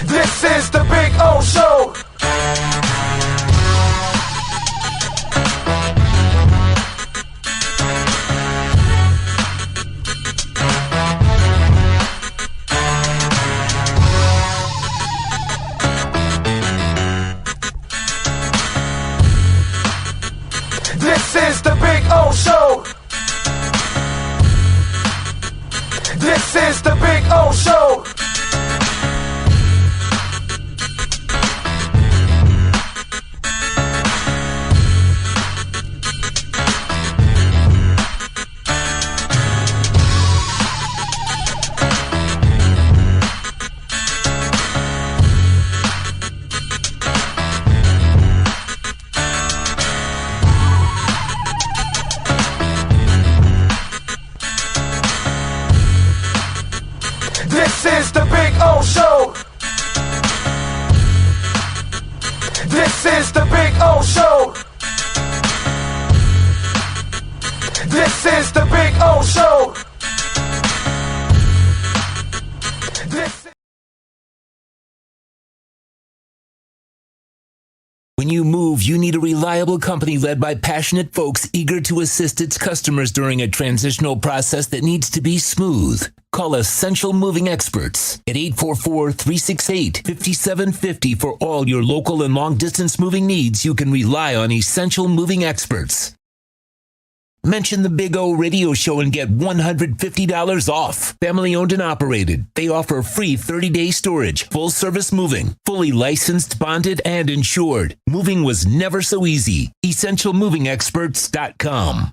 This is the Big O Show. This is the Big O Show. This is the Big O Show. This is the Big O Show. This is the Big O Show. This is the Big O Show. This. When you move, you need a reliable company led by passionate folks eager to assist its customers during a transitional process that needs to be smooth. Call Essential Moving Experts at 844-368-5750 for all your local and long-distance moving needs. You can rely on Essential Moving Experts. Mention the Big O Radio Show and get $150 off. Family owned and operated. They offer free 30-day storage, full-service moving, fully licensed, bonded, and insured. Moving was never so easy. EssentialMovingExperts.com.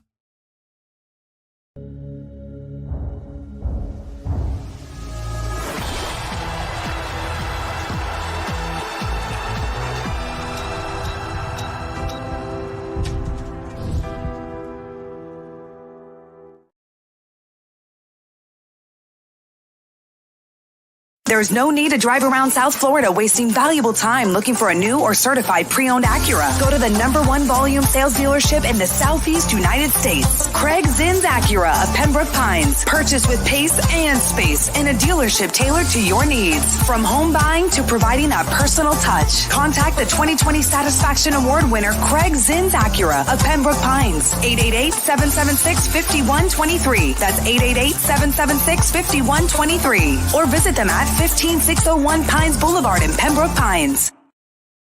There's no need to drive around South Florida wasting valuable time looking for a new or certified pre-owned Acura. Go to the #1 volume sales dealership in the Southeast United States. Craig Zinn's Acura of Pembroke Pines. Purchase with pace and space in a dealership tailored to your needs. From home buying to providing that personal touch. Contact the 2020 Satisfaction Award winner Craig Zinn's Acura of Pembroke Pines. 888-776-5123. That's 888-776-5123. Or visit them at 15601 Pines Boulevard in Pembroke Pines.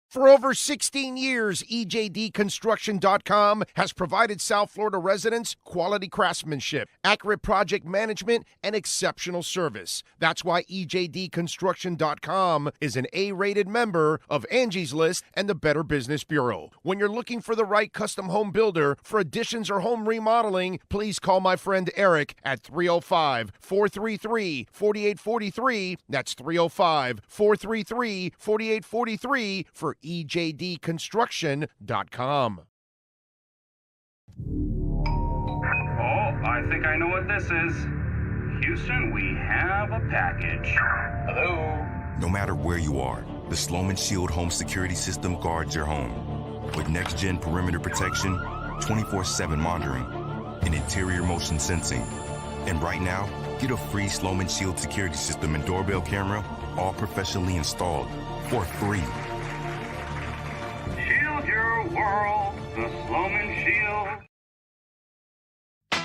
For over 16 years, EJDconstruction.com has provided South Florida residents quality craftsmanship, accurate project management, and exceptional service. That's why EJDconstruction.com is an A-rated member of Angie's List and the Better Business Bureau. When you're looking for the right custom home builder for additions or home remodeling, please call my friend Eric at 305-433-4843. That's 305-433-4843 for EJDconstruction.com. Oh, I think I know what this is. Houston, we have a package. Hello? No matter where you are, the Sloman Shield Home Security System guards your home. With next-gen perimeter protection, 24/7 monitoring, and interior motion sensing. And right now, get a free Sloman Shield security system and doorbell camera, all professionally installed, for free. Shield your world, the Sloman Shield.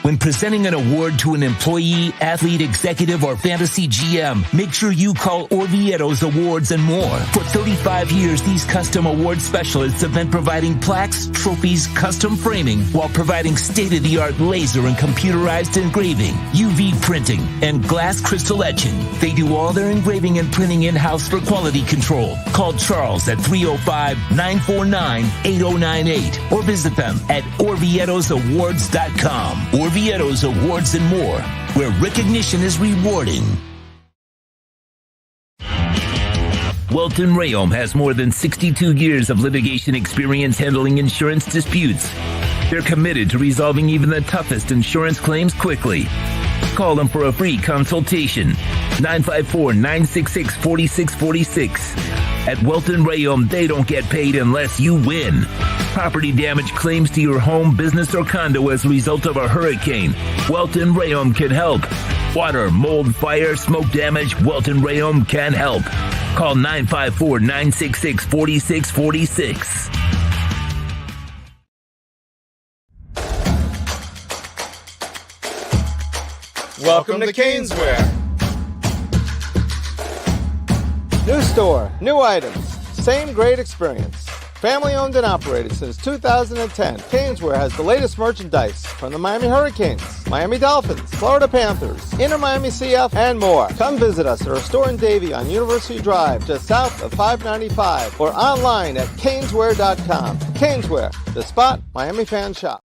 When presenting an award to an employee, athlete, executive, or fantasy GM, make sure you call Orvieto's Awards and More. For 35 years, these custom award specialists have been providing plaques, trophies, custom framing, while providing state-of-the-art laser and computerized engraving, UV printing, and glass crystal etching. They do all their engraving and printing in-house for quality control. Call Charles at 305-949-8098 or visit them at orvietosawards.com. Orvieto's Awards and More, where recognition is rewarding. Welton Rayom has more than 62 years of litigation experience handling insurance disputes. They're committed to resolving even the toughest insurance claims quickly. Call them for a free consultation. 954-966-4646. At Welton Rayom, they don't get paid unless you win. Property damage claims to your home, business, or condo as a result of a hurricane. Welton Rayom can help. Water, mold, fire, smoke damage, Welton Rayom can help. call 954-966-4646. Welcome to Caneswear. New store, new items, same great experience. Family owned and operated since 2010, Caneswear has the latest merchandise from the Miami Hurricanes, Miami Dolphins, Florida Panthers, Inter Miami CF, and more. Come visit us at our store in Davie on University Drive, just south of 595, or online at caneswear.com. Caneswear, the spot Miami fans shop.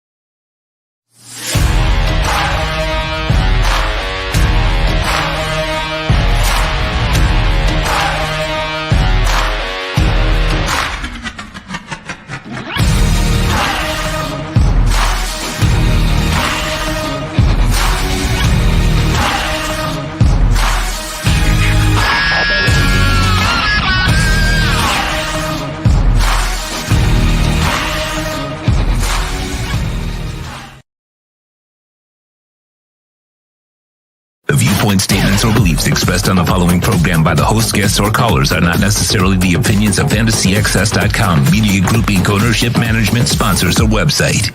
Viewpoint statements or beliefs expressed on the following program by the host, guests, or callers are not necessarily the opinions of FantasyXS.com, Media Group Inc. ownership, management, sponsors, or website.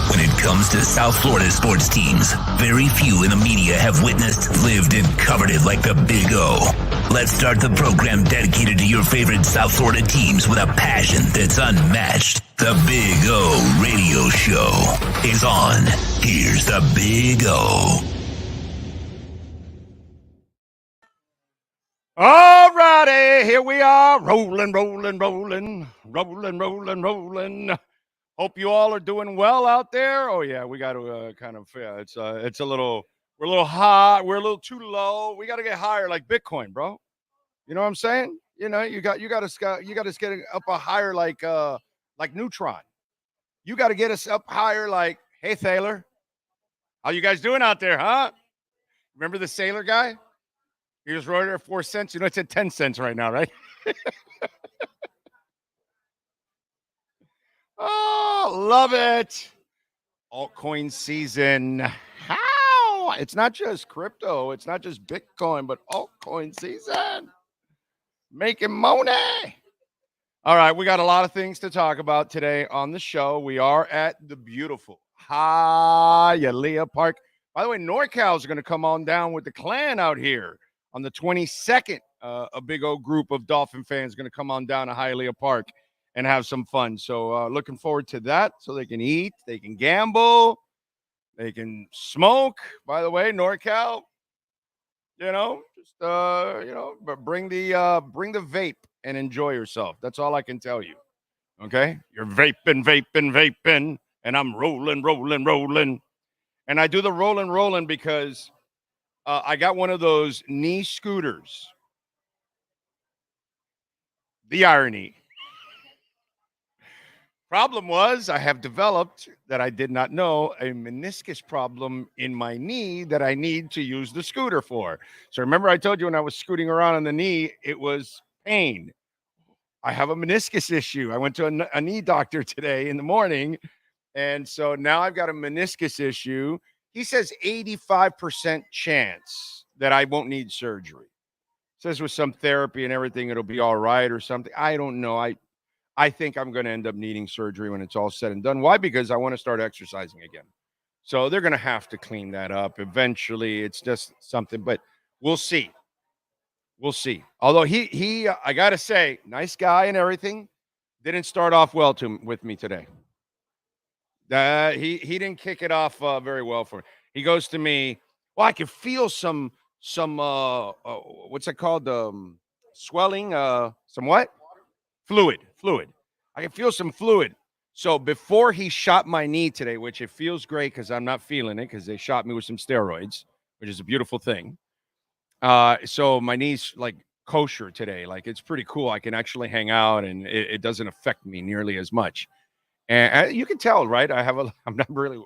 When it comes to South Florida sports teams, very few in the media have witnessed, lived, and covered it like the Big O. Let's start the program dedicated to your favorite South Florida teams with a passion that's unmatched. The Big O Radio Show is on. Here's the Big O. All righty, here we are, rolling. Hope you all are doing well out there. Oh yeah, we got to it's a little, we're a little high, we're a little too low. We got to get higher, like Bitcoin, bro. You know what I'm saying? You know, you got to get up a higher, like Neutron. You got to get us up higher, like, hey Thaler, how you guys doing out there, huh? Remember the sailor guy? He was right at 4 cents. You know, it's at 10 cents right now, right? Oh, love it. Altcoin season. How? It's not just crypto. It's not just Bitcoin, but altcoin season. Making money. All right, we got a lot of things to talk about today on the show. We are at the beautiful Hialeah Park. By the way, NorCal is going to come on down with the clan out here on the 22nd. A big old group of Dolphin fans going to come on down to Hialeah Park and have some fun. So looking forward to that. So they can eat, they can gamble, they can smoke. By the way, NorCal, but bring the vape and enjoy yourself. That's all I can tell you. Okay? You're vaping, and I'm rolling. And I do the rolling because I got one of those knee scooters. The irony. Problem was, I have developed, that I did not know, a meniscus problem in my knee that I need to use the scooter for. So remember I told you when I was scooting around on the knee, it was pain. I have a meniscus issue. I went to a knee doctor today in the morning, and so now I've got a meniscus issue. He says 85% chance that I won't need surgery. Says with some therapy and everything, it'll be all right or something. I don't know. I think I'm going to end up needing surgery when it's all said and done. Why? Because I want to start exercising again. So they're going to have to clean that up eventually. It's just something, but we'll see. We'll see. Although he I got to say, nice guy and everything, didn't start off well with me today. He didn't kick it off very well for me. He goes to me, well, I can feel some what's it called? Swelling, some what? Fluid. I can feel some fluid. So before he shot my knee today, which it feels great because I'm not feeling it because they shot me with some steroids, which is a beautiful thing. So my knee's like kosher today. Like it's pretty cool. I can actually hang out and it doesn't affect me nearly as much. And you can tell, right? I'm not really,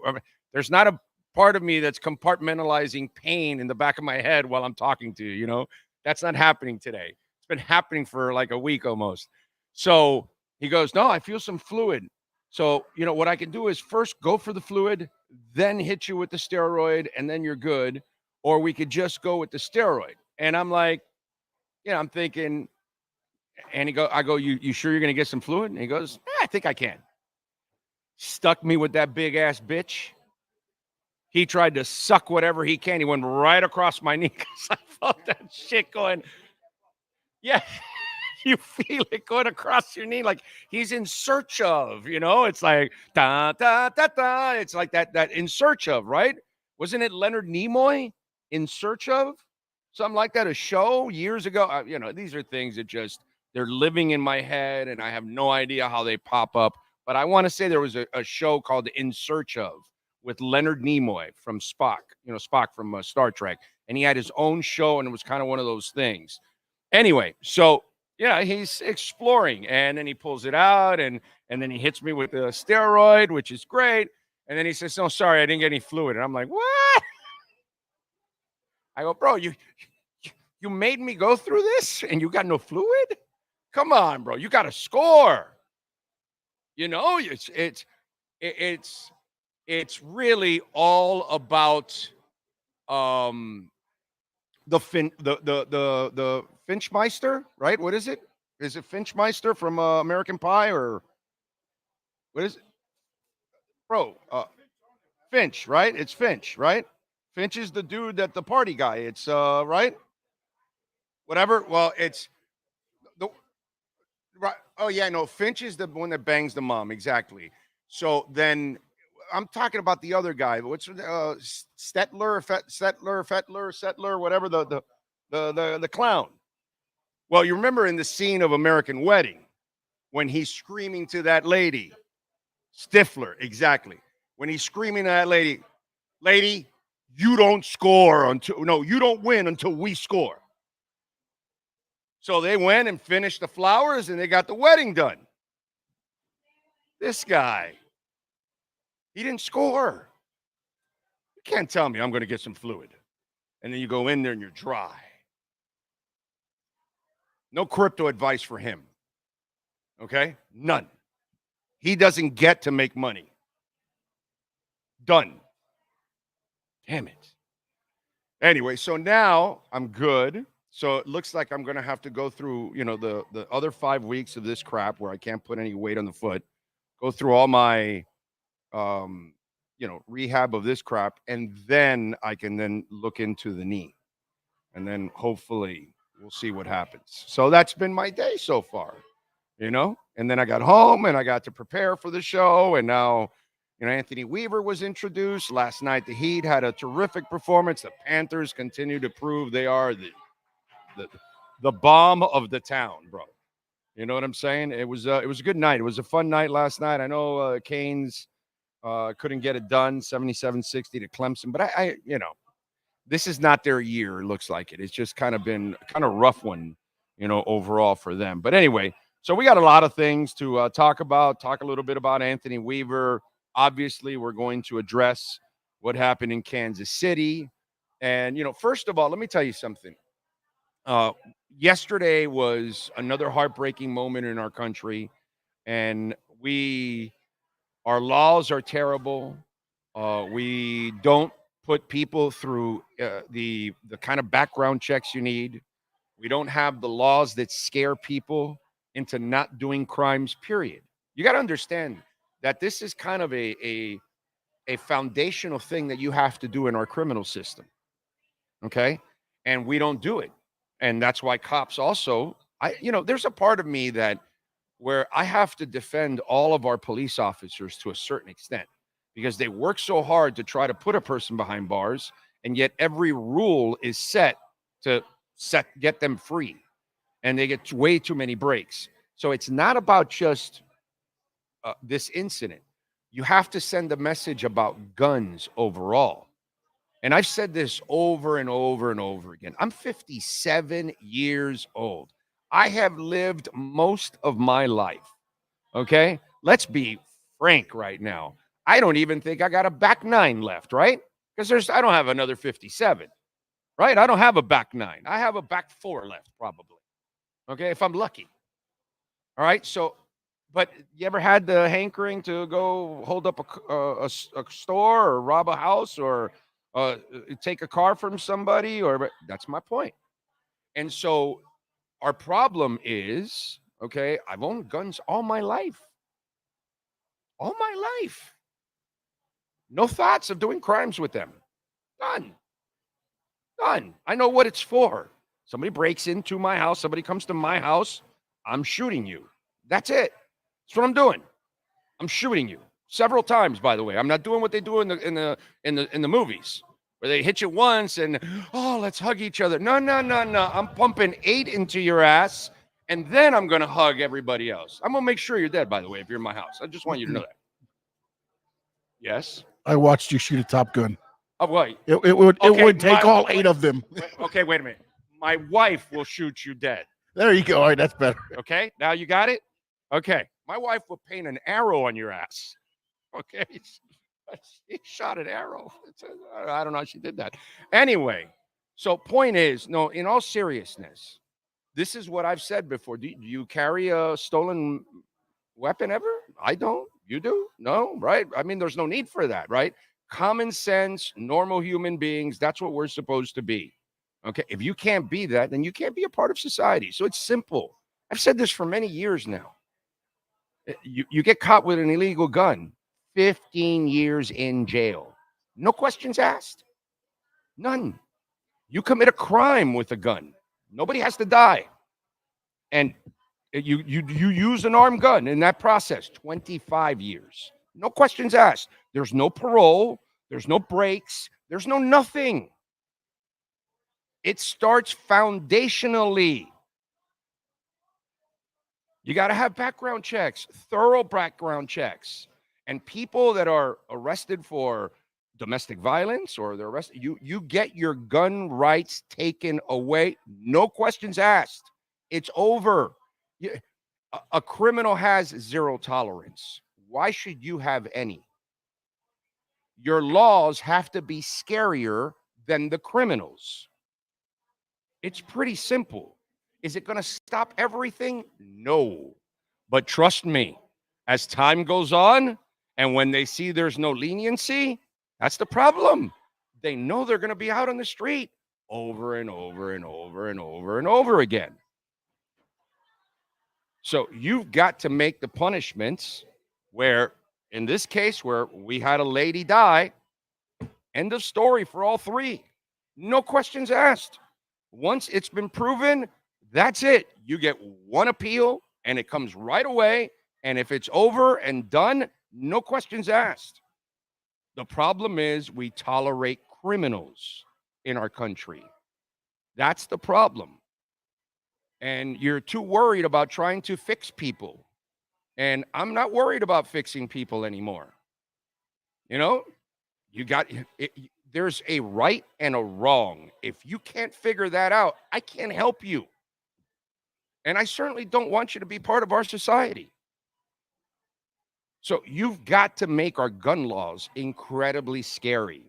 there's not a part of me that's compartmentalizing pain in the back of my head while I'm talking to you, That's not happening today. It's been happening for like a week almost. So he goes, no, I feel some fluid. So, what I can do is first go for the fluid, then hit you with the steroid, and then you're good. Or we could just go with the steroid. And I'm like, I'm thinking, and I go, you sure you're going to get some fluid? And he goes, I think I can. Stuck me with that big ass bitch. He tried to suck whatever he can. He went right across my knee because I felt that shit going. Yeah, you feel it going across your knee like he's in search of, It's like, da, da, da, da. It's like that in search of, right? Wasn't it Leonard Nimoy, In Search of? Something like that, a show years ago. These are things that they're living in my head, and I have no idea how they pop up. But I want to say there was a show called In Search of with Leonard Nimoy from Spock, Spock from Star Trek. And he had his own show, and it was kind of one of those things. Anyway, so, he's exploring, and then he pulls it out, and then he hits me with a steroid, which is great. And then he says, no, sorry, I didn't get any fluid. And I'm like, what? I go, bro, you made me go through this, and you got no fluid? Come on, bro, you got to score. It's really all about the Finchmeister, right? What is it? Is it Finchmeister from American Pie, or what is it? Bro, Finch, right? It's Finch, right? Finch is the dude that the party guy. It's right? Whatever. Well, it's the right. Oh yeah, no, Finch is the one that bangs the mom, exactly. So then I'm talking about the other guy. What's Stettler, whatever, the clown. Well, you remember in the scene of American Wedding when he's screaming to that lady, Stifler, exactly. When he's screaming to that lady, you don't you don't win until we score. So they went and finished the flowers, and they got the wedding done. This guy, he didn't score. You can't tell me I'm going to get some fluid. And then you go in there and you're dry. No crypto advice for him. Okay? None. He doesn't get to make money. Done. Damn it. Anyway, so now I'm good. So it looks like I'm going to have to go through, the other 5 weeks of this crap where I can't put any weight on the foot, go through all my, rehab of this crap, and then I can then look into the knee. And then hopefully we'll see what happens. So that's been my day so far, and then I got home and I got to prepare for the show. And now, Anthony Weaver was introduced. Last night, the Heat had a terrific performance. The Panthers continue to prove they are the bomb of the town, bro. You know what I'm saying? It was a good night. It was a fun night last night. I know Canes couldn't get it done, 77-60 to Clemson. But I this is not their year, it looks like it. It's just kind of been a rough one, overall for them. But anyway, so we got a lot of things to talk about. Talk a little bit about Anthony Weaver. Obviously, we're going to address what happened in Kansas City. And, first of all, let me tell you something. Yesterday was another heartbreaking moment in our country, and our laws are terrible. We don't put people through the kind of background checks you need. We don't have the laws that scare people into not doing crimes, period. You got to understand that this is kind of a foundational thing that you have to do in our criminal system. Okay? And we don't do it. And that's why cops also, there's a part of me where I have to defend all of our police officers to a certain extent, because they work so hard to try to put a person behind bars, and yet every rule is set to get them free, and they get way too many breaks. So it's not about just this incident. You have to send a message about guns overall. And I've said this over and over and over again. I'm 57 years old. I have lived most of my life. Okay? Let's be frank right now. I don't even think I got a back nine left, right? Because I don't have another 57, right? I don't have a back nine. I have a back 4 left, probably. Okay? If I'm lucky. All right? So, but you ever had the hankering to go hold up a store or rob a house or take a car from somebody? That's my point. And so our problem is, okay, I've owned guns all my life. All my life. No thoughts of doing crimes with them. None. None. I know what it's for. Somebody breaks into my house, somebody comes to my house, I'm shooting you. That's it. That's what I'm doing. I'm shooting you. Several times, by the way. I'm not doing what they do in the movies, where they hit you once and, oh, let's hug each other. No. I'm pumping 8 into your ass, and then I'm going to hug everybody else. I'm going to make sure you're dead, by the way, if you're in my house. I just want you to know that. Yes? I watched you shoot a Top Gun. Oh, wait. It would take all 8 of them. Okay, wait a minute. My wife will shoot you dead. There you go. All right, that's better. Okay, now you got it? Okay. My wife will paint an arrow on your ass. Okay. She shot an arrow. I don't know how she did that. Anyway, so point is, no, in all seriousness, this is what I've said before. Do you carry a stolen weapon ever? I don't. You do? No, right? I mean, there's no need for that, right? Common sense, normal human beings, that's what we're supposed to be. Okay, if you can't be that, then you can't be a part of society. So it's simple. I've said this for many years now. You get caught with an illegal gun, 15 years in jail. No questions asked. None. You commit a crime with a gun. Nobody has to die. And you use an armed gun in that process, 25 years. No questions asked. There's no parole. There's no breaks. There's no nothing. It starts foundationally. You got to have background checks, thorough background checks. And people that are arrested for domestic violence or they're arrested, you get your gun rights taken away. No questions asked. It's over. A criminal has 0 tolerance. Why should you have any? Your laws have to be scarier than the criminals. It's pretty simple. Is it going to stop everything? No. But trust me, as time goes on, and when they see there's no leniency, that's the problem. They know they're going to be out on the street over and over and over and over and over again. So you've got to make the punishments where, in this case, where we had a lady die, end of story for all 3. No questions asked. Once it's been proven, that's it. You get 1 appeal, and it comes right away. And if it's over and done, no questions asked. The problem is we tolerate criminals in our country. That's the problem. And you're too worried about trying to fix people. And I'm not worried about fixing people anymore. You know, there's a right and a wrong. If you can't figure that out, I can't help you. And I certainly don't want you to be part of our society. So you've got to make our gun laws incredibly scary.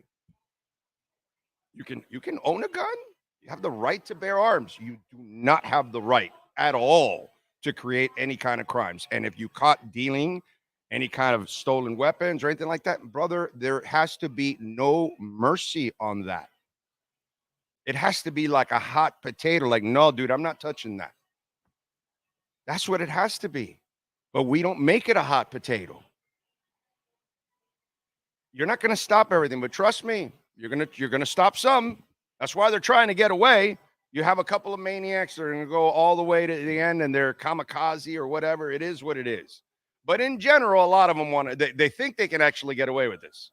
You can own a gun. You have the right to bear arms. You do not have the right at all to create any kind of crimes. And if you caught dealing any kind of stolen weapons or anything like that, brother, there has to be no mercy on that. It has to be like a hot potato. Like, no, dude, I'm not touching that. That's what it has to be. But we don't make it a hot potato. You're not going to stop everything, but trust me, you're going to stop some. That's why they're trying to get away. You have a couple of maniacs that are going to go all the way to the end, and they're kamikaze or whatever. It is what it is. But in general, a lot of them they think they can actually get away with this,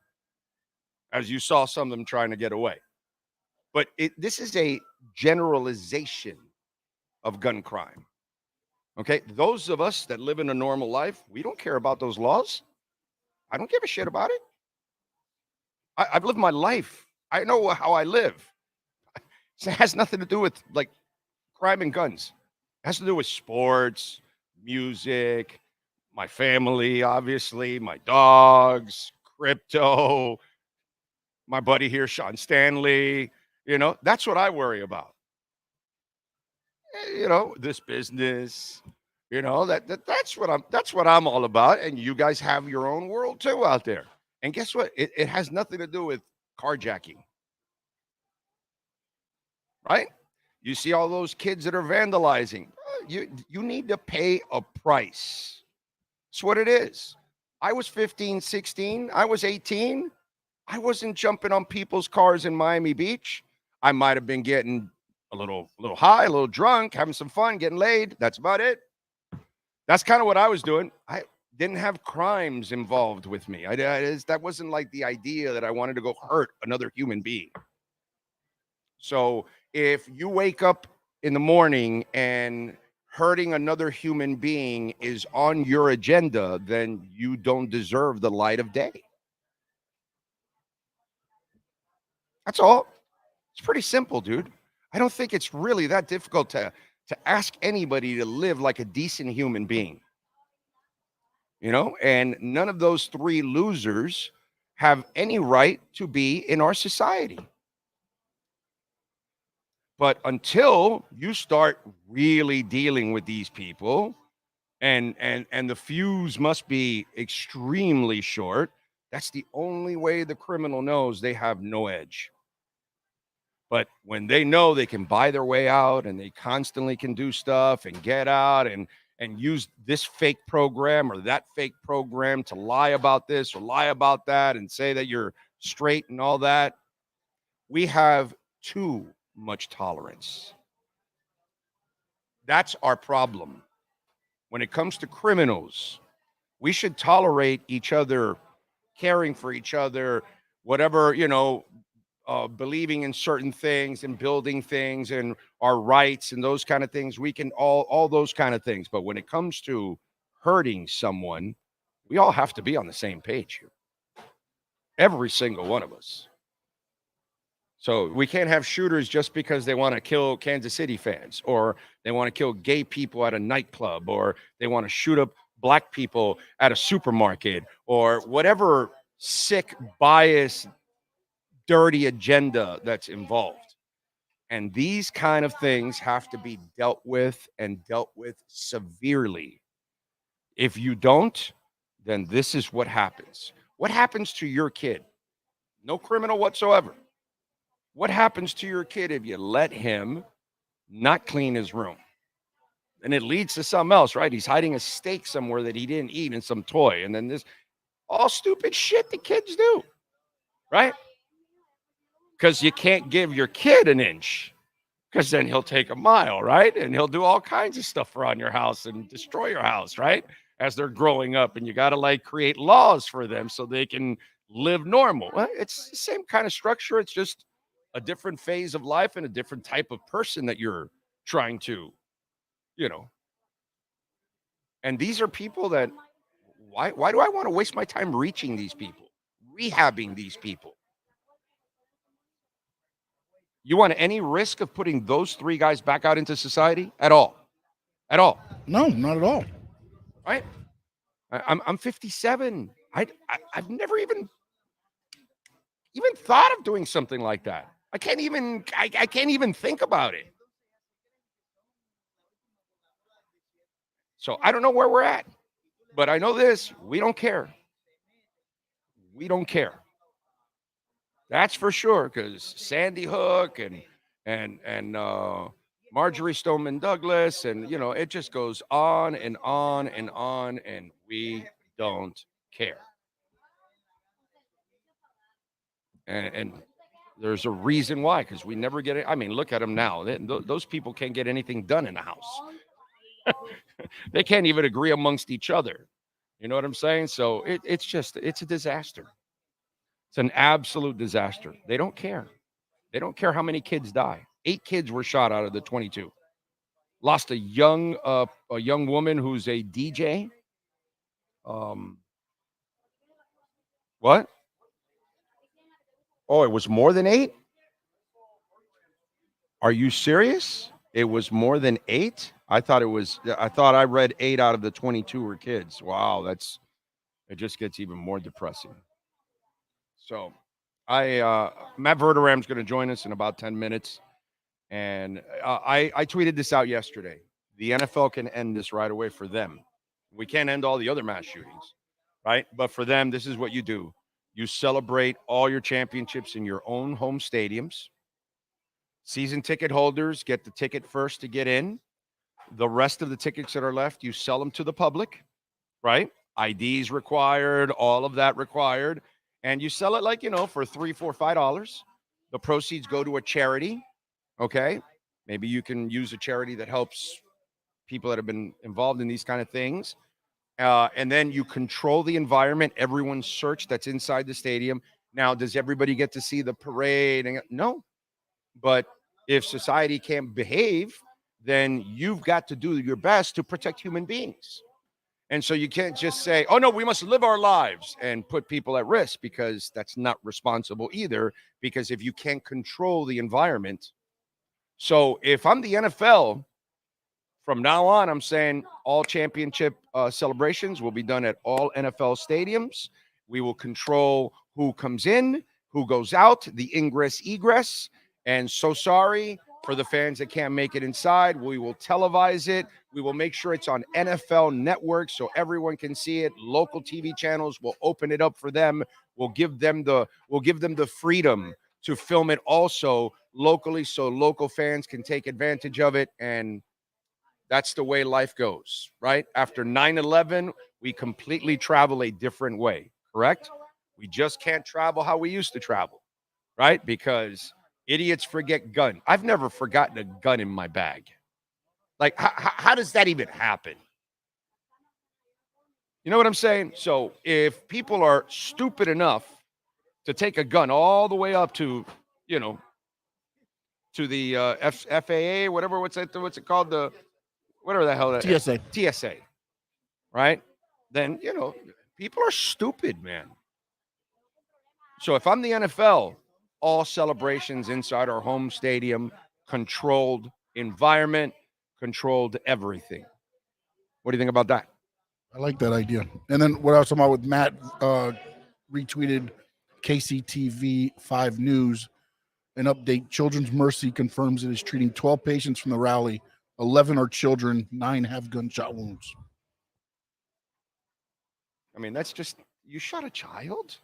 as you saw some of them trying to get away. But this is a generalization of gun crime. Okay, those of us that live in a normal life, we don't care about those laws. I don't give a shit about it. I've lived my life. I know how I live. It has nothing to do with like crime and guns. It has to do with sports, music, my family, obviously, my dogs, crypto, my buddy here, Sean Stanley. You know, that's what I worry about. You know, this business, you know, that's what I'm all about. And you guys have your own world too out there. And guess what? It has nothing to do with carjacking. Right? You see all those kids that are vandalizing. You need to pay a price. That's what it is. I was 15, 16. I was 18. I wasn't jumping on people's cars in Miami Beach. I might have been getting a little high, a little drunk, having some fun, getting laid. That's about it. That's kind of what I was doing. I didn't have crimes involved with me. That wasn't like the idea that I wanted to go hurt another human being. So if you wake up in the morning and hurting another human being is on your agenda, then you don't deserve the light of day. That's all. It's pretty simple, dude. I don't think it's really that difficult to ask anybody to live like a decent human being. You know, and none of those three losers have any right to be in our society. But until you start really dealing with these people, and the fuse must be extremely short, that's the only way the criminal knows they have no edge. But when they know they can buy their way out and they constantly can do stuff and get out and use this fake program or that fake program to lie about this or lie about that and say that you're straight and all that, we have too much tolerance. That's our problem. When it comes to criminals, we should tolerate each other, caring for each other, whatever, believing in certain things and building things and our rights and those kind of things. We can all those kind of things. But when it comes to hurting someone, we all have to be on the same page here. Every single one of us. So we can't have shooters just because they want to kill Kansas City fans, or they want to kill gay people at a nightclub, or they want to shoot up black people at a supermarket, or whatever sick, bias, dirty agenda that's involved. And these kind of things have to be dealt with, and dealt with severely. If you don't, then this is what happens. What happens to your kid? No criminal whatsoever. What happens to your kid if you let him not clean his room? And it leads to something else, right? He's hiding a steak somewhere that he didn't eat in some toy. And then this all stupid shit the kids do, right? Because you can't give your kid an inch, because then he'll take a mile, right? And he'll do all kinds of stuff around your house and destroy your house, right? As they're growing up. And you got to create laws for them so they can live normal. Well, it's the same kind of structure. It's just a different phase of life and a different type of person that you're trying to, And these are people that, why do I want to waste my time reaching these people, rehabbing these people? You want any risk of putting those three guys back out into society at all? At all? No, not at all. Right? I'm 57. I've never even thought of doing something like that. I can't even think about it. So I don't know where we're at, but I know this: we don't care. We don't care. That's for sure, because Sandy Hook and Marjorie Stoneman Douglas, and it just goes on and on and on, and we don't care. And there's a reason why, because we never get it. I mean, look at them now. Those people can't get anything done in the house. They can't even agree amongst each other. You know what I'm saying? So it's a disaster. It's an absolute disaster. They don't care. They don't care how many kids die. 8 kids were shot out of the 22. Lost a young woman who's a DJ. What? Oh, it was more than 8? Are you serious? It was more than 8? I thought I read 8 out of the 22 were kids. Wow, it just gets even more depressing. So Matt Verderam's going to join us in about 10 minutes. And I tweeted this out yesterday. The NFL can end this right away for them. We can't end all the other mass shootings, right? But for them, this is what you do. You celebrate all your championships in your own home stadiums. Season ticket holders get the ticket first to get in. The rest of the tickets that are left, you sell them to the public, right? IDs required, all of that required. And you sell it like, for $3, $4, $5. The proceeds go to a charity, okay? Maybe you can use a charity that helps people that have been involved in these kind of things. And then you control the environment. Everyone's searched that's inside the stadium. Now, does everybody get to see the parade? No. But if society can't behave, then you've got to do your best to protect human beings. And so you can't just say, oh, no, we must live our lives and put people at risk, because that's not responsible either, because if you can't control the environment. So if I'm the NFL, from now on, I'm saying all championship celebrations will be done at all NFL stadiums. We will control who comes in, who goes out, the ingress, egress. And so sorry for the fans that can't make it inside. We will televise it. We will make sure it's on NFL Network so everyone can see it. Local TV channels will open it up for them. We'll give them the freedom to film it also locally, so local fans can take advantage of it. And that's the way life goes, right? After 9/11, we completely travel a different way, correct? We just can't travel how we used to travel, right? Because idiots forget gun. I've never forgotten a gun in my bag. Like, how does that even happen? You know what I'm saying? So if people are stupid enough to take a gun all the way up to, to the FAA, whatever, what's it called? Whatever the hell that TSA, right? Then, people are stupid, man. So if I'm the NFL, all celebrations inside our home stadium, controlled environment, controlled everything. What do you think about that? I like that idea. And then what I was talking about with Matt, retweeted KCTV 5 News, an update. Children's Mercy confirms it is treating 12 patients from the rally. 11 are children, 9 have gunshot wounds. I mean, that's just, you shot a child?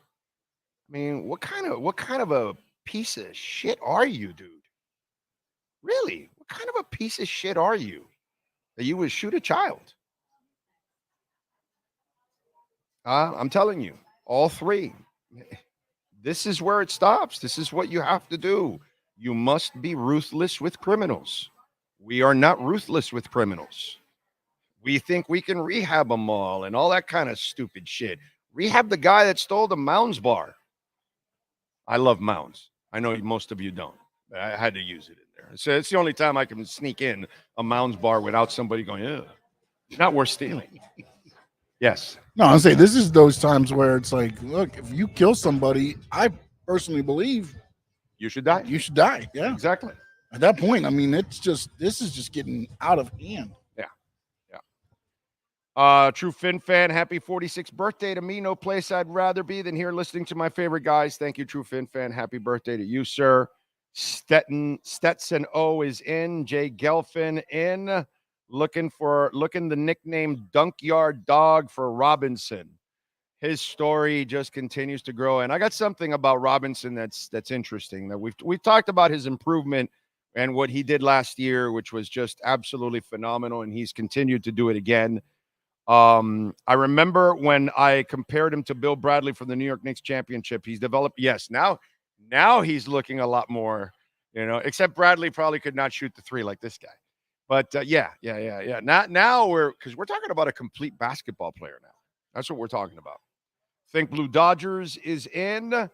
I mean, what kind of a piece of shit are you, dude? Really? What kind of a piece of shit are you that you would shoot a child? I'm telling you, all 3. This is where it stops. This is what you have to do. You must be ruthless with criminals. We are not ruthless with criminals. We think we can rehab them all and all that kind of stupid shit. Rehab the guy that stole the Mounds bar. I love Mounds. I know most of you don't, but I had to use it in there. So it's the only time I can sneak in a Mounds bar without somebody going, ugh. Not worth stealing. Yes. No, I'm saying this is those times where it's like, look, if you kill somebody, I personally believe you should die. You should die. Yeah, exactly. At that point, I mean, this is just getting out of hand. Yeah. True Fin fan, happy 46th birthday to me. No place I'd rather be than here listening to my favorite guys. Thank you, True Fin fan. Happy birthday to you, sir. Stetson O is in. Jay Gelfin in. Looking the nickname Dunkyard Dog for Robinson. His story just continues to grow. And I got something about Robinson that's interesting. That we've talked about his improvement and what he did last year, which was just absolutely phenomenal. And he's continued to do it again. I remember when I compared him to Bill Bradley for the New York Knicks championship. He's developed. Yes, now he's looking a lot more, except Bradley probably could not shoot the 3 like this guy. But yeah. Now we're talking about a complete basketball player now. That's what we're talking about. Think Blue Dodgers is in.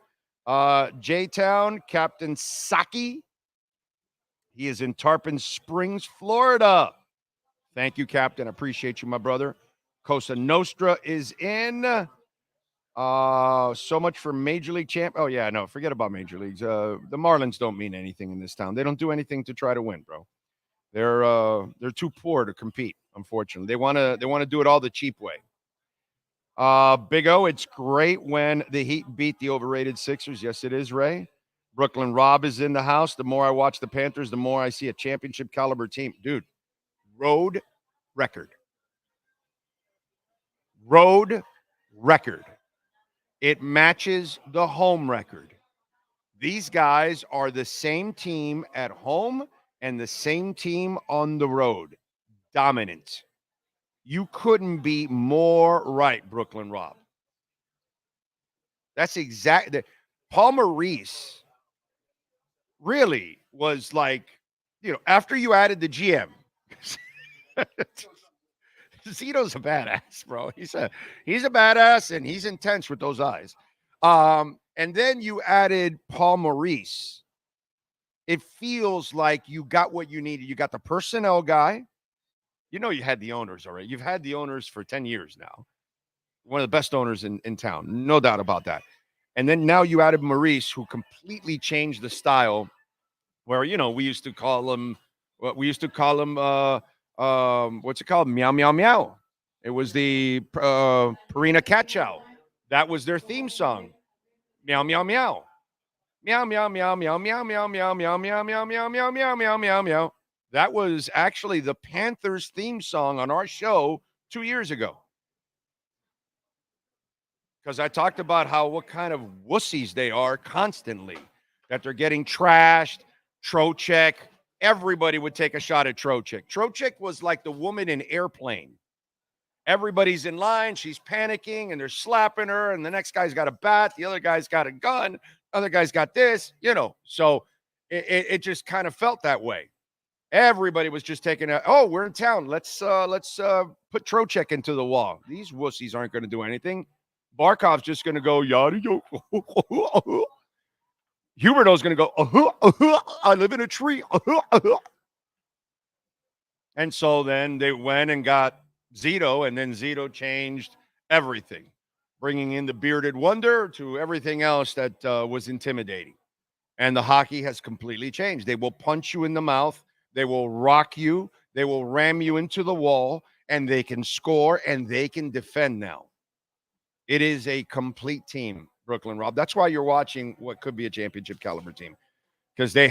J-Town, Captain Saki. He is in Tarpon Springs, Florida. Thank you, Captain. I appreciate you, my brother. Cosa Nostra is in. So much for Major League champ. Oh, yeah, no, forget about Major Leagues. The Marlins don't mean anything in this town. They don't do anything to try to win, bro. They're too poor to compete, unfortunately. They want to do it all the cheap way. Big O, it's great when the Heat beat the overrated Sixers. Yes, it is, Ray. Brooklyn Rob is in the house. The more I watch the Panthers, the more I see a championship caliber team. Dude, road record. Road record. It matches the home record. These guys are the same team at home and the same team on the road. Dominant. You couldn't be more right, Brooklyn Rob. That's exactly. Paul Maurice really was like, after you added the GM, Zito's a badass, bro. He's a badass, and he's intense with those eyes. And then you added Paul Maurice. It feels like you got what you needed. You got the personnel guy. You had the owners already. You've had the owners for 10 years now. One of the best owners in town. No doubt about that. And then now you added Maurice, who completely changed the style where, we used to call him, what's it called? Meow, meow, meow. It was the Purina Cat Chow. That was their theme song. Meow, meow, meow. Meow, meow, meow, meow, meow, meow, meow, meow, meow, meow, meow, meow, meow, meow, meow, meow. That was actually the Panthers theme song on our show 2 years ago. Because I talked about what kind of wussies they are constantly, that they're getting trashed. Trocheck, everybody would take a shot at Trocheck. Trocheck was like the woman in Airplane. Everybody's in line, she's panicking, and they're slapping her, and the next guy's got a bat, the other guy's got a gun, other guy's got this, So it just kind of felt that way. Everybody was just taking we're in town. Let's put Trocheck into the wall. These wussies aren't going to do anything. Barkov's just going to go, yada, yo. Huberto's going to go, I live in a tree. And so then they went and got Zito, and then Zito changed everything, bringing in the bearded wonder to everything else that was intimidating. And the hockey has completely changed. They will punch you in the mouth. They will rock you. They will ram you into the wall, and they can score, and they can defend now. It is a complete team, Brooklyn Rob. That's why you're watching what could be a championship caliber team, because they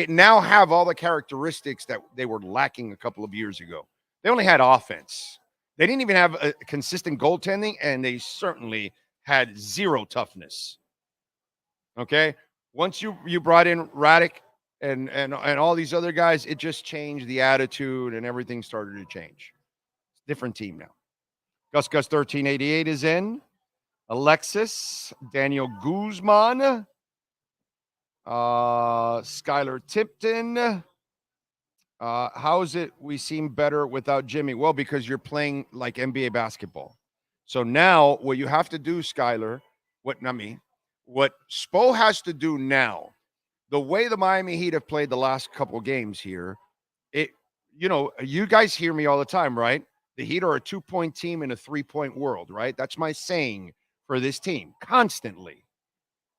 now have all the characteristics that they were lacking a couple of years ago. They only had offense. They didn't even have a consistent goaltending, and they certainly had zero toughness. Okay? Once you brought in Radek and all these other guys, it just changed the attitude, and everything started to change. Different team now. Gus 1388 is in. Alexis, Daniel Guzman, Skylar Tipton. How is it we seem better without Jimmy? Well, because you're playing like NBA basketball. So now what you have to do, Skylar, what Spo has to do now, the way the Miami Heat have played the last couple games here, you guys hear me all the time, right? The Heat are a 2-point team in a 3-point world, right? That's my saying for this team constantly.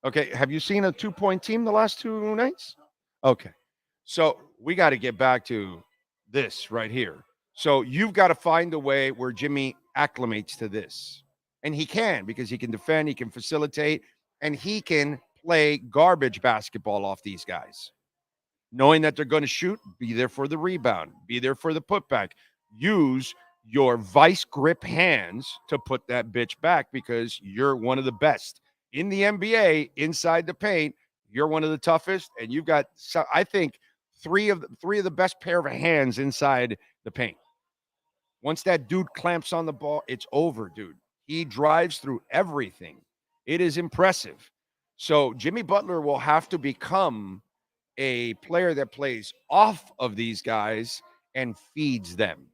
Okay, have you seen a 2-point team the last 2 nights? Okay, so we got to get back to this right here. So you've got to find a way where Jimmy acclimates to this. And he can, because he can defend, he can facilitate, and he can play garbage basketball off these guys. Knowing that they're going to shoot, be there for the rebound, be there for the putback. Use your vice grip hands to put that bitch back, because you're one of the best in the NBA inside the paint. You're one of the toughest, and you've got, I think, three of the best pair of hands inside the paint. Once that dude clamps on the ball, it's over, dude. He drives through everything. It is impressive. So Jimmy Butler will have to become a player that plays off of these guys and feeds them.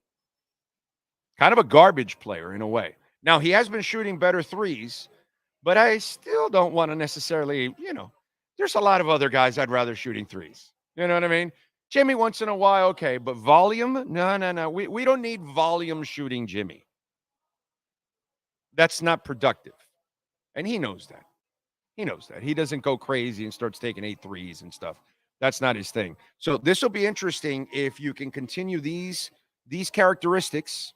Kind of a garbage player in a way. Now, he has been shooting better threes, but I still don't want to necessarily, there's a lot of other guys I'd rather shooting threes. You know what I mean? Jimmy once in a while, okay, but volume? No. We don't need volume shooting Jimmy. That's not productive. And he knows that. He doesn't go crazy and starts taking 8 threes and stuff. That's not his thing. So this will be interesting if you can continue these characteristics,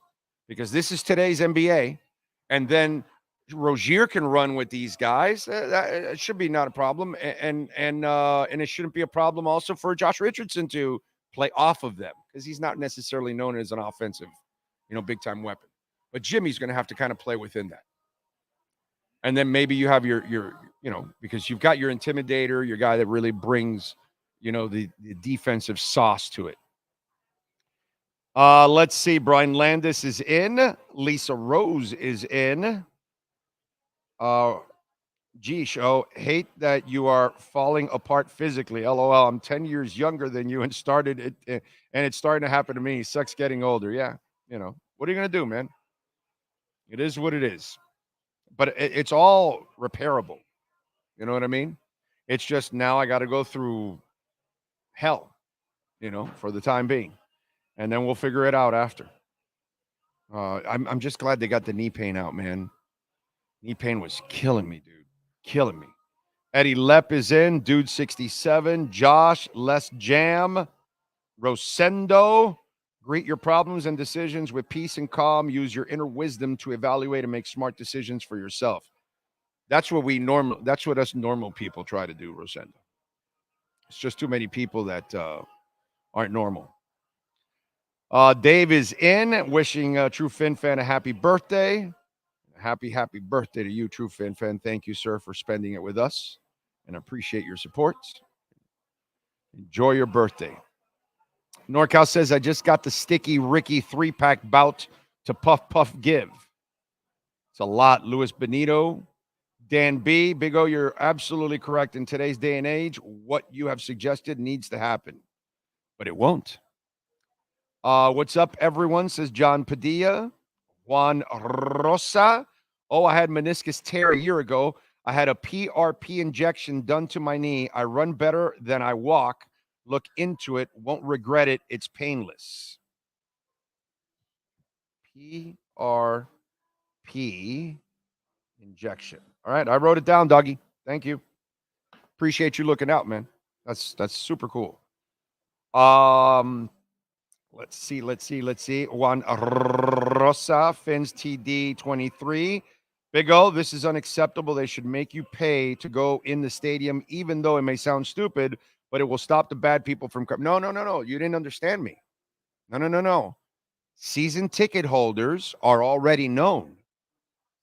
because this is today's NBA, and then Rozier can run with these guys. That should be not a problem, and it shouldn't be a problem also for Josh Richardson to play off of them, because he's not necessarily known as an offensive, big time weapon. But Jimmy's going to have to kind of play within that. And then maybe you have your because you've got your intimidator, your guy that really brings, the defensive sauce to it. Let's see. Brian Landis is in. Lisa Rose is in. Geesh, hate that you are falling apart physically. LOL. I'm 10 years younger than you and started it, and it's starting to happen to me. Sucks getting older. Yeah. What are you going to do, man? It is what it is. But it's all repairable. You know what I mean? It's just now I got to go through hell, for the time being. And then we'll figure it out after. I'm just glad they got the knee pain out, man. Knee pain was killing me, dude. Killing me. Eddie Lepp is in. Dude 67. Josh, Les Jam. Rosendo. Greet your problems and decisions with peace and calm. Use your inner wisdom to evaluate and make smart decisions for yourself. That's what that's what us normal people try to do, Rosendo. It's just too many people that aren't normal. Dave is in, wishing True Fin Fan a happy birthday. Happy birthday to you, True Fin Fan. Thank you, sir, for spending it with us, and appreciate your support. Enjoy your birthday. NorCal says, I just got the Sticky Ricky 3-pack bout to Puff Puff give. It's a lot. Luis Benito. Dan B. Big O, you're absolutely correct. In today's day and age, what you have suggested needs to happen, but it won't. What's up, everyone, says John Padilla. Juan Rosa. Oh, I had meniscus tear a year ago. I had a PRP injection done to my knee. I run better than I walk. Look into it. Won't regret it. It's painless. PRP injection. All right, I wrote it down, doggy. Thank you. Appreciate you looking out, man. That's super cool. Let's see. Juan Rosa, Fins TD 23. Big O, this is unacceptable. They should make you pay to go in the stadium, even though it may sound stupid, but it will stop the bad people from coming. No. You didn't understand me. No. Season ticket holders are already known.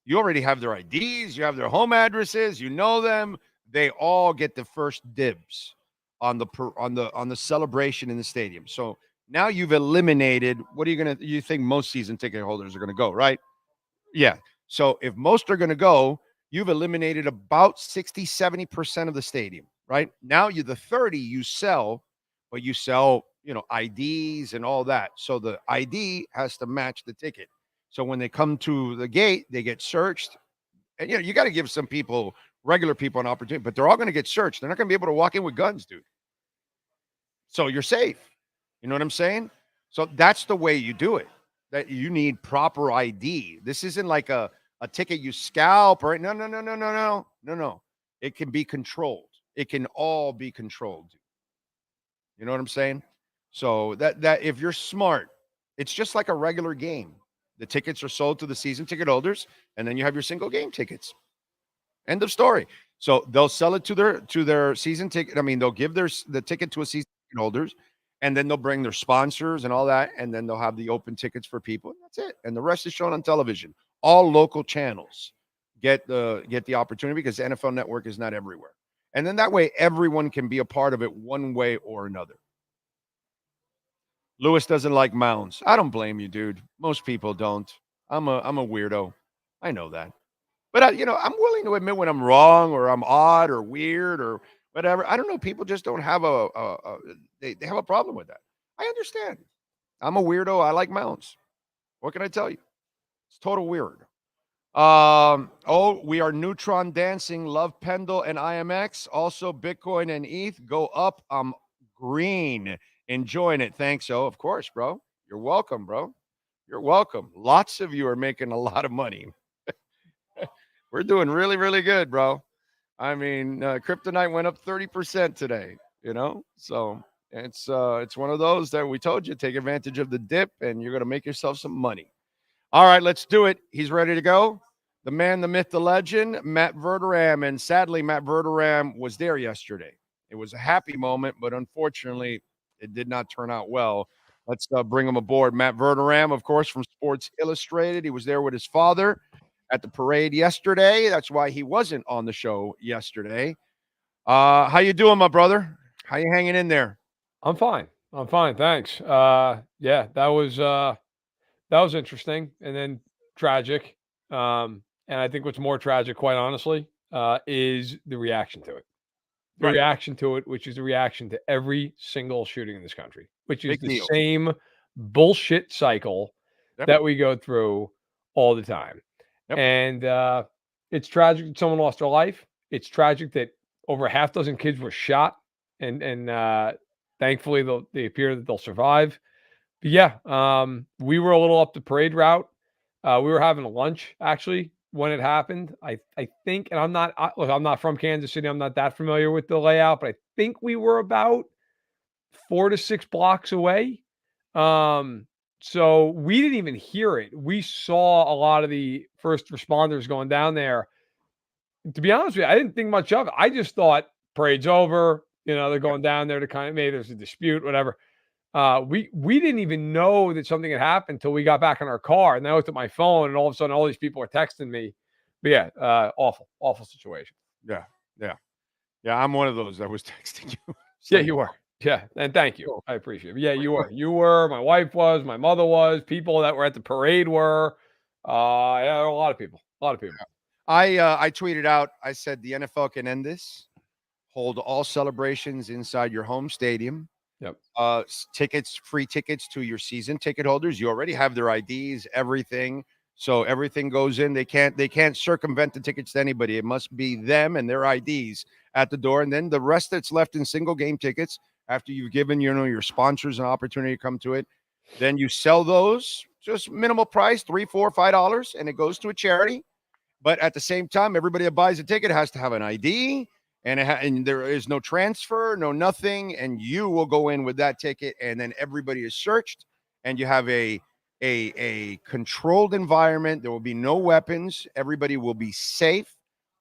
You already have their IDs. You have their home addresses. You know them. They all get the first dibs on the celebration in the stadium. So now you've eliminated. What are you going to? You think most season ticket holders are going to go, right? Yeah. So if most are going to go, you've eliminated about 60-70% of the stadium, right? Now you're the 30 you sell, but you sell, IDs and all that. So the ID has to match the ticket. So when they come to the gate, they get searched. And, you got to give some people, regular people, an opportunity, but they're all going to get searched. They're not going to be able to walk in with guns, dude. So you're safe. You know what I'm saying? So that's the way you do it. That you need proper ID. This isn't like a ticket you scalp or no. It can be controlled. It can all be controlled. You know what I'm saying? So that if you're smart, it's just like a regular game. The tickets are sold to the season ticket holders, and then you have your single game tickets. End of story. So they'll sell it to their season ticket. I mean, they'll give the ticket to a season ticket holders, and then they'll bring their sponsors and all that, and then they'll have the open tickets for people. And that's it. And the rest is shown on television. All local channels get the opportunity because the NFL Network is not everywhere. And then that way, everyone can be a part of it one way or another. Lewis doesn't like mounds. I don't blame you, dude. Most people don't. I'm a weirdo. I know that. But I'm willing to admit when I'm wrong or I'm odd or weird or whatever. I don't know. People just don't have they have a problem with that. I understand. I'm a weirdo. I like mounds. What can I tell you? It's total weird. We are neutron dancing. Love Pendle and IMX. Also Bitcoin and ETH go up. I'm green. Enjoying it. Thanks. So of course, bro. You're welcome, bro. You're welcome. Lots of you are making a lot of money. We're doing really, really good, bro. I mean, Kryptonite went up 30% today, So it's one of those that we told you, take advantage of the dip and you're going to make yourself some money. All right, let's do it. He's ready to go. The man, the myth, the legend, Matt Verderam. And sadly, Matt Verderam was there yesterday. It was a happy moment, but unfortunately, it did not turn out well. Let's bring him aboard. Matt Verderam, of course, from Sports Illustrated. He was there with his father at the parade yesterday. That's why he wasn't on the show yesterday. How you doing, my brother? How you hanging in there? I'm fine. Thanks. Yeah, that was interesting and then tragic. And I think what's more tragic, quite honestly, is the reaction to it. The reaction to it, which is the reaction to every single shooting in this country, which is the same bullshit cycle that we go through all the time. And it's tragic that someone lost their life. It's tragic that over half dozen kids were shot, and thankfully they appear that they'll survive. But yeah, we were a little up the parade route. We were having a lunch actually when it happened. I think, and I'm not from Kansas City. I'm not that familiar with the layout, but I think we were about 4 to 6 blocks away. So we didn't even hear it. We saw a lot of the first responders going down there. To be honest with you, I didn't think much of it. I just thought parade's over. They're going down there to kind of, maybe there's a dispute, whatever. We didn't even know that something had happened until we got back in our car. And then I looked at my phone, and all of a sudden, all these people were texting me. But yeah, awful situation. Yeah. I'm one of those that was texting you. Yeah, you were. Yeah, and thank you. I appreciate it. But yeah, you were. You were. My wife was. My mother was. People that were at the parade were. Yeah, there were a lot of people. I tweeted out. I said the NFL can end this. Hold all celebrations inside your home stadium. Yep. Free tickets to your season ticket holders. You already have their IDs, everything. So everything goes in. They can't circumvent the tickets to anybody. It must be them and their IDs at the door. And then the rest that's left in single game tickets, after you've given, your sponsors an opportunity to come to it, then you sell those just minimal price, $3, $4, $5, and it goes to a charity. But at the same time, everybody that buys a ticket has to have an ID. And there is no transfer, no nothing, and you will go in with that ticket, and then everybody is searched, and you have a controlled environment. There will be no weapons. Everybody will be safe.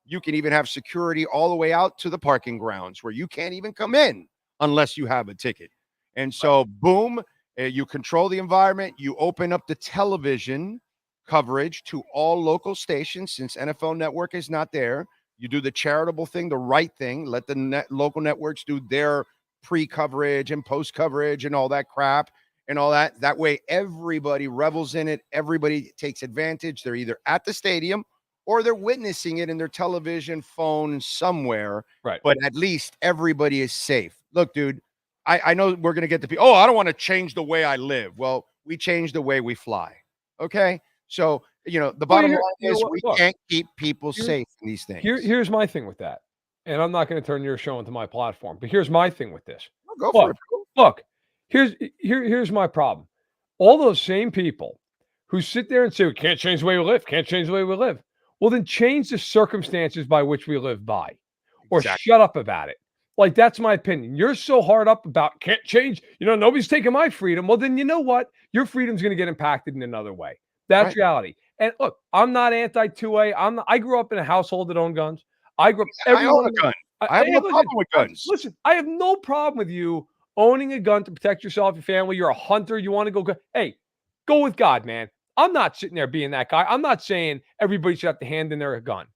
You can even have security all the way out to the parking grounds where you can't even come in unless you have a ticket. And so, boom, you control the environment. You open up the television coverage to all local stations since NFL Network is not there. You do the charitable thing, the right thing. Let the local networks do their pre-coverage and post-coverage and all that crap and all that. That way, everybody revels in it. Everybody takes advantage. They're either at the stadium or they're witnessing it in their television, phone, somewhere. Right. But at least everybody is safe. Look, dude, I know we're going to get the people. Oh, I don't want to change the way I live. Well, we change the way we fly. Okay? So, the bottom line is we can't keep people safe in these things. Here's my thing with that. And I'm not going to turn your show into my platform, but here's my thing with this. Go for it. Look, here's my problem. All those same people who sit there and say, we can't change the way we live. Well, then change the circumstances by which we live by. Or shut up about it. Like, that's my opinion. You're so hard up about can't change. Nobody's taking my freedom. Well, then you know what? Your freedom's going to get impacted in another way. That's reality. And look, I'm not anti-2A. I grew up in a household that owned guns. I grew up. I own a gun. I have no problem with guns. Listen, I have no problem with you owning a gun to protect yourself, your family. You're a hunter. You want to go. Hey, go with God, man. I'm not sitting there being that guy. I'm not saying everybody should have to hand in their gun.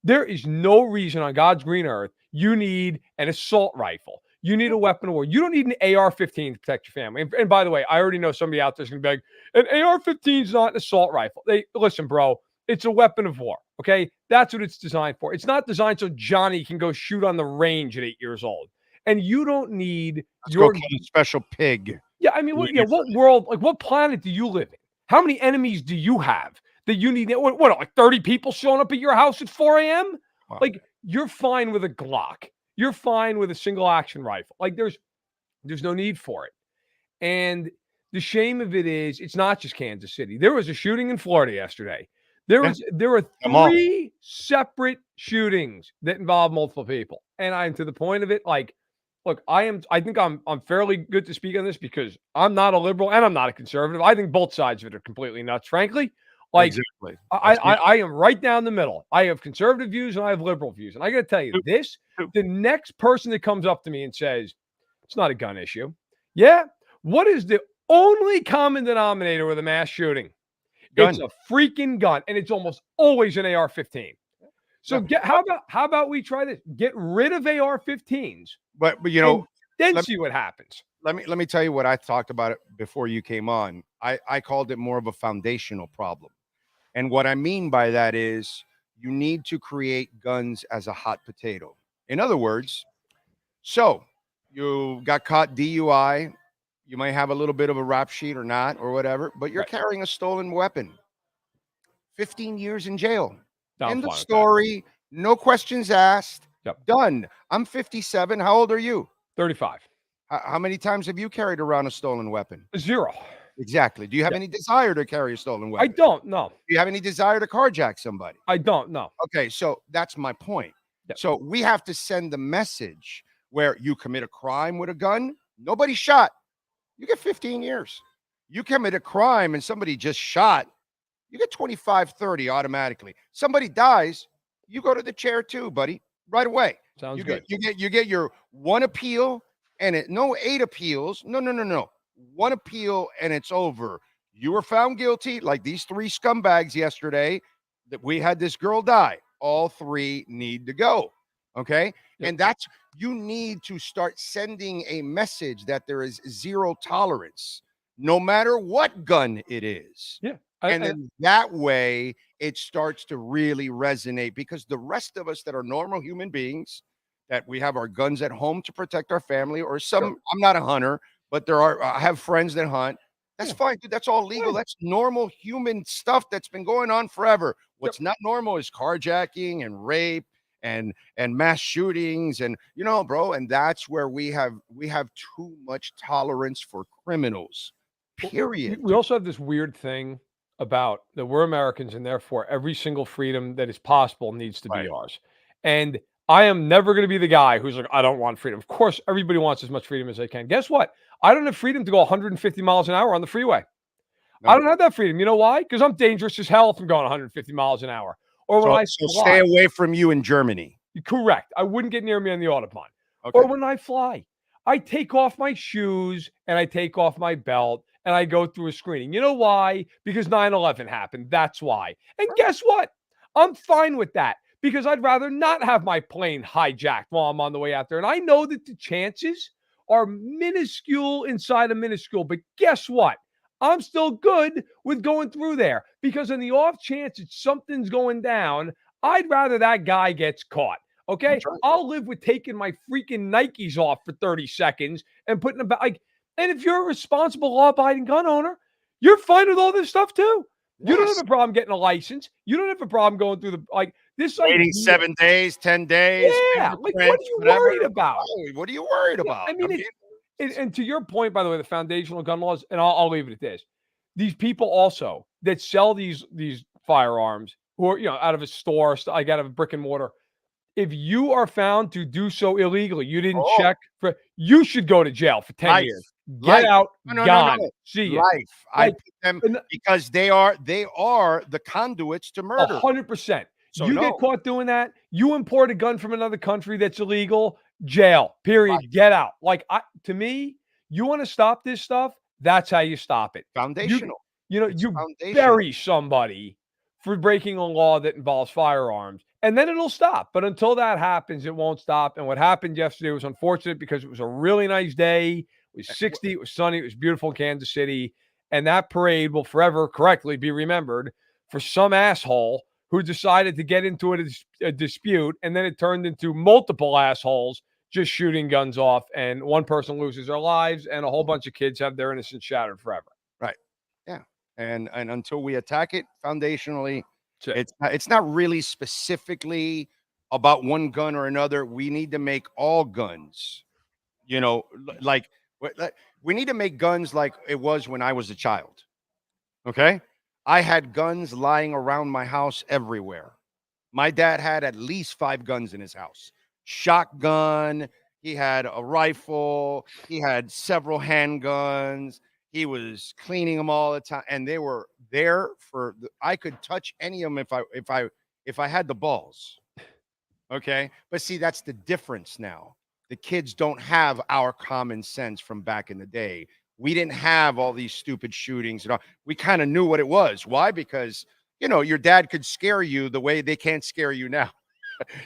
There is no reason on God's green earth you need an assault rifle. You need a weapon of war. You don't need an AR-15 to protect your family. And by the way, I already know somebody out there is going to be like, an AR-15 is not an assault rifle. Listen, bro, it's a weapon of war, okay? That's what it's designed for. It's not designed so Johnny can go shoot on the range at 8 years old. And you don't need your special pig. Yeah, I mean, what world, like what planet do you live in? How many enemies do you have that you need? What like 30 people showing up at your house at 4 a.m.? Wow. Like, you're fine with a Glock. You're fine with a single action rifle. Like there's no need for it. And the shame of it is it's not just Kansas City. There was a shooting in Florida yesterday. There were 3 separate shootings that involved multiple people. And I'm to the point of it. Like, look, I think I'm fairly good to speak on this because I'm not a liberal and I'm not a conservative. I think both sides of it are completely nuts, frankly. Like, exactly. I am right down the middle. I have conservative views and I have liberal views. And I got to tell you this, the next person that comes up to me and says, it's not a gun issue. Yeah. What is the only common denominator with a mass shooting? It's a freaking gun, and it's almost always an AR-15. So how about we try this? Get rid of AR-15s, but you know, then see what happens. Let me tell you what I talked about it before you came on. I called it more of a foundational problem, and what I mean by that is you need to create guns as a hot potato. In other words, so you got caught DUI. You might have a little bit of a rap sheet or not, or whatever, but you're carrying a stolen weapon. 15 years in jail. End of story. No questions asked. Yep. Done. I'm 57. How old are you? 35. How many times have you carried around a stolen weapon? 0. Exactly. Do you have any desire to carry a stolen weapon? I don't. No. Do you have any desire to carjack somebody? I don't. No. Okay, so that's my point. Yep. So we have to send the message where you commit a crime with a gun, nobody shot, you get 15 years. You commit a crime and somebody just shot, you get 25, 30 automatically. Somebody dies, you go to the chair too, buddy, right away. Sounds good. You get your one appeal and no 8 appeals. No. One appeal and it's over. You were found guilty, like these 3 scumbags yesterday that we had this girl die. All 3 need to go. Okay. Yep. And that's, you need to start sending a message that there is 0 tolerance, no matter what gun it is. Yeah. And then that way it starts to really resonate, because the rest of us that are normal human beings, that we have our guns at home to protect our family, or some, sure. I'm not a hunter, but I have friends that hunt. That's fine, dude. That's all legal. That's normal human stuff that's been going on forever. What's not normal is carjacking and rape and mass shootings, and bro, and that's where we have too much tolerance for criminals. Period. We also have this weird thing about that we're Americans, and therefore every single freedom that is possible needs to be ours. And I am never going to be the guy who's like, I don't want freedom. Of course, everybody wants as much freedom as they can. Guess what? I don't have freedom to go 150 miles an hour on the freeway. No. I don't have that freedom. You know why? Because I'm dangerous as hell if I'm going 150 miles an hour. Or when so stay away from you in Germany. Correct. I wouldn't get near me on the Autobahn. Okay. Or when I fly, I take off my shoes and I take off my belt and I go through a screening. You know why? Because 9/11 happened. That's why. And guess what? I'm fine with that, because I'd rather not have my plane hijacked while I'm on the way out there. And I know that the chances are minuscule inside a minuscule, but guess what? I'm still good with going through there, because in the off chance that something's going down, I'd rather that guy gets caught. Okay. Right. I'll live with taking my freaking Nikes off for 30 seconds and putting them back. And if you're a responsible, law-abiding gun owner, you're fine with all this stuff too. Yes. You don't have a problem getting a license. You don't have a problem going through this. Waiting 7 days, 10 days. Yeah. What are you worried about? What are you worried about? I mean, and to your point, by the way, the foundational gun laws, and I'll leave it at this. These people also that sell these firearms, who are, out of a store, out of a brick and mortar, if you are found to do so illegally, you didn't check for, you should go to jail for 10 years. Get out, gone. See you. Life. I put them because they are the conduits to murder. 100%. So you get caught doing that, you import a gun from another country that's illegal, jail, period. Right. Get out. To me, you want to stop this stuff, that's how you stop it. Foundational. You bury somebody for breaking a law that involves firearms, and then it'll stop. But until that happens, it won't stop. And what happened yesterday was unfortunate, because it was a really nice day. It was 60. It was sunny. It was beautiful in Kansas City. And that parade will forever correctly be remembered for some asshole who decided to get into a dispute, and then it turned into multiple assholes just shooting guns off, and one person loses their lives, and a whole bunch of kids have their innocence shattered forever. Right. Yeah. And until we attack it foundationally, it's not really specifically about one gun or another. We need to make all guns, we need to make guns like it was when I was a child. Okay. I had guns lying around my house everywhere. My dad had at least 5 guns in his house. Shotgun. He had a rifle. He had several handguns. He was cleaning them all the time, and they were there I could touch any of them if I had the balls. Okay. But see, that's the difference now. The kids don't have our common sense from back in the day. we didn't have all these stupid shootings and all. We kind of knew what it was. Why? Because, you know, your dad could scare you the way they can't scare you now.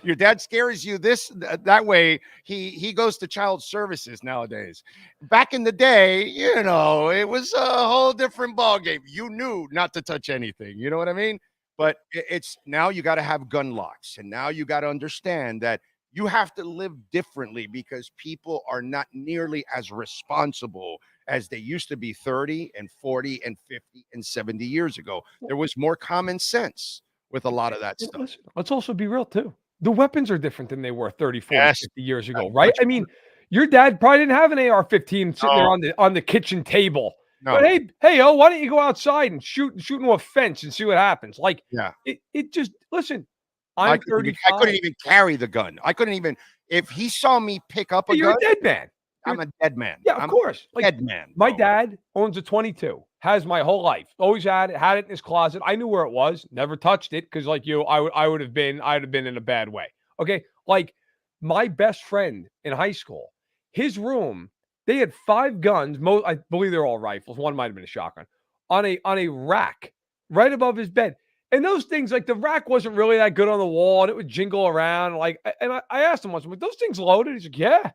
Your dad scares you that way. He goes to child services nowadays. Back in the day, you know, it was a whole different ball game. You knew not to touch anything. You know what I mean? But it's now you got to have gun locks, and now you got to understand that you have to live differently because people are not nearly as responsible as they used to be 30 and 40 and 50 and 70 years ago. There was more common sense with a lot of that stuff. Listen, let's also be real too. The weapons are different than they were 30, 40, Yes. 50 years ago, right? I mean, your dad probably didn't have an AR-15 sitting there No. on the kitchen table. No. But hey, why don't you go outside and shoot into a fence and see what happens? Like, Yeah. it just, listen, I I'm couldn't 35. I couldn't even carry the gun. I couldn't even, if he saw me pick up a You're gun, a dead man. I'm a dead man. Yeah, of I'm course. a dead man. My bro. dad owns a 22, has my whole life. Always had it in his closet. I knew where it was, never touched it because, like you, I'd have been in a bad way. Okay, like my best friend in high school, his room, they had 5 guns. I believe they're all rifles. One might have been a shotgun on a rack right above his bed. And those things, like the rack wasn't really that good on the wall, and it would jingle around. Like, and I asked him once, I'm like, those things loaded? He's like, yeah.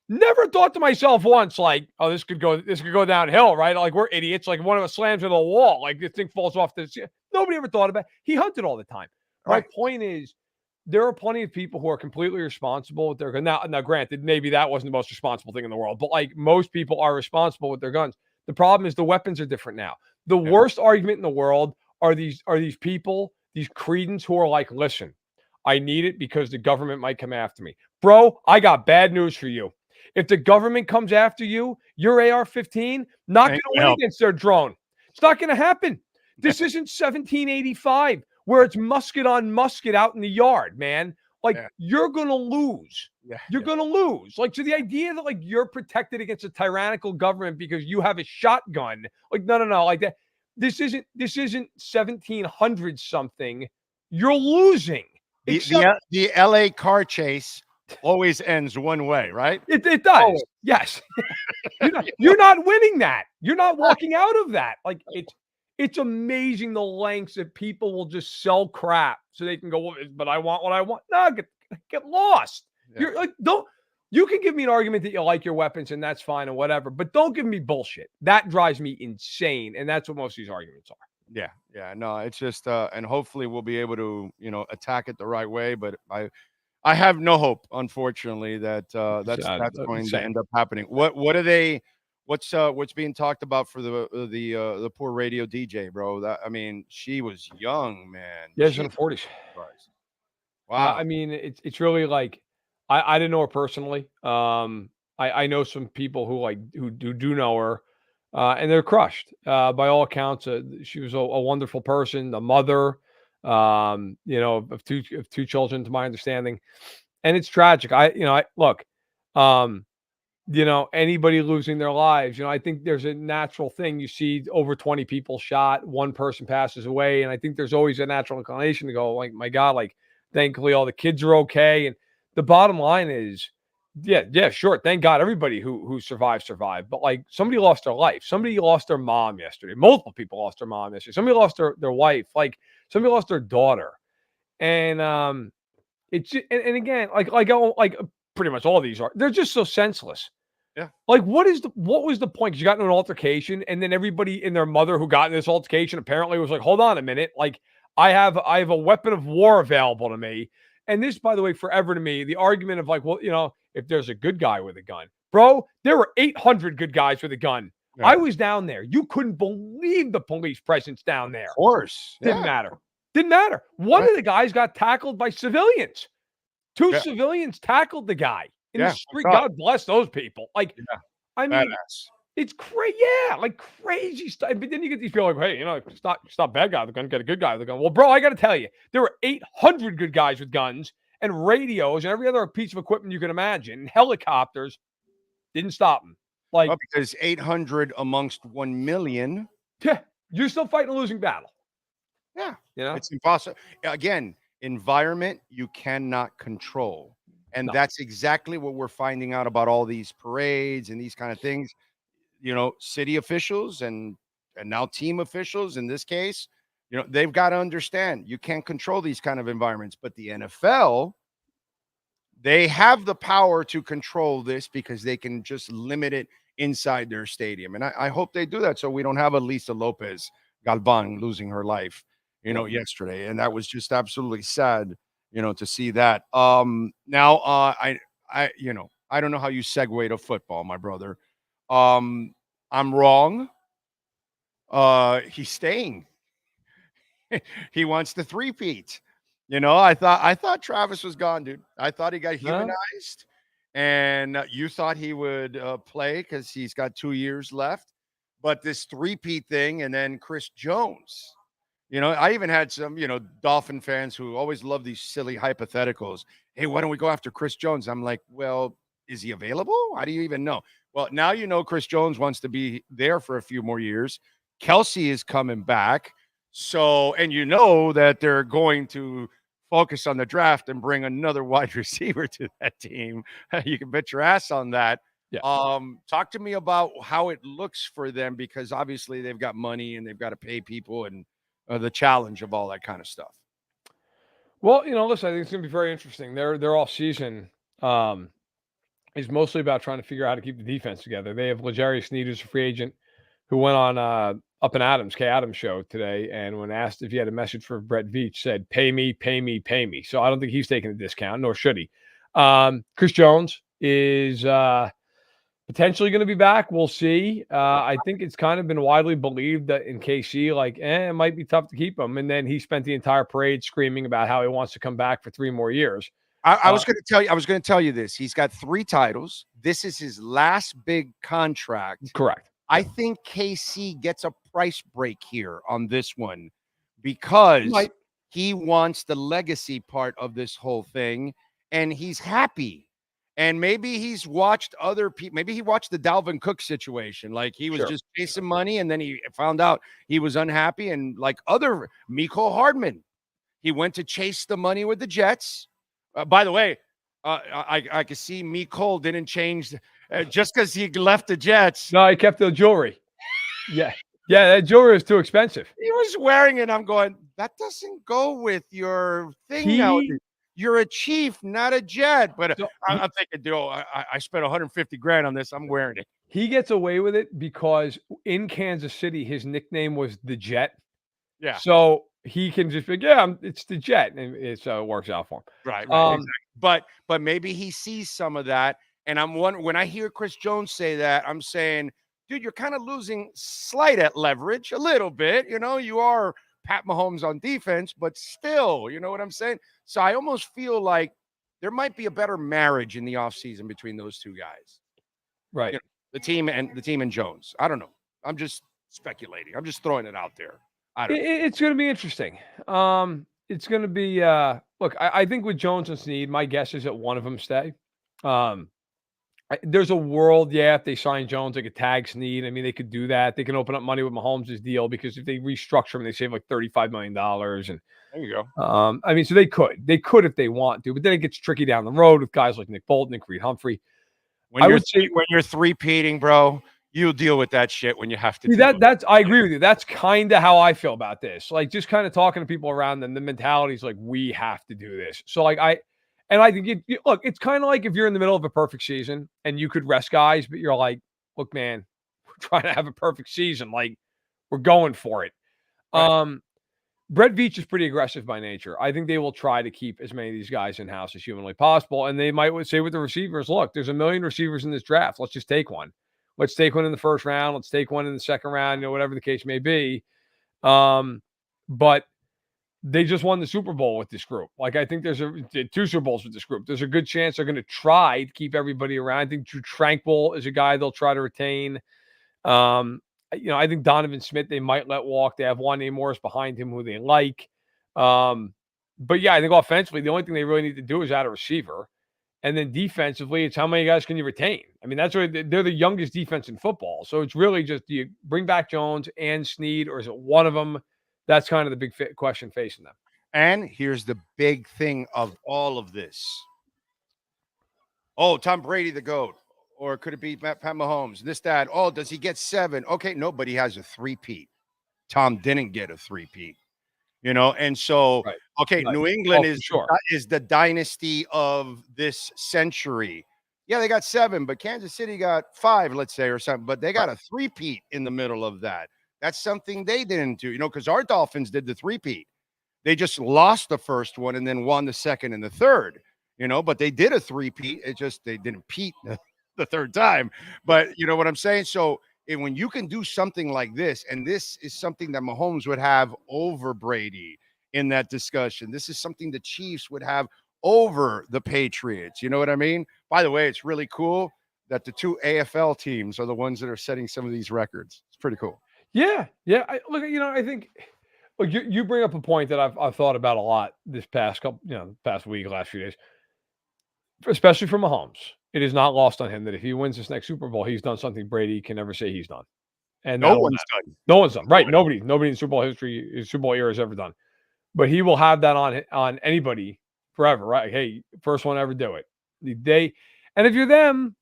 Never thought to myself once, like, oh, this could go downhill, right? Like, we're idiots. Like, one of us slams into the wall, like this thing falls off the. Nobody ever thought about it. He hunted all the time. Right. My point is, there are plenty of people who are completely responsible with their gun. Now, granted, maybe that wasn't the most responsible thing in the world, but like most people are responsible with their guns. The problem is the weapons are different now. The worst argument in the world are these people, these cretins who are like, listen, I need it because the government might come after me. Bro, I got bad news for you. If the government comes after you, your AR-15, not going to win against their drone. It's not going to happen. This isn't 1785 where it's musket on musket out in the yard, man. Like, you're going to lose. You're going to lose. Like, so the idea that, like, you're protected against a tyrannical government because you have a shotgun, like, no. Like, that. This isn't 1700 something. You're losing. The LA car chase always ends one way, right? It does. Oh. Yes. You're not winning that. You're not walking out of that. Like, it's amazing the lengths that people will just sell crap so they can go, well, but I want what I want. No, get lost. Yeah. You're like, you can give me an argument that you like your weapons and that's fine and whatever, but don't give me bullshit. That drives me insane. And that's what most of these arguments are. Yeah. No, it's just, and hopefully we'll be able to, you know, attack it the right way. But I have no hope, unfortunately, that that's going to end up happening. What are they? What's being talked about for the poor radio DJ, bro? That, I mean, she was young, man. Yeah, she's in the 40s. Wow. I mean, it's really like I didn't know her personally. I know some people who do know her, and they're crushed. By all accounts, she was a wonderful person, a mother. You know, of two children, to my understanding, and it's tragic. Look, you know, anybody losing their lives, you know, I think there's a natural thing. You see over 20 people shot, one person passes away, and I think there's always a natural inclination to go, like, my God, like, thankfully all the kids are okay. And the bottom line is, yeah, sure, thank God everybody who survived, but like, somebody lost their life. Somebody lost their mom yesterday. Multiple people lost their mom yesterday. Somebody lost their wife. Like, somebody lost their daughter. And it's and again, like pretty much all these they're just so senseless. Yeah. Like, what was the point? Because you got into an altercation, and then everybody and their mother who got in this altercation apparently was like, hold on a minute, like, I have a weapon of war available to me. And this, by the way, forever to me, the argument of like, well, you know, if there's a good guy with a gun, bro, there were 800 good guys with a gun. Yeah. I was down there. You couldn't believe the police presence down there. Of course. Didn't matter. One of the guys got tackled by civilians. Two civilians tackled the guy in the street. God bless those people. Like, I mean, it's crazy. Yeah, like crazy stuff. But then you get these people like, hey, you know, stop bad guy with a gun, get a good guy with a gun. Well, bro, I got to tell you, there were 800 good guys with guns and radios and every other piece of equipment you can imagine. Helicopters didn't stop them. Like, because 800 amongst 1 million. Yeah, you're still fighting a losing battle. Yeah, you know, it's impossible. Again, environment you cannot control, and that's exactly what we're finding out about all these parades and these kind of things. city officials and now team officials in this case, they've got to understand you can't control these kind of environments. But the NFL, they have the power to control this because they can just limit it inside their stadium. And I hope they do that so we don't have Elisa Lopez Galvan losing her life, yesterday. And that was just absolutely sad, to see that. Now, I don't know how you segue to football, my brother. I'm wrong. He's staying. He wants the three-peat. I thought Travis was gone, dude. I thought he got humanized, and you thought he would play because he's got 2 years left. But this three-peat thing, and then Chris Jones. I even had some, Dolphin fans who always love these silly hypotheticals. Hey, why don't we go after Chris Jones? I'm like, well, is he available? How do you even know? Well, now Chris Jones wants to be there for a few more years. Kelsey is coming back. So, and that they're going to focus on the draft and bring another wide receiver to that team. You can bet your ass on that. Yeah. Talk to me about how it looks for them, because obviously they've got money and they've got to pay people and the challenge of all that kind of stuff. Well, listen, I think it's going to be very interesting. Their off season is mostly about trying to figure out how to keep the defense together. They have L'Jarius Sneed, who's a free agent, who went on Up and Adams, Kay Adams show today, and when asked if he had a message for Brett Veach, said, pay me, pay me, pay me. So I don't think he's taking a discount, nor should he. Chris Jones is potentially going to be back. We'll see. I think it's kind of been widely believed that in KC, it might be tough to keep him. And then he spent the entire parade screaming about how he wants to come back for 3 more years. I was going to tell you this. He's got 3 titles. This is his last big contract. Correct. I think KC gets a price break here on this one because he wants the legacy part of this whole thing, and he's happy. And maybe he's watched other people. Maybe he watched the Dalvin Cook situation. Like he was just chasing money, and then he found out he was unhappy. And like other Mecole Hardman, he went to chase the money with the Jets. By the way, I could see Mecole didn't change just because he left the Jets. No, he kept the jewelry. Yeah, that jewelry is too expensive. He was wearing it. I'm going, that doesn't go with your thing now. You're a Chief, not a Jet. But I'm thinking, I spent $150,000 on this. I'm wearing it. He gets away with it because in Kansas City, his nickname was the Jet. Yeah. So he can just be, it's the Jet, and it works out for him. Right. Exactly. But maybe he sees some of that, and I'm wondering, when I hear Chris Jones say that, I'm saying, dude, you're kind of losing slight at leverage a little bit. You are Pat Mahomes on defense, but still, you know what I'm saying? So I almost feel like there might be a better marriage in the offseason between those two guys. Right. The team and Jones. I don't know. I'm just speculating. I'm just throwing it out there. It's going to be interesting. It's going to be look, I think with Jones and Snead, my guess is that one of them stay. There's a world, if they sign Jones, they could tag Snead. I mean, they could do that. They can open up money with Mahomes' deal because if they restructure him, they save like $35 million. And there you go. I mean, so they could if they want to, but then it gets tricky down the road with guys like Nick Bolton and Creed Humphrey. When you're three-peating, bro, you'll deal with that shit when you have to. I agree with you. That's kind of how I feel about this. Like just kind of talking to people around them, the mentality is like, we have to do this. So like I think look, it's kind of like if you're in the middle of a perfect season and you could rest guys, but you're like, look, man, we're trying to have a perfect season. Like we're going for it. Right. Brett Veach is pretty aggressive by nature. I think they will try to keep as many of these guys in-house as humanly possible. And they might say with the receivers, look, there's 1 million receivers in this draft. Let's just take one. Let's take one in the first round. Let's take one in the second round, whatever the case may be. But they just won the Super Bowl with this group. Like, I think there's 2 Super Bowls with this group. There's a good chance they're going to try to keep everybody around. I think Drew Tranquil is a guy they'll try to retain. I think Donovan Smith, they might let walk. They have Juan Morris behind him who they like. But yeah, I think offensively, the only thing they really need to do is add a receiver. And then defensively, it's how many guys can you retain? I mean, that's why they're the youngest defense in football. So it's really just, do you bring back Jones and Snead, or is it one of them? That's kind of the big question facing them. And here's the big thing of all of this. Oh, Tom Brady, the GOAT. or could it be Pat Mahomes? This, that. Oh, does he get 7? Okay, no, but he has a 3-peat. Tom didn't get a 3-peat. And so, Right. okay, Right. New England Sure. is the dynasty of this century. Yeah, they got 7, but Kansas City got 5, let's say, or something. But they got a 3-peat in the middle of that. That's something they didn't do, because our Dolphins did the 3-peat. They just lost the first one and then won the second and the third, but they did a 3-peat. It just, they didn't peat the third time. But you know what I'm saying? So when you can do something like this, and this is something that Mahomes would have over Brady in that discussion. This is something the Chiefs would have over the Patriots. You know what I mean? By the way, it's really cool that the 2 AFL teams are the ones that are setting some of these records. It's pretty cool. Yeah. I think you bring up a point that I've thought about a lot this past past week, last few days, especially for Mahomes. It is not lost on him that if he wins this next Super Bowl, he's done something Brady can never say he's done. And no one's done. No one's done. Right. Nobody in Super Bowl history, Super Bowl era has ever done. But he will have that on anybody forever, right? Hey, first one to ever do it. And if you're them,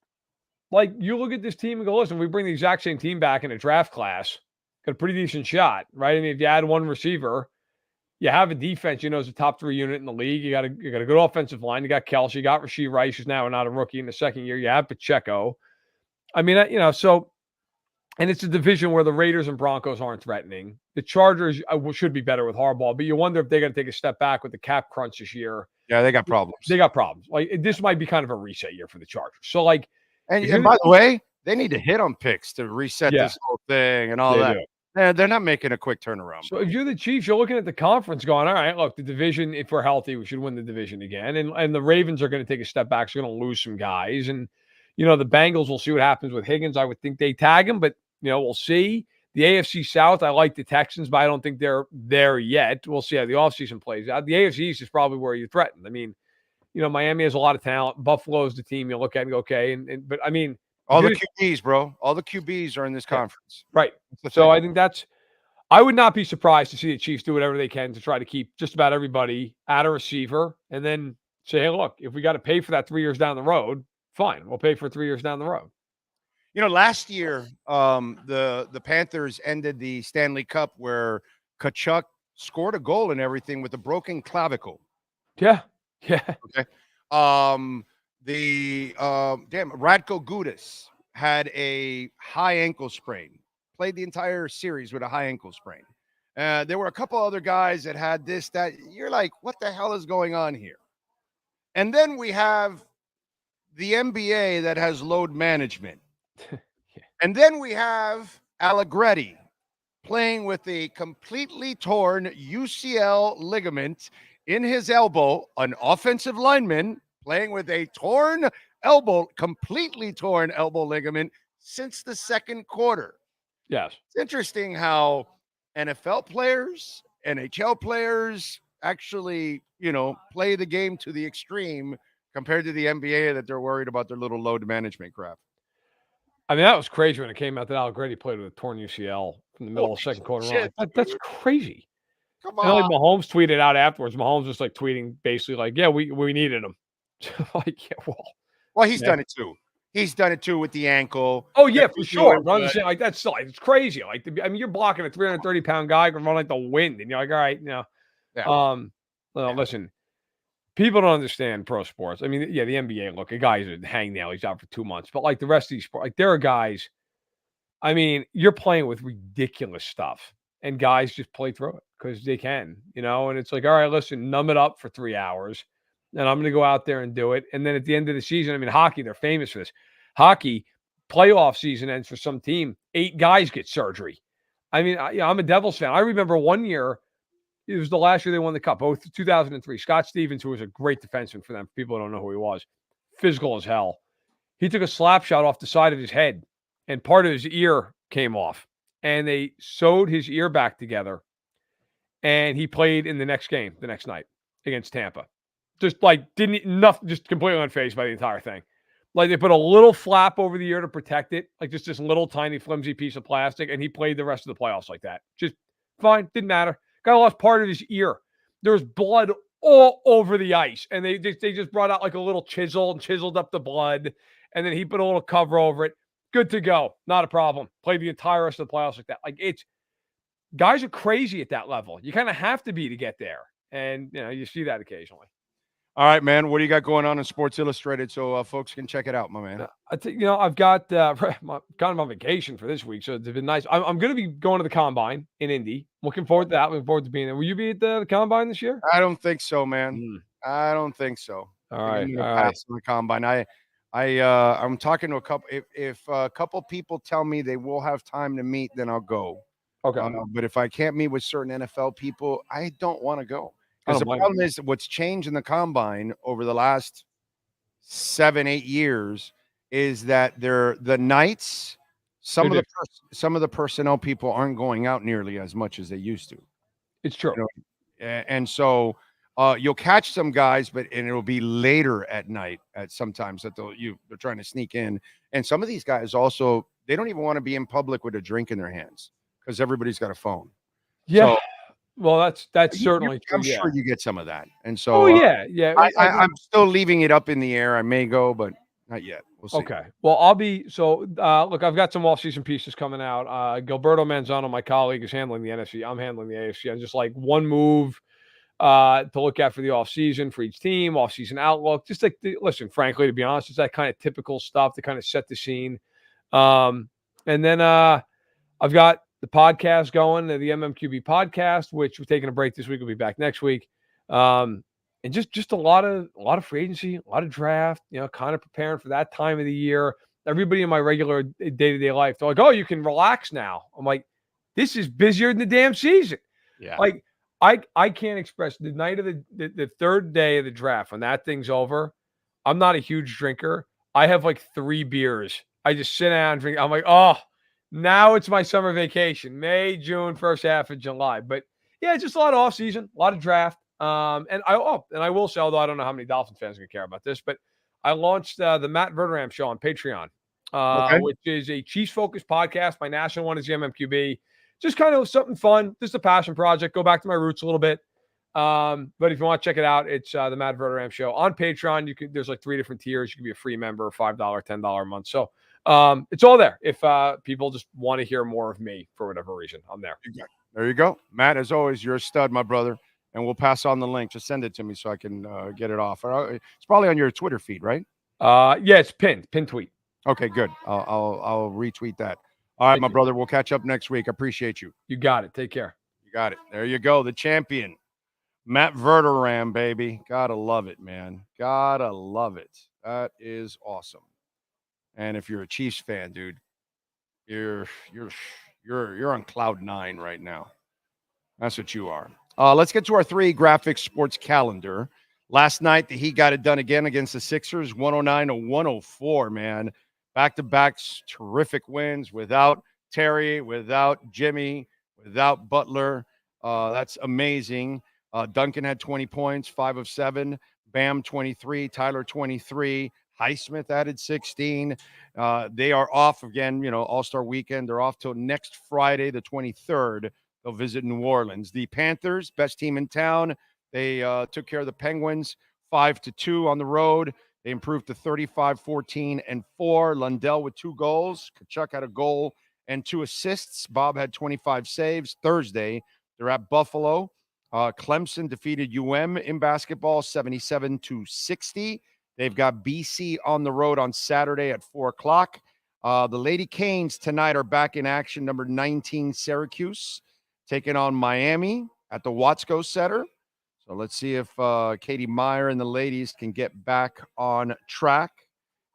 like, you look at this team and go, listen, we bring the exact same team back in a draft class, got a pretty decent shot, right? I mean, if you add one receiver, you have a defense, is a top 3 unit in the league. You got a good offensive line. You got Kelce, you got Rashee Rice, who's now not a rookie in the second year. You have Pacheco. I mean, so, and it's a division where the Raiders and Broncos aren't threatening. The Chargers should be better with Harbaugh, but you wonder if they're going to take a step back with the cap crunch this year. Yeah, they got problems. They got problems. Like, this might be kind of a reset year for the Chargers. So, like, and by the way, they need to hit on picks to reset this whole thing and all that. They're not making a quick turnaround. So if you're the Chiefs, you're looking at the conference going, all right, look, the division, if we're healthy, we should win the division again. And the Ravens are going to take a step back. So they're going to lose some guys. And, the Bengals, will see what happens with Higgins. I would think they tag him, but, we'll see. The AFC South, I like the Texans, but I don't think they're there yet. We'll see how the offseason plays out. The AFC East is probably where you're threatened. I mean, Miami has a lot of talent. Buffalo's the team you look at and go, okay. But I mean, all the QBs, bro. All the QBs are in this conference. Right. So I think I would not be surprised to see the Chiefs do whatever they can to try to keep just about everybody at a receiver and then say, hey, look, if we got to pay for that 3 years down the road, fine. We'll pay for 3 years down the road. Last year, the Panthers ended the Stanley Cup where Kachuk scored a goal and everything with a broken clavicle. Yeah. Yeah. Okay. Radko Gudas had a high ankle sprain, played the entire series with a high ankle sprain. There were a couple other guys that had this, that. You're like, what the hell is going on here? And then we have the NBA that has load management. And then we have Allegretti playing with a completely torn UCL ligament in his elbow, an offensive lineman playing with a torn elbow, completely torn elbow ligament since the second quarter. Yes. It's interesting how NFL players, NHL players actually, play the game to the extreme compared to the NBA that they're worried about their little load management crap. I mean, that was crazy when it came out that Allegretti played with a torn UCL in the middle of the second quarter. That's crazy. Come on. And like Mahomes tweeted out afterwards. Mahomes was like tweeting basically like, yeah, we needed him. Like, yeah, well, he's done it too. He's done it too with the ankle. Oh yeah, for sure. But I'm saying, like, that's still, like, it's crazy. Like, I mean, you're blocking a 330-pound guy can run like the wind, and you're like, all right, Yeah. Listen, people don't understand pro sports. I mean, yeah, the NBA, look, a guy's a hangnail. He's out for 2 months. But like the rest of these sports, like, there are guys, I mean, you're playing with ridiculous stuff, and guys just play through it because they can, and it's like, all right, listen, numb it up for 3 hours, and I'm going to go out there and do it. And then at the end of the season, I mean, hockey, they're famous for this. Hockey, playoff season ends for some team, 8 guys get surgery. I mean, I'm a Devils fan. I remember one year, it was the last year they won the Cup, 2003. Scott Stevens, who was a great defenseman for them. People don't know who he was. Physical as hell. He took a slap shot off the side of his head, and part of his ear came off. And they sewed his ear back together, and he played in the next game, the next night, against Tampa. Just just completely unfazed by the entire thing. Like, they put a little flap over the ear to protect it, like just this little tiny flimsy piece of plastic, and he played the rest of the playoffs like that. Just fine, didn't matter. Guy lost part of his ear. There was blood all over the ice, and they just brought out like a little chisel and chiseled up the blood, and then he put a little cover over it. Good to go. Not a problem. Play the entire rest of the playoffs like that. Like, guys are crazy at that level. You kind of have to be to get there. And, you see that occasionally. All right, man. What do you got going on in Sports Illustrated so folks can check it out, my man? I've got kind of on vacation for this week, so it's been nice. I'm going to be going to the Combine in Indy. Looking forward to that. Looking forward to being there. Will you be at the Combine this year? I don't think so, man. I don't think so. All right. Pass on the Combine. I'm talking to a couple. If a couple people tell me they will have time to meet, then I'll go. Okay. But if I can't meet with certain NFL people, I don't want to go. Because the problem is what's changed in the Combine over the last 7-8 years is that the nights, some of the personnel people aren't going out nearly as much as they used to. It's true. And so you'll catch some guys, and it'll be later at night at sometimes that they're trying to sneak in. And some of these guys also, they don't even want to be in public with a drink in their hands because everybody's got a phone. Yeah. So, well, that's certainly true. I'm sure you get some of that. And so yeah. I'm still leaving it up in the air. I may go, but not yet. We'll see. Okay. Well, I'll be look, I've got some off-season pieces coming out. Gilberto Manzano, my colleague, is handling the NFC. I'm handling the AFC. I'm just like one move to look at for the off-season for each team, off-season outlook. Just like listen, frankly, to be honest, it's that kind of typical stuff to kind of set the scene. And then I've got the podcast going, the MMQB podcast, which we're taking a break this week. We'll be back next week. And just a lot of free agency, a lot of draft, kind of preparing for that time of the year. Everybody in my regular day-to-day life, they're like, oh, you can relax now. I'm like, this is busier than the damn season. Yeah. Like, I can't express the night of the third day of the draft, when that thing's over, I'm not a huge drinker. I have like 3 beers. I just sit down and drink. I'm like, oh, now it's my summer vacation, May, June, first half of July. But yeah, just a lot of off season, a lot of draft. And I will say, although I don't know how many Dolphin fans are going to care about this, but I launched the Matt Verderam show on Patreon, which is a Chiefs-focused podcast. My national one is the MMQB. Just kind of something fun, just a passion project. Go back to my roots a little bit. But if you want to check it out, it's the Matt Verderam show on Patreon. There's like 3 different tiers. You can be a free member, $5, $10 a month. So it's all there. If people just want to hear more of me for whatever reason, I'm there. There you go. Matt, as always, you're a stud, my brother. And we'll pass on the link. Just send it to me so I can get it off. It's probably on your Twitter feed, right? Yeah, it's pinned tweet. Okay, good. I'll retweet that. All right, my brother. We'll catch up next week. Appreciate you. You got it. Take care. You got it. There you go. The champion, Matt Verderam, baby. Gotta love it, man. Gotta love it. That is awesome. And if you're a Chiefs fan, dude, you're on cloud 9 right now. That's what you are. Let's get to our 3 graphic sports calendar. Last night, the Heat got it done again against the Sixers, 109-104, man. Back-to-back terrific wins without Terry, without Jimmy, without Butler. That's amazing. Duncan had 20 points, 5 of 7. Bam, 23. Tyler, 23. Highsmith added 16. They are off again, All-Star weekend. They're off till next Friday, the 23rd. They'll visit New Orleans. The Panthers, best team in town. They took care of the Penguins 5-2 on the road. They improved to 35-14-4. Lundell with 2 goals. Kachuk had a goal and 2 assists. Bob had 25 saves. Thursday, they're at Buffalo. Clemson defeated UM in basketball 77-60. They've got BC on the road on Saturday at 4 o'clock. The Lady Canes tonight are back in action. Number 19, Syracuse, taking on Miami at the Watsco Center. So let's see if Katie Meyer and the ladies can get back on track.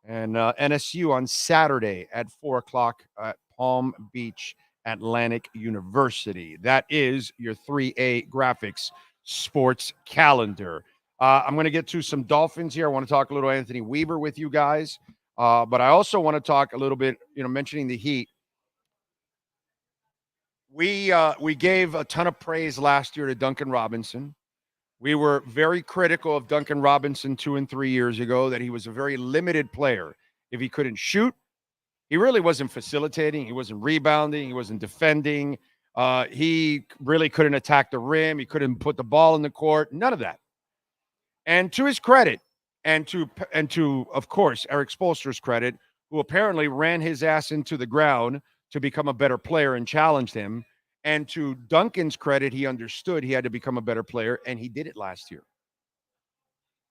And NSU on Saturday at 4 o'clock at Palm Beach Atlantic University. That is your 3A Graphics sports calendar. I'm going to get to some Dolphins here. I want to talk a little Anthony Weaver with you guys. But I also want to talk a little bit, mentioning the Heat. We gave a ton of praise last year to Duncan Robinson. We were very critical of Duncan Robinson 2 and 3 years ago, that he was a very limited player. If he couldn't shoot, he really wasn't facilitating. He wasn't rebounding. He wasn't defending. He really couldn't attack the rim. He couldn't put the ball in the court. None of that. And to his credit, And to of course Eric Spoelstra's credit, who apparently ran his ass into the ground to become a better player and challenged him. And to Duncan's credit, he understood he had to become a better player, and he did it last year.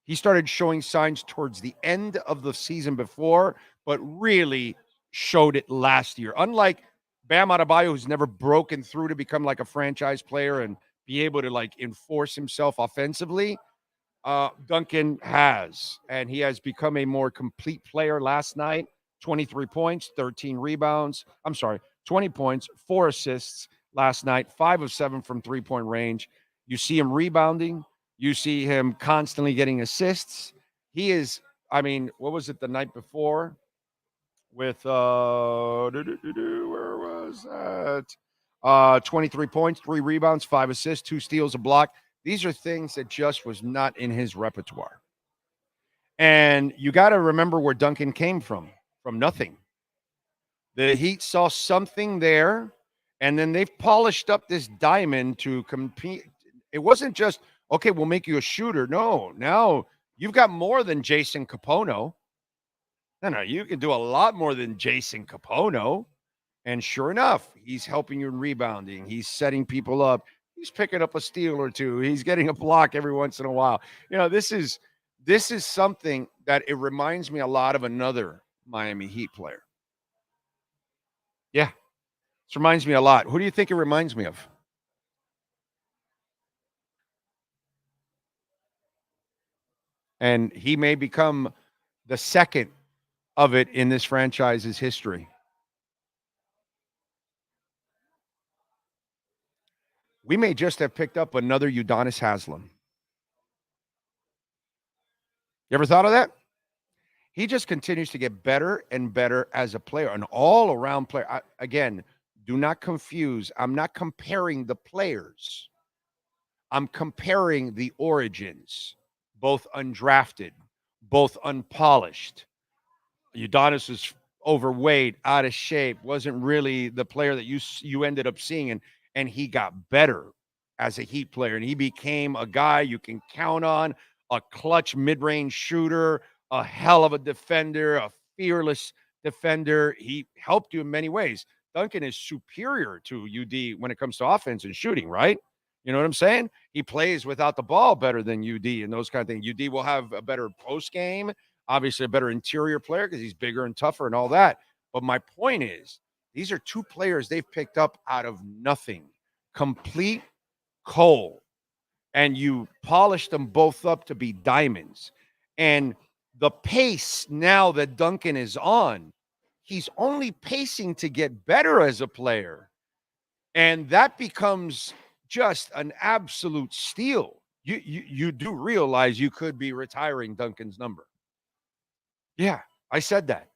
He started showing signs towards the end of the season before, but really showed it last year. Unlike Bam Adebayo, who's never broken through to become like a franchise player and be able to like enforce himself offensively, Duncan has, and he has become a more complete player last night. 23 points, 13 rebounds. 20 points, 4 assists last night, 5 of 7 from three-point range. You see him rebounding. You see him constantly getting assists. He is, I mean, what was it the night before with, where was that? 23 points, 3 rebounds, 5 assists, 2 steals, a block. These are things that just was not in his repertoire. And you got to remember where Duncan came from nothing. The Heat saw something there, and then they've polished up this diamond to compete. It wasn't just, okay, we'll make you a shooter. No, now you've got more than Jason Capono. No, you can do a lot more than Jason Capono. And sure enough, he's helping you in rebounding. He's setting people up. He's picking up a steal or two. He's getting a block every once in a while. You know, this is something that it reminds me a lot of another Miami Heat player. Yeah, this reminds me a lot. Who do you think it reminds me of? And he may become the second of it in this franchise's history. We may just have picked up another Udonis Haslem. You ever thought of that? He just continues to get better and better as a player, an all-around player. Again, do not confuse. I'm not comparing the players. I'm comparing the origins, both undrafted, both unpolished. Udonis was overweight, out of shape, wasn't really the player that you ended up seeing, and he got better as a Heat player, and he became a guy you can count on, a clutch mid-range shooter, a hell of a defender, a fearless defender. He helped you in many ways. Duncan is superior to UD when it comes to offense and shooting, right? You know what I'm saying? He plays without the ball better than UD and those kind of things. UD will have a better post game, obviously a better interior player because he's bigger and tougher and all that. But my point is, these are two players they've picked up out of nothing, complete coal. And you polished them both up to be diamonds. And the pace now that Duncan is on, he's only pacing to get better as a player. And that becomes just an absolute steal. You do realize you could be retiring Duncan's number. Yeah, I said that.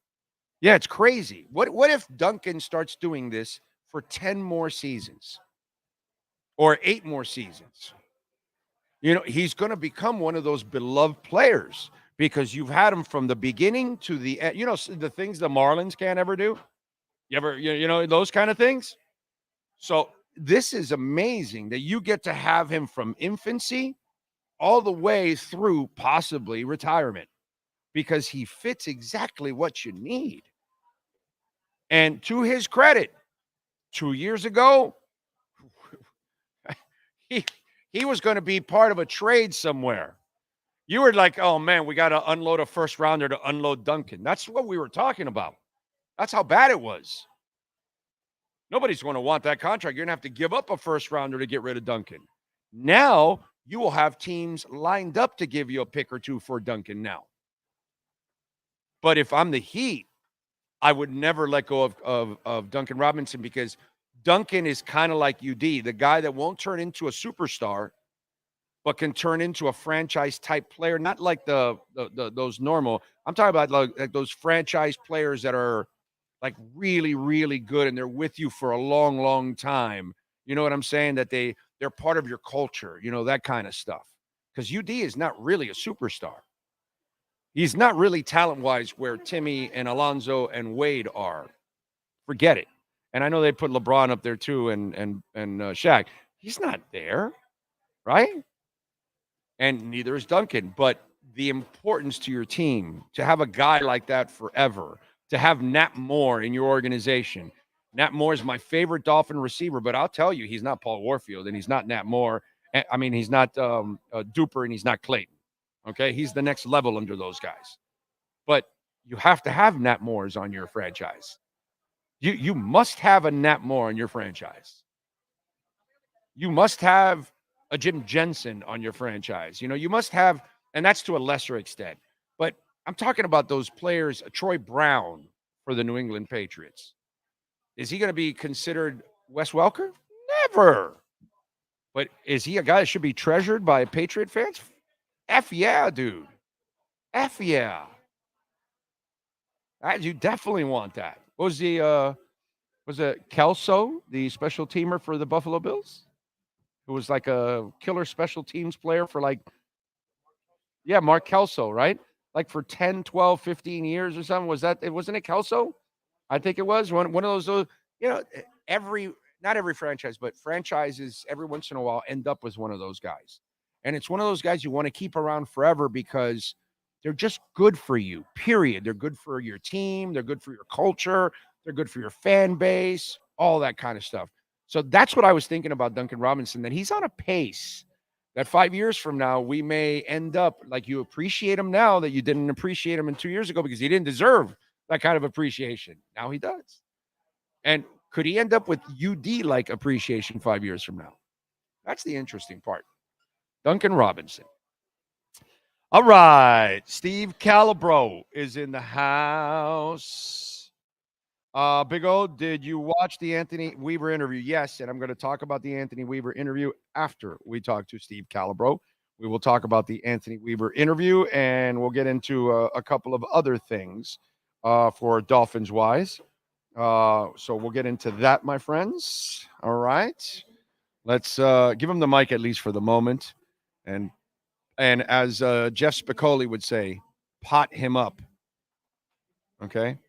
Yeah, it's crazy. What if Duncan starts doing this for 10 more seasons or 8 more seasons? You know, he's going to become one of those beloved players because you've had him from the beginning to the end. You know, the things the Marlins can't ever do. You know, those kind of things. So this is amazing that you get to have him from infancy all the way through possibly retirement because he fits exactly what you need. And to his credit, 2 years ago, he was going to be part of a trade somewhere. You were like, oh, man, we got to unload a first rounder to unload Duncan. That's what we were talking about. That's how bad it was. Nobody's going to want that contract. You're going to have to give up a first rounder to get rid of Duncan. Now you will have teams lined up to give you a pick or two for Duncan now. But if I'm the Heat, I would never let go of Duncan Robinson because Duncan is kind of like UD, the guy that won't turn into a superstar, but can turn into a franchise-type player, not like those normal. I'm talking about like those franchise players that are like really, really good, and they're with you for a long, long time. You know what I'm saying? That they're part of your culture, you know, that kind of stuff. Because UD is not really a superstar. He's not really talent-wise where Timmy and Alonzo and Wade are. Forget it. And I know they put LeBron up there too and Shaq. He's not there, right? And neither is Duncan. But the importance to your team to have a guy like that forever, to have Nat Moore in your organization. Nat Moore is my favorite Dolphin receiver, but I'll tell you, he's not Paul Warfield and he's not Nat Moore. I mean, he's not Duper and he's not Clayton. Okay, he's the next level under those guys. But you have to have Nat Moores on your franchise. You must have a Nat Moore on your franchise. You must have a Jim Jensen on your franchise. You know, you must have, and that's to a lesser extent. But I'm talking about those players, Troy Brown for the New England Patriots. Is he going to be considered Wes Welker? Never. But is he a guy that should be treasured by Patriot fans? F yeah, dude. F yeah. You definitely want that. What was it Kelso, the special teamer for the Buffalo Bills? Who was like a killer special teams player for Mark Kelso, right? Like for 10, 12, 15 years or something. Wasn't it Kelso? I think it was one of those, you know, not every franchise, but franchises every once in a while end up with one of those guys. And it's one of those guys you want to keep around forever because they're just good for you, period. They're good for your team. They're good for your culture. They're good for your fan base, all that kind of stuff. So that's what I was thinking about Duncan Robinson, that he's on a pace that 5 years from now, we may end up like you appreciate him now that you didn't appreciate him 2 years ago because he didn't deserve that kind of appreciation. Now he does. And could he end up with UD-like appreciation 5 years from now? That's the interesting part. Duncan Robinson. All right. Steve Calabro is in the house. Big O, did you watch the Anthony Weaver interview? Yes, and I'm going to talk about the Anthony Weaver interview after we talk to Steve Calabro. We will talk about the Anthony Weaver interview, and we'll get into a couple of other things for Dolphins-wise. So we'll get into that, my friends. All right. Let's give him the mic at least for the moment. And as Jeff Spicoli would say, pot him up. Okay?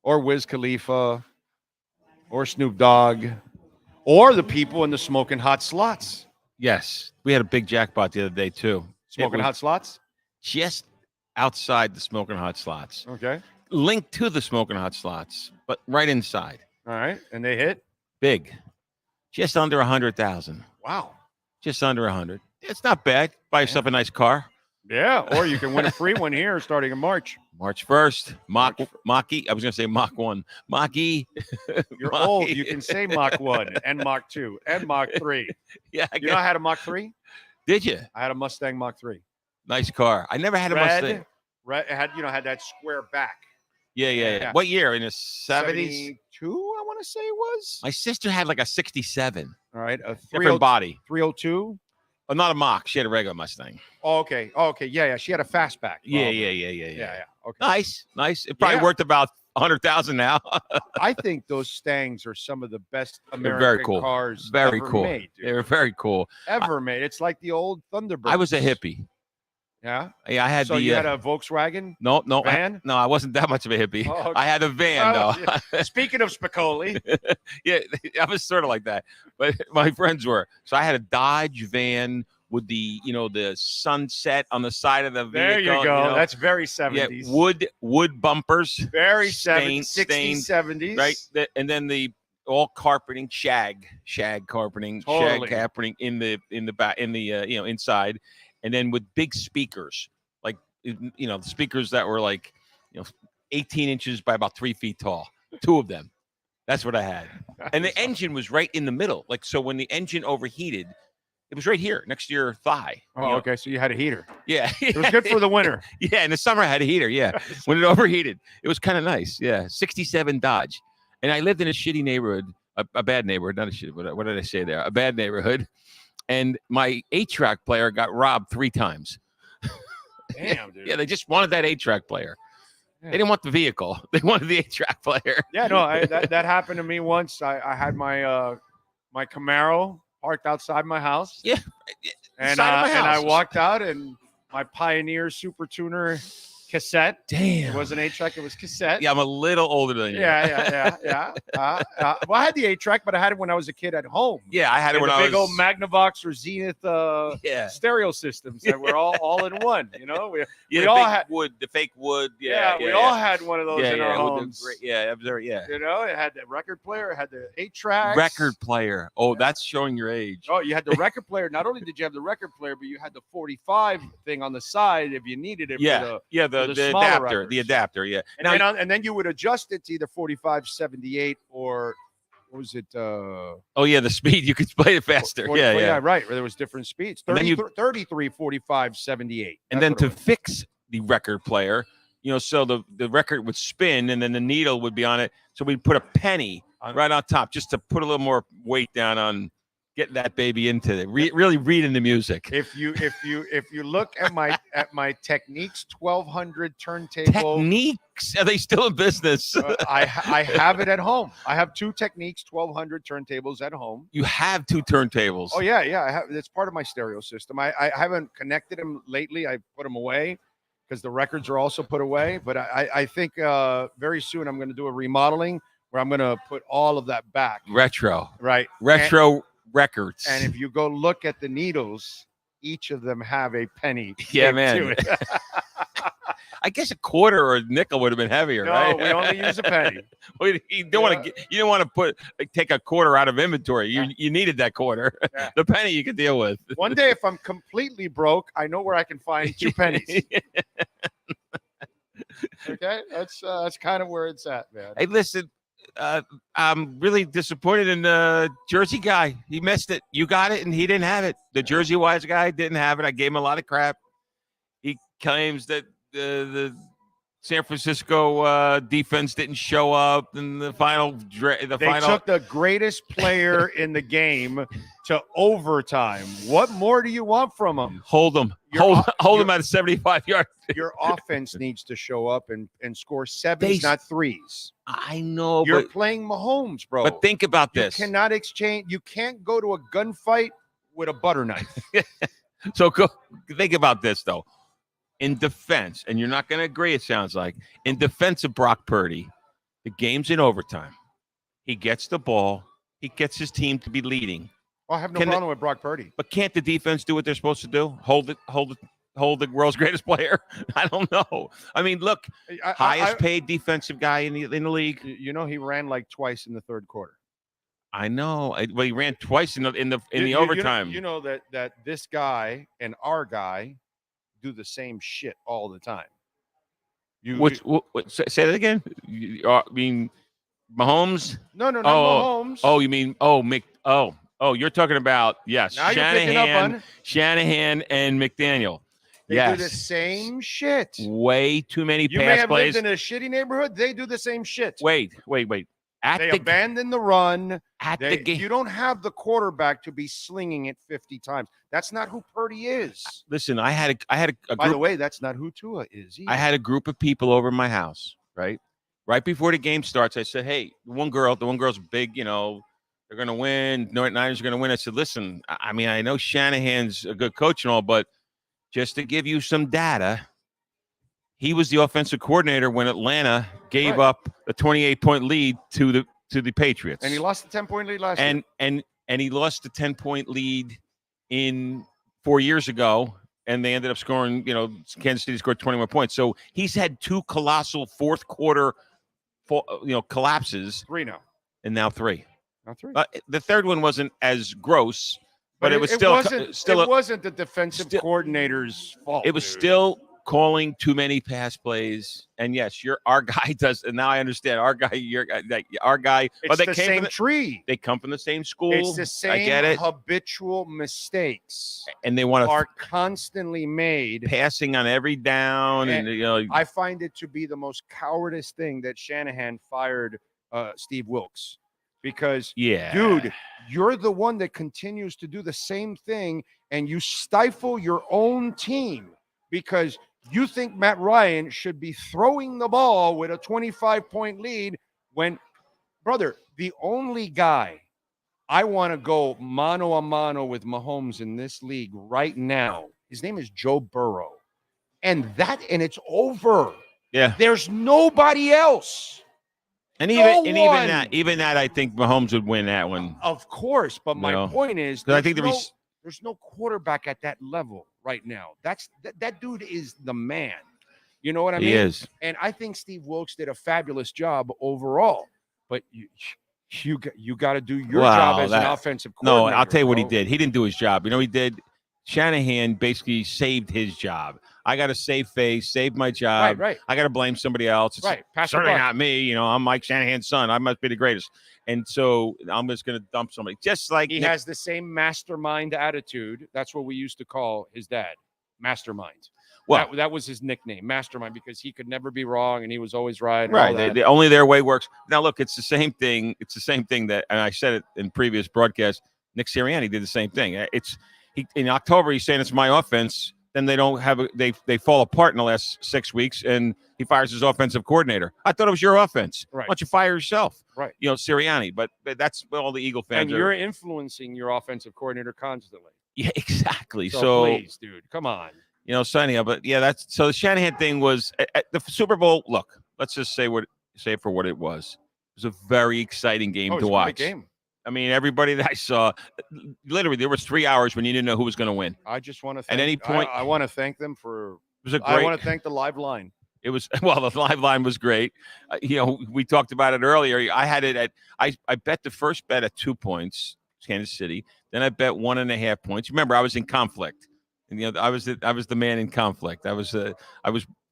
Or Wiz Khalifa, or Snoop Dogg, or the people in the Smoking Hot Slots. Yes. We had a big jackpot the other day, too. Smoking Hot Slots? Just outside the Smoking Hot Slots. Okay. Linked to the Smoking Hot Slots, but right inside. All right. And they hit? Big. Just under 100,000. Wow. Just under 100. It's not bad. Buy yourself a nice car. Yeah, or you can win a free one here starting in March. March 1st. Mach-E. I was going to say Mach 1. Mach-E. You're old. You can say Mach 1 and Mach 2 and Mach 3. Yeah. You know I had a Mach 3? Did you? I had a Mustang Mach 3. Nice car. I never had a Mustang. Red, it had that square back. Yeah. What year? In the 70s? 72, I want to say it was. My sister had like a 67. All right. A different body. 302. Oh, not a Mach. She had a regular Mustang. Oh, okay. Yeah. She had a fastback. Yeah. Okay. Nice. It probably worth about 100,000 now. I think those Stangs are some of the best American cars very ever cool. made. Dude. They were very cool. Ever made. It's like the old Thunderbird. I was a hippie. Yeah. Yeah, I had you had a Volkswagen? No, van? I wasn't that much of a hippie. Oh, okay. I had a van, though. Yeah. Speaking of Spicoli. Yeah, I was sort of like that. But my friends were. So I had a Dodge van with the sunset on the side of the vehicle. There you go. That's very 70s. Yeah, wood bumpers. Very 70s, 60s, 70s. Right. And then the all carpeting, shag carpeting, totally. shag carpeting in the back, inside. And then with big speakers, like, the speakers that were like, 18 inches by about 3 feet tall, 2 of them. That's what I had. And the engine was right in the middle. Like, so when the engine overheated, it was right here next to your thigh. Oh, okay. So you had a heater. Yeah. It was good for the winter. Yeah. In the summer, I had a heater. Yeah. When it overheated, it was kind of nice. Yeah. 67 Dodge. And I lived in a shitty neighborhood, a bad neighborhood, not a shitty, what did I say there? A bad neighborhood. And my 8-track player got robbed 3 times. Damn, dude. Yeah, they just wanted that 8-track player. Yeah. They didn't want the vehicle. They wanted the 8-track player. Yeah, no, that happened to me once. I had my my Camaro parked outside my house. Yeah, and I walked out, and my Pioneer Super Tuner Cassette. Damn. It wasn't 8-track. It was cassette. Yeah, I'm a little older than you. Yeah. Well, I had the 8-track, but I had it when I was a kid at home. Yeah, I had it when I was big old Magnavox or Zenith stereo systems that were all in one. You know, we all had the fake wood. We all had one of those in our homes. Yeah. You know, it had the record player, it had the 8-track. Record player. Oh, that's showing your age. Oh, you had the record player. Not only did you have the record player, but you had the 45 thing on the side if you needed it. The adapter. The adapter. Yeah. And then you would adjust it to either 45, 78, or what was it? The speed. You could play it faster. 44, yeah, right. There was different speeds. 33, 45, 78. And then to fix the record player, so the record would spin and then the needle would be on it. So we'd put a penny right on top just to put a little more weight down on getting that baby into it. Really reading the music. If you look at my Techniques 1200 turntable. Techniques? Are they still in business? I have it at home. I have 2 Techniques 1200 turntables at home. You have 2 turntables? Oh yeah. I have. It's part of my stereo system. I haven't connected them lately. I put them away because the records are also put away. But I think very soon I'm going to do a remodeling where I'm going to put all of that back. Retro. Right. Retro records. And if you go look at the needles, each of them have a penny. Yeah, man. To it. I guess a quarter or a nickel would have been heavier, right? No, we only use a penny. Well, you don't want to take a quarter out of inventory. You needed that quarter. Yeah. The penny you could deal with. One day, if I'm completely broke, I know where I can find 2 pennies. Okay, that's kind of where it's at, man. Hey, listen. I'm really disappointed in the Jersey guy. He missed it. You got it, and he didn't have it. The Jersey wise guy didn't have it. I gave him a lot of crap. He claims that the San Francisco defense didn't show up in the final. They took the greatest player in the game to overtime. What more do you want from him? Hold him. Hold him at a 75-yard. Your offense needs to show up and score 7s, not 3s. I know. You're playing Mahomes, bro. But think about this. You cannot exchange. You can't go to a gunfight with a butter knife. So think about this, though. In defense, and you're not going to agree, it sounds like, in defense of Brock Purdy, the game's in overtime. He gets the ball. He gets his team to be leading. Well, I have no problem with Brock Purdy. But can't the defense do what they're supposed to do? Hold the world's greatest player? I don't know. I mean, look, highest paid defensive guy in the league. You know, he ran like twice in the third quarter. I know. Well, he ran twice in the overtime. You know that this guy and our guy do the same shit all the time. Say that again? I mean, Mahomes? No, Mahomes. Oh, you mean you're talking about Shanahan and McDaniel. They do the same shit. Way too many pass plays. You may have lived in a shitty neighborhood. They do the same shit. Wait. They abandon the run. The game. You don't have the quarterback to be slinging it 50 times. That's not who Purdy is. Listen, I had a group. By the way, that's not who Tua is either. I had a group of people over my house, right? Right before the game starts, I said, hey, the one girl's big, they're going to win. Niners are going to win. I said, listen, I mean, I know Shanahan's a good coach and all, but just to give you some data, he was the offensive coordinator when Atlanta gave up a 28-point lead to the Patriots. And he lost the 10-point lead last year. And he lost the 10-point lead in 4 years ago, and they ended up scoring, Kansas City scored 21 points. So he's had 2 colossal fourth quarter collapses. 3 now. And now 3. Now 3. The third one wasn't as gross, but it was wasn't the defensive coordinator's fault. It was still calling too many pass plays. And yes, our guy does. And now I understand our guy. Our guy. It's the same tree. They come from the same school. It's the same. I get it. Habitual mistakes, and they are constantly made, passing on every down. And I find it to be the most cowardice thing that Shanahan fired Steve Wilkes. Because, dude, you're the one that continues to do the same thing, and you stifle your own team because you think Matt Ryan should be throwing the ball with a 25-point lead when, brother, the only guy I want to go mano a mano with Mahomes in this league right now, his name is Joe Burrow. and it's over. Yeah. There's nobody else. And even that, I think Mahomes would win that one. Of course, but my point is, I think there's no quarterback at that level right now. That dude is the man. You know what I mean? He is. And I think Steve Wilkes did a fabulous job overall. But you got to do your job as an offensive coordinator. No, I'll tell you what he did. He didn't do his job. You know, he did. Shanahan basically saved his job. I got to save face, save my job. Right. I got to blame somebody else. It's certainly not me. You know, I'm Mike Shanahan's son. I must be the greatest. And so I'm just going to dump somebody. Just like he has the same mastermind attitude. That's what we used to call his dad, mastermind. Well, that was his nickname, mastermind, because he could never be wrong and he was always right. Right. Only their way works. Now, look, it's the same thing. It's the same thing that, and I said it in previous broadcasts, Nick Sirianni did the same thing. In October, he's saying it's my offense. Then they don't have they fall apart in the last 6 weeks, and he fires his offensive coordinator. I thought it was your offense. Right. Why don't you fire yourself? Right. You know, Sirianni. But that's all the Eagle fans and you're influencing your offensive coordinator constantly. Yeah, exactly. So please, dude, come on. You know, Sonny, but yeah, so the Shanahan thing was at the Super Bowl. Look, let's just say for what it was. It was a very exciting game to watch. A great game. I mean, everybody that I saw, literally, there was 3 hours when you didn't know who was going to win. I just want to thank, at any point. I want to thank them for. It was a great. I want to thank the live line. It was the live line was great. You know, we talked about it earlier. I had it at I bet the first bet at 2 points, Kansas City. Then I bet 1.5 points. Remember, I was in conflict, and you know, I was the man in conflict. I was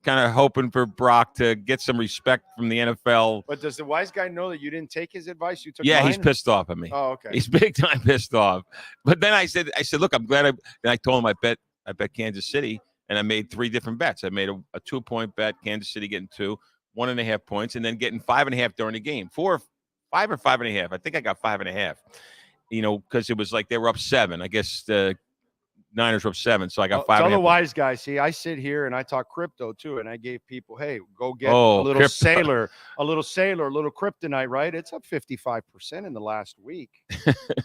kind of hoping for Brock to get some respect from the NFL. But does the wise guy know that you didn't take his advice? You took mine? He's pissed pissed off at me. Oh, okay. He's big time pissed off. But then I said, look, I'm glad I told him I bet Kansas City, and I made 3 different bets. I made a 2-point bet, Kansas City getting 2, 1.5 points, and then getting 5.5 during the game. 5 or 5.5. I think I got 5.5. You know, because it was like they were up 7. I guess the Niners were up 7, so I got 5. Tell the wise guy. See, I sit here and I talk crypto too, and I gave people, hey, go get a little kryptonite, a little kryptonite, right? It's up 55% in the last week.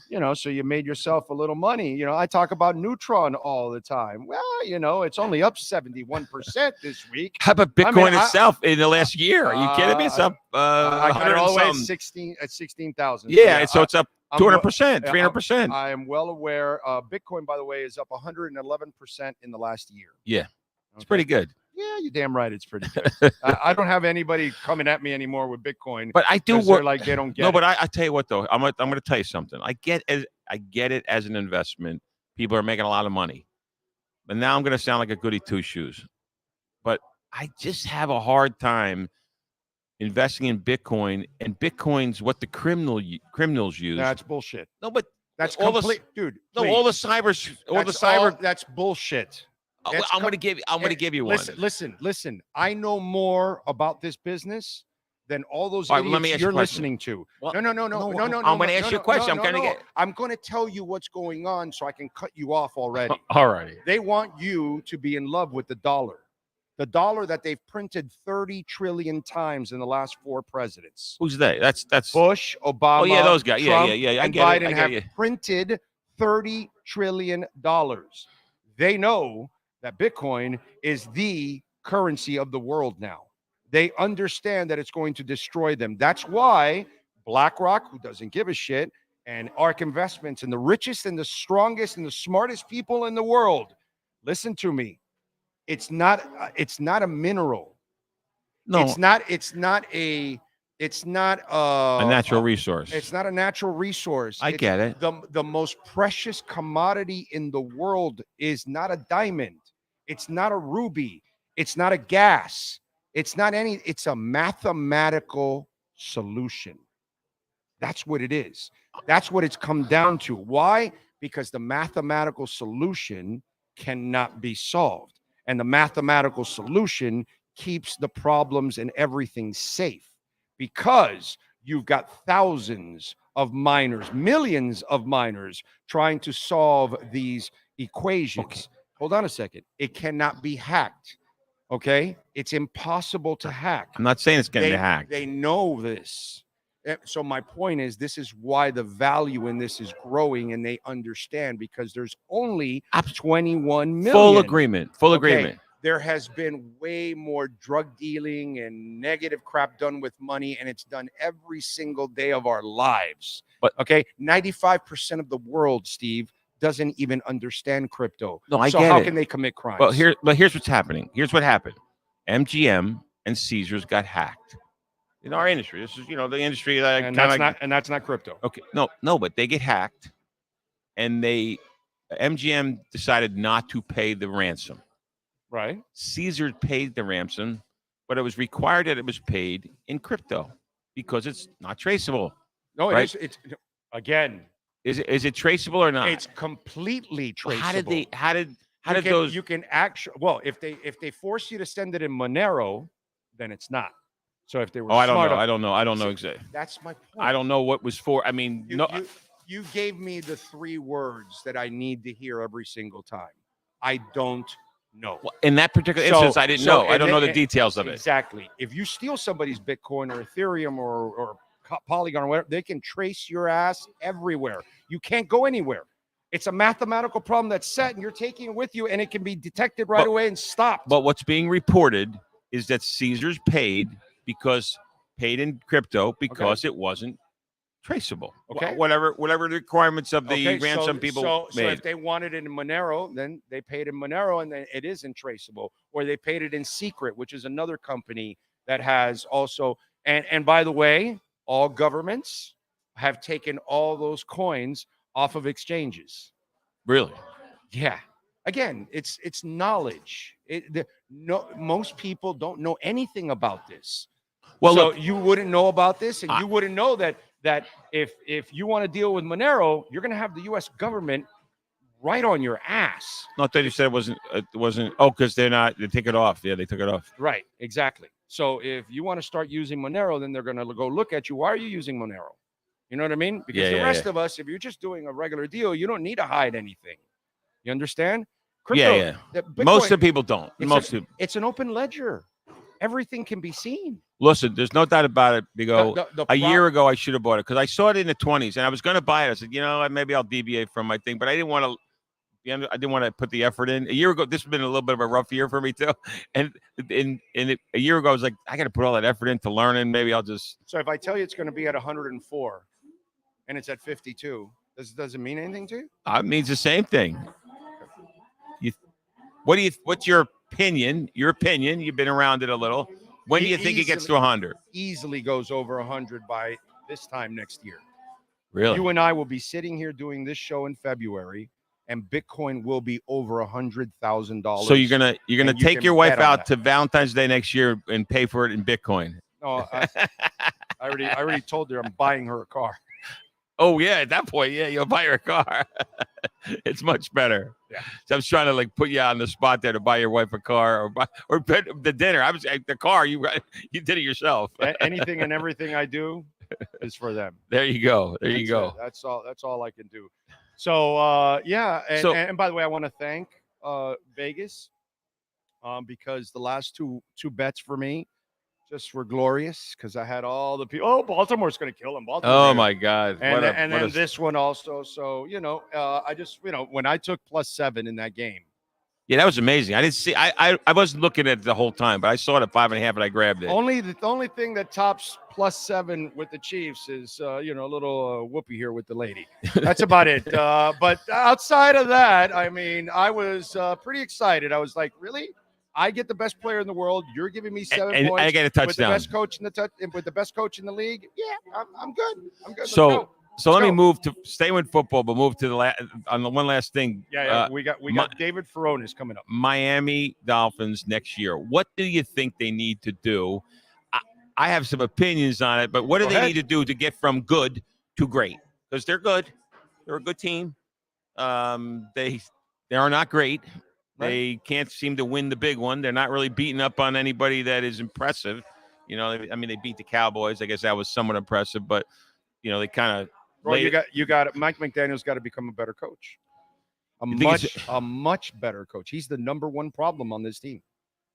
You know, so you made yourself a little money. You know, I talk about Neutron all the time. Well, you know, it's only up 71% this week. How about Bitcoin itself in the last year? Are you kidding me? It's up. I got it all the way at 16,000. Yeah, so it's up 200%, 300%. I am well aware. Bitcoin, by the way, is up 111% in the last year. Yeah, it's pretty good. Yeah, you're damn right. It's pretty good. I don't have anybody coming at me anymore with Bitcoin. But I do work like they don't get. No, it. but I tell you what though, I'm going to tell you something. I get it as an investment. People are making a lot of money, but now I'm going to sound like a goody two shoes. But I just have a hard time investing in Bitcoin, and Bitcoin's what the criminals use. That's bullshit. No, but that's complete, dude. No, please. all the cyber. That's bullshit. I'm going to give you one. Listen. I know more about this business than all those right, idiots let me ask you're you a question. listening to. Well, No. I'm going to ask you a question. I'm going to tell you what's going on so I can cut you off already. All righty. They want you to be in love with the dollar. The dollar that they've printed 30 trillion times in the last 4 presidents. Who's they? That's Bush, Obama. Oh yeah, those guys. Trump, Yeah. And Biden have printed $30 trillion. They know that Bitcoin is the currency of the world now. They understand that it's going to destroy them. That's why BlackRock, who doesn't give a shit, and ARK Investments, and the richest and the strongest and the smartest people in the world, listen to me. It's not a mineral. No, it's not a natural resource. It's not a natural resource. I get it. The most precious commodity in the world is not a diamond. It's not a ruby. It's not a gas. It's a mathematical solution. That's what it is. That's what it's come down to. Why? Because the mathematical solution cannot be solved. And the mathematical solution keeps the problems and everything safe, because you've got thousands of miners, millions of miners trying to solve these equations. Okay. Hold on a second. It cannot be hacked. Okay? It's impossible to hack. I'm not saying it's going to be hacked. They know this. So my point is, this is why the value in this is growing, and they understand, because there's only 21 million. Full agreement. there has been way more drug dealing and negative crap done with money, and it's done every single day of our lives. But okay, 95% of the world, Steve, doesn't even understand crypto. No, I so get how it. can they commit crimes? Well, here's what's happening. Here's what happened. MGM and Caesars got hacked. In our industry, this is the industry that and that's not crypto. Okay, no, but they get hacked, and MGM decided not to pay the ransom. Right. Caesar paid the ransom, but it was required that it was paid in crypto because it's not traceable. No, right? it's again. Is it traceable or not? It's completely traceable. How did those? You can actually. Well, if they force you to send it in Monero, then it's not. So if they were, I don't know exactly. That's my point. I don't know what was for. I mean, you gave me the 3 words that I need to hear every single time. I don't know. Well, in that particular instance, I didn't know. I don't know the details of it. Exactly. If you steal somebody's Bitcoin or Ethereum or Polygon or whatever, they can trace your ass everywhere. You can't go anywhere. It's a mathematical problem that's set, and you're taking it with you, and it can be detected right away and stopped. But what's being reported is that Caesars paid in crypto because it wasn't traceable. Okay. Whatever the requirements of the ransom people made. So if they wanted it in Monero, then they paid in Monero, and then it isn't traceable. Or they paid it in Secret, which is another company that has also. And by the way, all governments have taken all those coins off of exchanges. Really? Yeah. Again, it's knowledge. Most people don't know anything about this. Well, so look, you wouldn't know about this, and you wouldn't know that if you want to deal with Monero, you're going to have the U.S. government right on your ass. Not that you said it wasn't. Oh, because they take it off. Yeah, they took it off. Right, exactly. So if you want to start using Monero, then they're going to go look at you. Why are you using Monero? You know what I mean? Because the rest of us, if you're just doing a regular deal, you don't need to hide anything. You understand? Crypto, Bitcoin, most of the people don't. It's an open ledger. Everything can be seen. Listen, there's no doubt about it. They go, a year ago, I should have bought it because I saw it in the 20s and I was going to buy it. I said, maybe I'll deviate from my thing, but I didn't want to put the effort in. A year ago, this has been a little bit of a rough year for me too. And a year ago, I was like, I got to put all that effort into learning. Maybe I'll just. So if I tell you it's going to be at 104 and it's at 52, does it mean anything to you? It means the same thing. What's your opinion? Your opinion, you've been around it a little. When do you think it gets to 100? Easily goes over 100 by this time next year. Really? You and I will be sitting here doing this show in February, and Bitcoin will be over $100,000. So you're gonna take your wife out to Valentine's Day next year and pay for it in Bitcoin? No, I already told her I'm buying her a car. Oh yeah, at that point, yeah, you'll buy her a car. It's much better. Yeah. So I was trying to put you on the spot there to buy your wife a car or the dinner. I was the car. You did it yourself. Anything and everything I do is for them. There you go. That's it. That's all I can do. So and by the way, I want to thank Vegas because the last two bets for me just were glorious because I had all the people. Oh, Baltimore's going to kill him. Oh my God! And then this one also. So I just when I took +7 in that game. Yeah, that was amazing. I didn't see. I wasn't looking at it the whole time, but I saw it at 5.5 and I grabbed it. The only thing that tops +7 with the Chiefs is a little whoopee here with the lady. That's about it. But outside of that, I mean, I was pretty excited. I was like, really? I get the best player in the world. You're giving me 7 points. I get a touchdown. With the best coach with the best coach in the league. Yeah, I'm good. I'm good. So let me move to stay with football, but move to the one last thing. Yeah. We got David Ferronis coming up. Miami Dolphins next year. What do you think they need to do? I have some opinions on it, but what do they need to do to get from good to great? Because they're good. They're a good team. They are not great. They can't seem to win the big one. They're not really beating up on anybody that is impressive. They beat the Cowboys. I guess that was somewhat impressive, but they kind of. Well, you got it. Mike McDaniel's got to become a better coach. A much better coach. He's the number one problem on this team,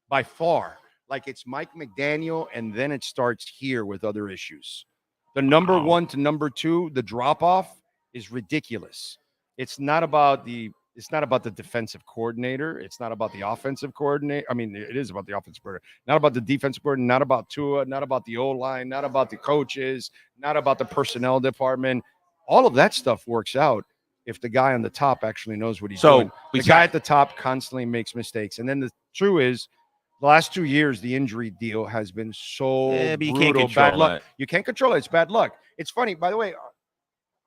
by far. It's Mike McDaniel, and then it starts here with other issues. The number 1 to number 2, the drop off is ridiculous. It's not about the It's not about the defensive coordinator. It's not about the offensive coordinator. I mean, it is about the offensive coordinator. Not about the defensive coordinator. Not about Tua. Not about the O-line. Not about the coaches. Not about the personnel department. All of that stuff works out if the guy on the top actually knows what he's doing. The guy at the top constantly makes mistakes. And then the truth is, the last 2 years, the injury deal has been so brutal. Bad luck. You can't control it. It's bad luck. It's funny, by the way,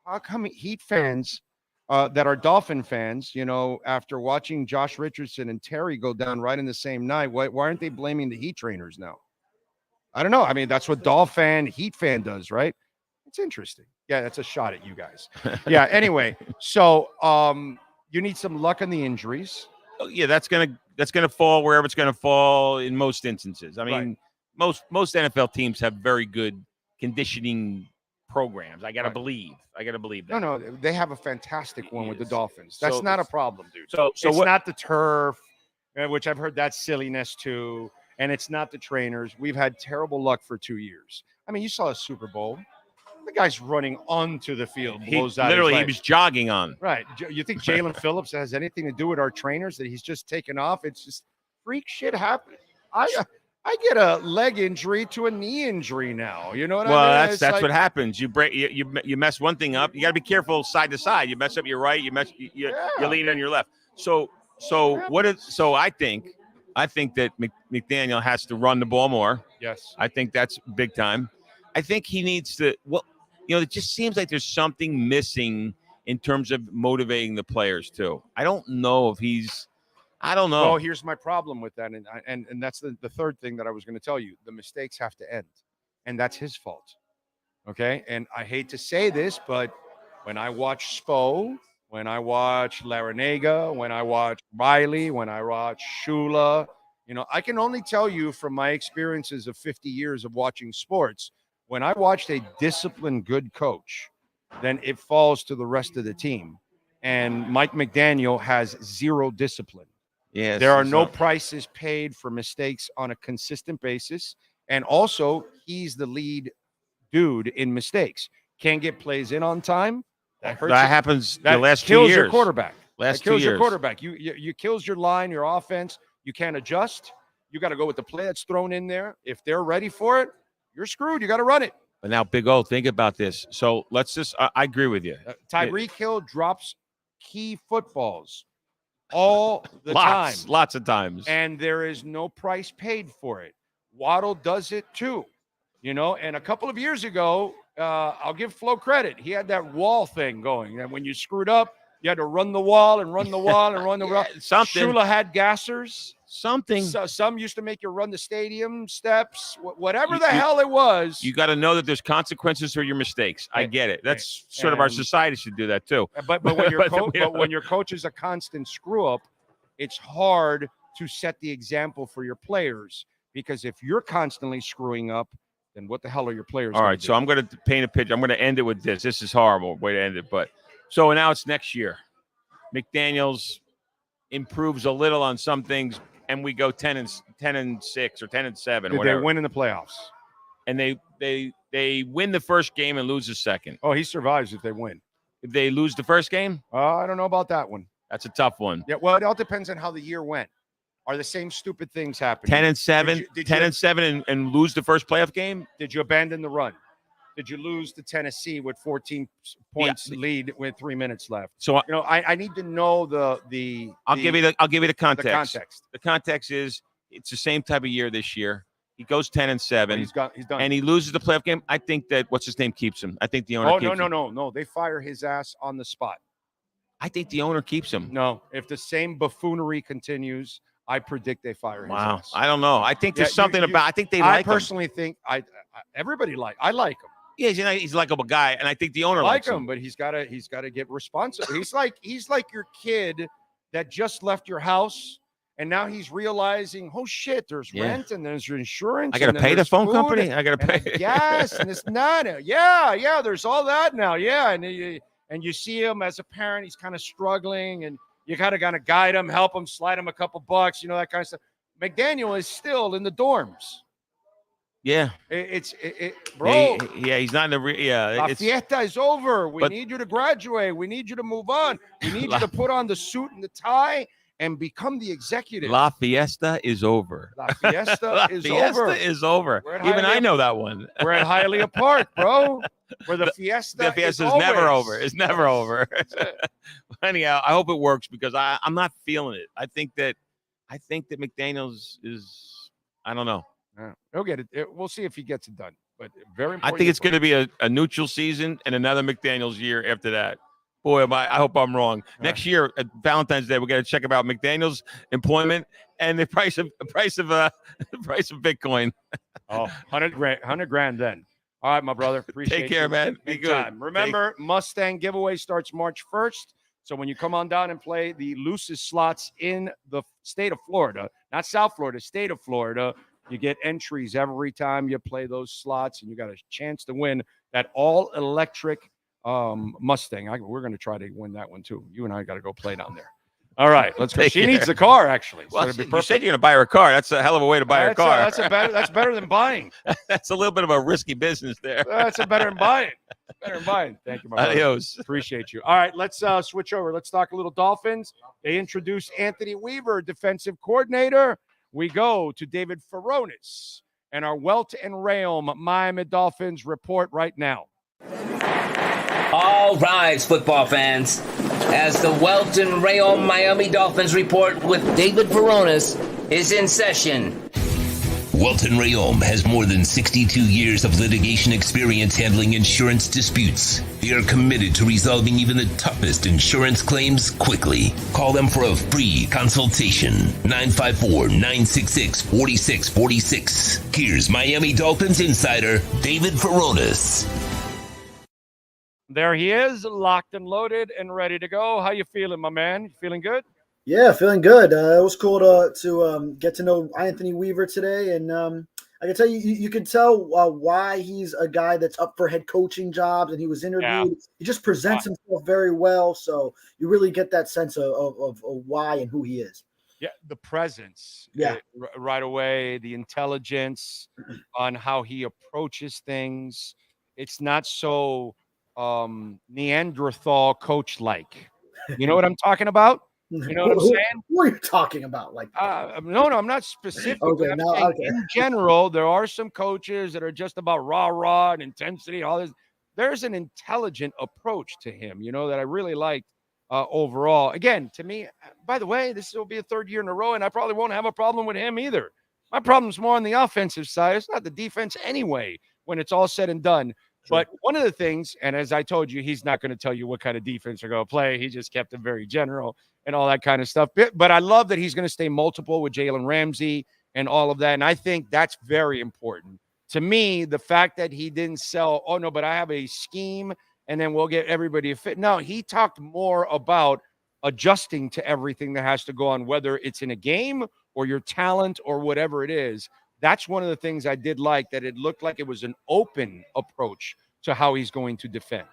how come Heat fans that are Dolphin fans, after watching Josh Richardson and Terry go down right in the same night, why aren't they blaming the Heat trainers now? I don't know. I mean, that's what Heat fan does, right? It's interesting. Yeah, that's a shot at you guys. Yeah, anyway, so you need some luck on the injuries. Oh, yeah, that's gonna fall wherever it's gonna fall in most instances. I mean, most NFL teams have very good conditioning programs. I gotta believe that. No, they have a fantastic one with the Dolphins. That's not a problem, dude. So it's not the turf, which I've heard that's silliness too, and it's not the trainers. We've had terrible luck for 2 years. I mean, you saw a Super Bowl. The guy's running onto the field. He was jogging on. Right. You think Jalen Phillips has anything to do with our trainers that he's just taken off? It's just freak shit happening. I get a leg injury to a knee injury now. You know what I mean? Well, that's what happens. You break you mess one thing up. You got to be careful side to side. You mess up your right. You lean on your left. So I think that McDaniel has to run the ball more. Yes. I think that's big time. I think he needs to. Well, it just seems like there's something missing in terms of motivating the players too. I don't know if he's. I don't know. Well, here's my problem with that, and that's the third thing that I was going to tell you. The mistakes have to end, and that's his fault. Okay, and I hate to say this, but when I watch Spo, when I watch Larinaga, when I watch Riley, when I watch Shula, I can only tell you from my experiences of 50 years of watching sports. When I watched a disciplined, good coach, then it falls to the rest of the team. And Mike McDaniel has zero discipline. Yes, there are no prices paid for mistakes on a consistent basis. And also, he's the lead dude in mistakes. Can't get plays in on time. That happens the last 2 years. Kills your quarterback. Last 2 kills years. Your quarterback. You kills your line, your offense. You can't adjust. You got to go with the play that's thrown in there. If they're ready for it, you're screwed. You got to run it. But now, Big O, think about this. So let's just I agree with you. Tyreek Hill drops key footballs all the time. Lots of times. And there is no price paid for it. Waddle does it too. And a couple of years ago, I'll give Flo credit. He had that wall thing going. And when you screwed up, you had to run the wall and run the wall and run the wall. Something. Shula had gassers. Something. So, some used to make you run the stadium steps, whatever the hell it was. You got to know that there's consequences for your mistakes. I get it. That's sort of our society should do that too. But when your coach is a constant screw up, it's hard to set the example for your players, because if you're constantly screwing up, then what the hell are your players? All right, so I'm going to paint a picture. I'm going to end it with this. This is horrible way to end it, but so now it's next year. McDaniels improves a little on some things, and we go 10-6 or 10-7. Did they win in the playoffs? And they win the first game and lose the second. Oh, he survives if they win. If they lose the first game? I don't know about that one. That's a tough one. Yeah, well, it all depends on how the year went. Are the same stupid things happening? 10-7, 10-7, and lose the first playoff game? Did you abandon the run? Did you lose to Tennessee with 14 points lead with 3 minutes left? So I need to know I'll give you the context. The context. The context is it's the same type of year this year. He goes 10-7. He's done. And he loses the playoff game. I think that what's his name keeps him. I think the owner keeps him. No. They fire his ass on the spot. I think the owner keeps him. No, if the same buffoonery continues, I predict they fire his ass. I don't know. I think there's something about. I think they like him. I personally think everybody I like him. Yeah, he's a likable guy, and I think the owner likes him. But he's got to get responsible. He's like your kid that just left your house, and now he's realizing, oh shit, there's rent and there's insurance. I got to pay the phone company. I got to pay gas, and it's not. Yeah. There's all that now. Yeah, and you see him as a parent, he's kind of struggling, and you got to guide him, help him, slide him a couple bucks, that kind of stuff. McDaniel is still in the dorms. Yeah. Bro. Yeah, he's not in the La fiesta is over. We need you to graduate. We need you to move on. We need you to put on the suit and the tie and become the executive. La fiesta is over. La fiesta La is fiesta over. is over. Even I know that one. We're at Hialeah Park, bro. Where the fiesta is always never over. It's never over. Anyhow, I hope it works because I'm not feeling it. I think that McDaniels is, I don't know. He'll get it. We'll see if he gets it done. But very important. I think it's going to be a neutral season and another McDaniels year after that. Boy, I hope I'm wrong. Next year at Valentine's Day, we're going to check about McDaniels' employment and the price of Bitcoin. Oh, 100 grand then. All right, my brother. Appreciate Take care, you. man. Be good. Time. Remember, Mustang giveaway starts March 1st. So when you come on down and play the loosest slots in the state of Florida, not South Florida, state of Florida, you get entries every time you play those slots, and you got a chance to win that all-electric Mustang. We're going to try to win that one, too. You and I got to go play down there. All right, let's go. She needs the car, actually. Well, you said you're going to buy her a car. That's a hell of a way to buy her car. That's better than buying. That's a little bit of a risky business there. That's better than buying. Better than buying. Thank you, my brother. Adios. Appreciate you. All right, let's switch over. Let's talk a little Dolphins. They introduced Anthony Weaver, defensive coordinator. We go to David Furones and our Welt and Realm Miami Dolphins report right now. All rise, football fans, as the Welt and Realm Miami Dolphins report with David Furones is in session. Welton Rayom has more than 62 years of litigation experience handling insurance disputes. They are committed to resolving even the toughest insurance claims quickly. Call them for a free consultation. 954-966-4646. Here's Miami Dolphins insider David Furones. There he is, locked and loaded and ready to go. How you feeling, my man? You feeling good? Yeah, feeling good. It was cool to get to know Anthony Weaver today, and I can tell you can tell why he's a guy that's up for head coaching jobs, and he was interviewed. Yeah. He just presents himself very well, so you really get that sense of why and who he is. Yeah, the presence. Yeah, right away, the intelligence on how he approaches things. It's not so Neanderthal coach-like. You know what I'm talking about? You know what I'm saying? What are you talking about? Like, no, I'm not specific. Okay, in general, there are some coaches that are just about rah-rah and intensity, all this. There's an intelligent approach to him, that I really liked overall. Again, to me, by the way, this will be a third year in a row, and I probably won't have a problem with him either. My problem's more on the offensive side. It's not the defense anyway, when it's all said and done. But one of the things, and as I told you, he's not going to tell you what kind of defense they're going to play. He just kept it very general and all that kind of stuff. But I love that he's going to stay multiple with Jalen Ramsey and all of that. And I think that's very important. To me, the fact that he didn't sell, oh, no, but I have a scheme and then we'll get everybody a fit. No, he talked more about adjusting to everything that has to go on, whether it's in a game or your talent or whatever it is. That's one of the things I did like, that it looked like it was an open approach to how he's going to defend.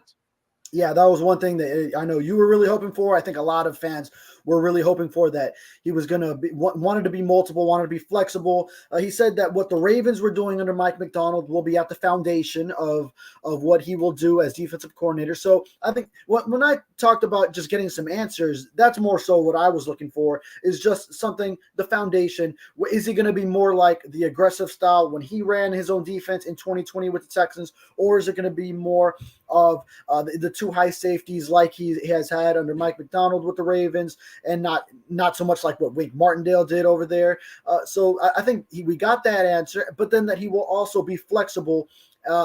Yeah, that was one thing that I know you were really hoping for. I think a lot of fans were really hoping for, that he was going to be, wanted to be multiple, wanted to be flexible. He said that what the Ravens were doing under Mike Macdonald will be at the foundation of what he will do as defensive coordinator. So I think when I talked about just getting some answers, that's more so what I was looking for, is just something, the foundation. Is he going to be more like the aggressive style when he ran his own defense in 2020 with the Texans, or is it going to be more of the two high safeties like he has had under Mike Macdonald with the Ravens, and not so much like what Wink Martindale did over there. So I think we got that answer, but then that he will also be flexible.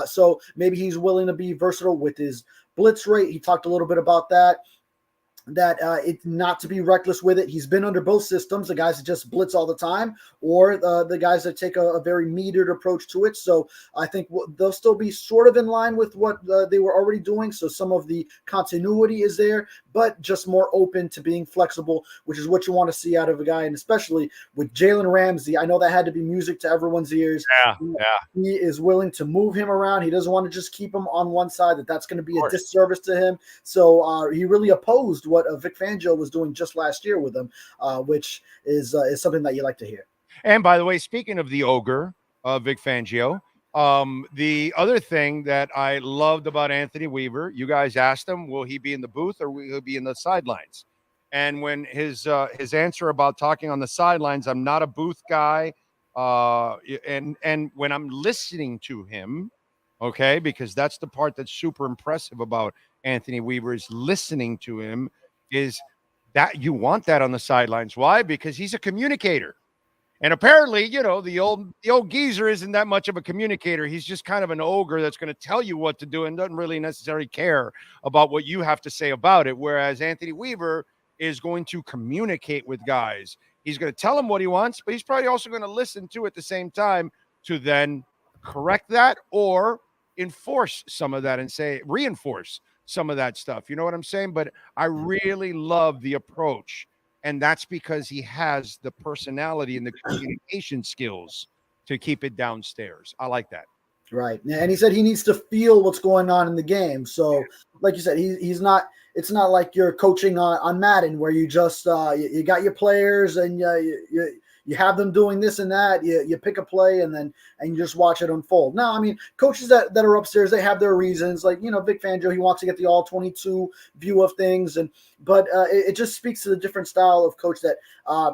So maybe he's willing to be versatile with his blitz rate. He talked a little bit about that it's not to be reckless with it. He's been under both systems, the guys that just blitz all the time, or the guys that take a very metered approach to it. So I think they'll still be sort of in line with what they were already doing. So some of the continuity is there, but just more open to being flexible, which is what you want to see out of a guy. And especially with Jalen Ramsey, I know that had to be music to everyone's ears. Yeah. He is willing to move him around. He doesn't want to just keep him on one side, that's going to be a disservice to him. So he really opposed what Vic Fangio was doing just last year with him, which is something that you like to hear. And by the way, speaking of the ogre, Vic Fangio, The other thing that I loved about Anthony Weaver, you guys asked him, will he be in the booth or will he be in the sidelines? And when his answer about talking on the sidelines, I'm not a booth guy. And when I'm listening to him, okay, because that's the part that's super impressive about Anthony Weaver is listening to him, is that you want that on the sidelines. Why? Because he's a communicator. And apparently, the old geezer isn't that much of a communicator. He's just kind of an ogre that's going to tell you what to do and doesn't really necessarily care about what you have to say about it. Whereas Anthony Weaver is going to communicate with guys. He's going to tell them what he wants, but he's probably also going to listen to at the same time to then correct that or enforce some of that and reinforce some of that stuff. You know what I'm saying? But I really love the approach. And that's because he has the personality and the communication skills to keep it downstairs. I like that. Right. And he said he needs to feel what's going on in the game. So, like you said, he's not – it's not like you're coaching on Madden where you just you got your players and you have them doing this and that. You pick a play and you just watch it unfold. No, I mean, coaches that are upstairs, they have their reasons. Like, Vic Fangio, he wants to get the all 22 view of things. But it just speaks to the different style of coach that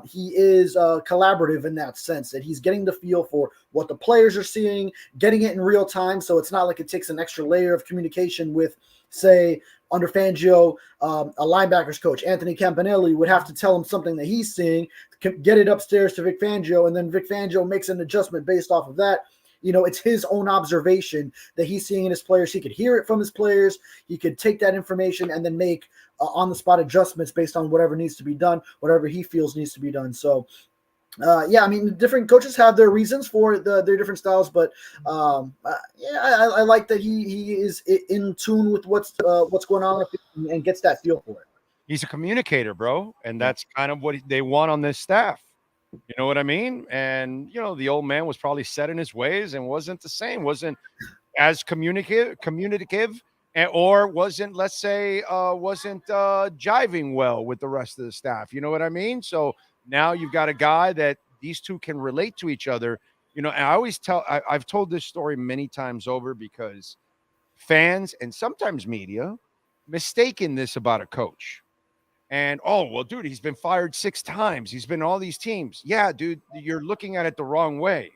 he is collaborative in that sense, that he's getting the feel for what the players are seeing, getting it in real time. So it's not like it takes an extra layer of communication with, say, under Fangio, a linebackers coach, Anthony Campanelli, would have to tell him something that he's seeing, get it upstairs to Vic Fangio, and then Vic Fangio makes an adjustment based off of that. It's his own observation that he's seeing in his players. He could hear it from his players. He could take that information and then make on-the-spot adjustments based on whatever needs to be done, whatever he feels needs to be done. So, I mean, different coaches have their reasons for their different styles, but I like that he is in tune with what's going on and gets that feel for it. He's a communicator, bro, and that's kind of what they want on this staff. You know what I mean? And the old man was probably set in his ways and wasn't the same, wasn't as communicative, or wasn't, let's say, wasn't jiving well with the rest of the staff. You know what I mean? So now you've got a guy that these two can relate to each other. And I always I've told this story many times over because fans and sometimes media mistaken this about a coach. And, dude, he's been fired 6 times. He's been all these teams. Yeah, dude, you're looking at it the wrong way.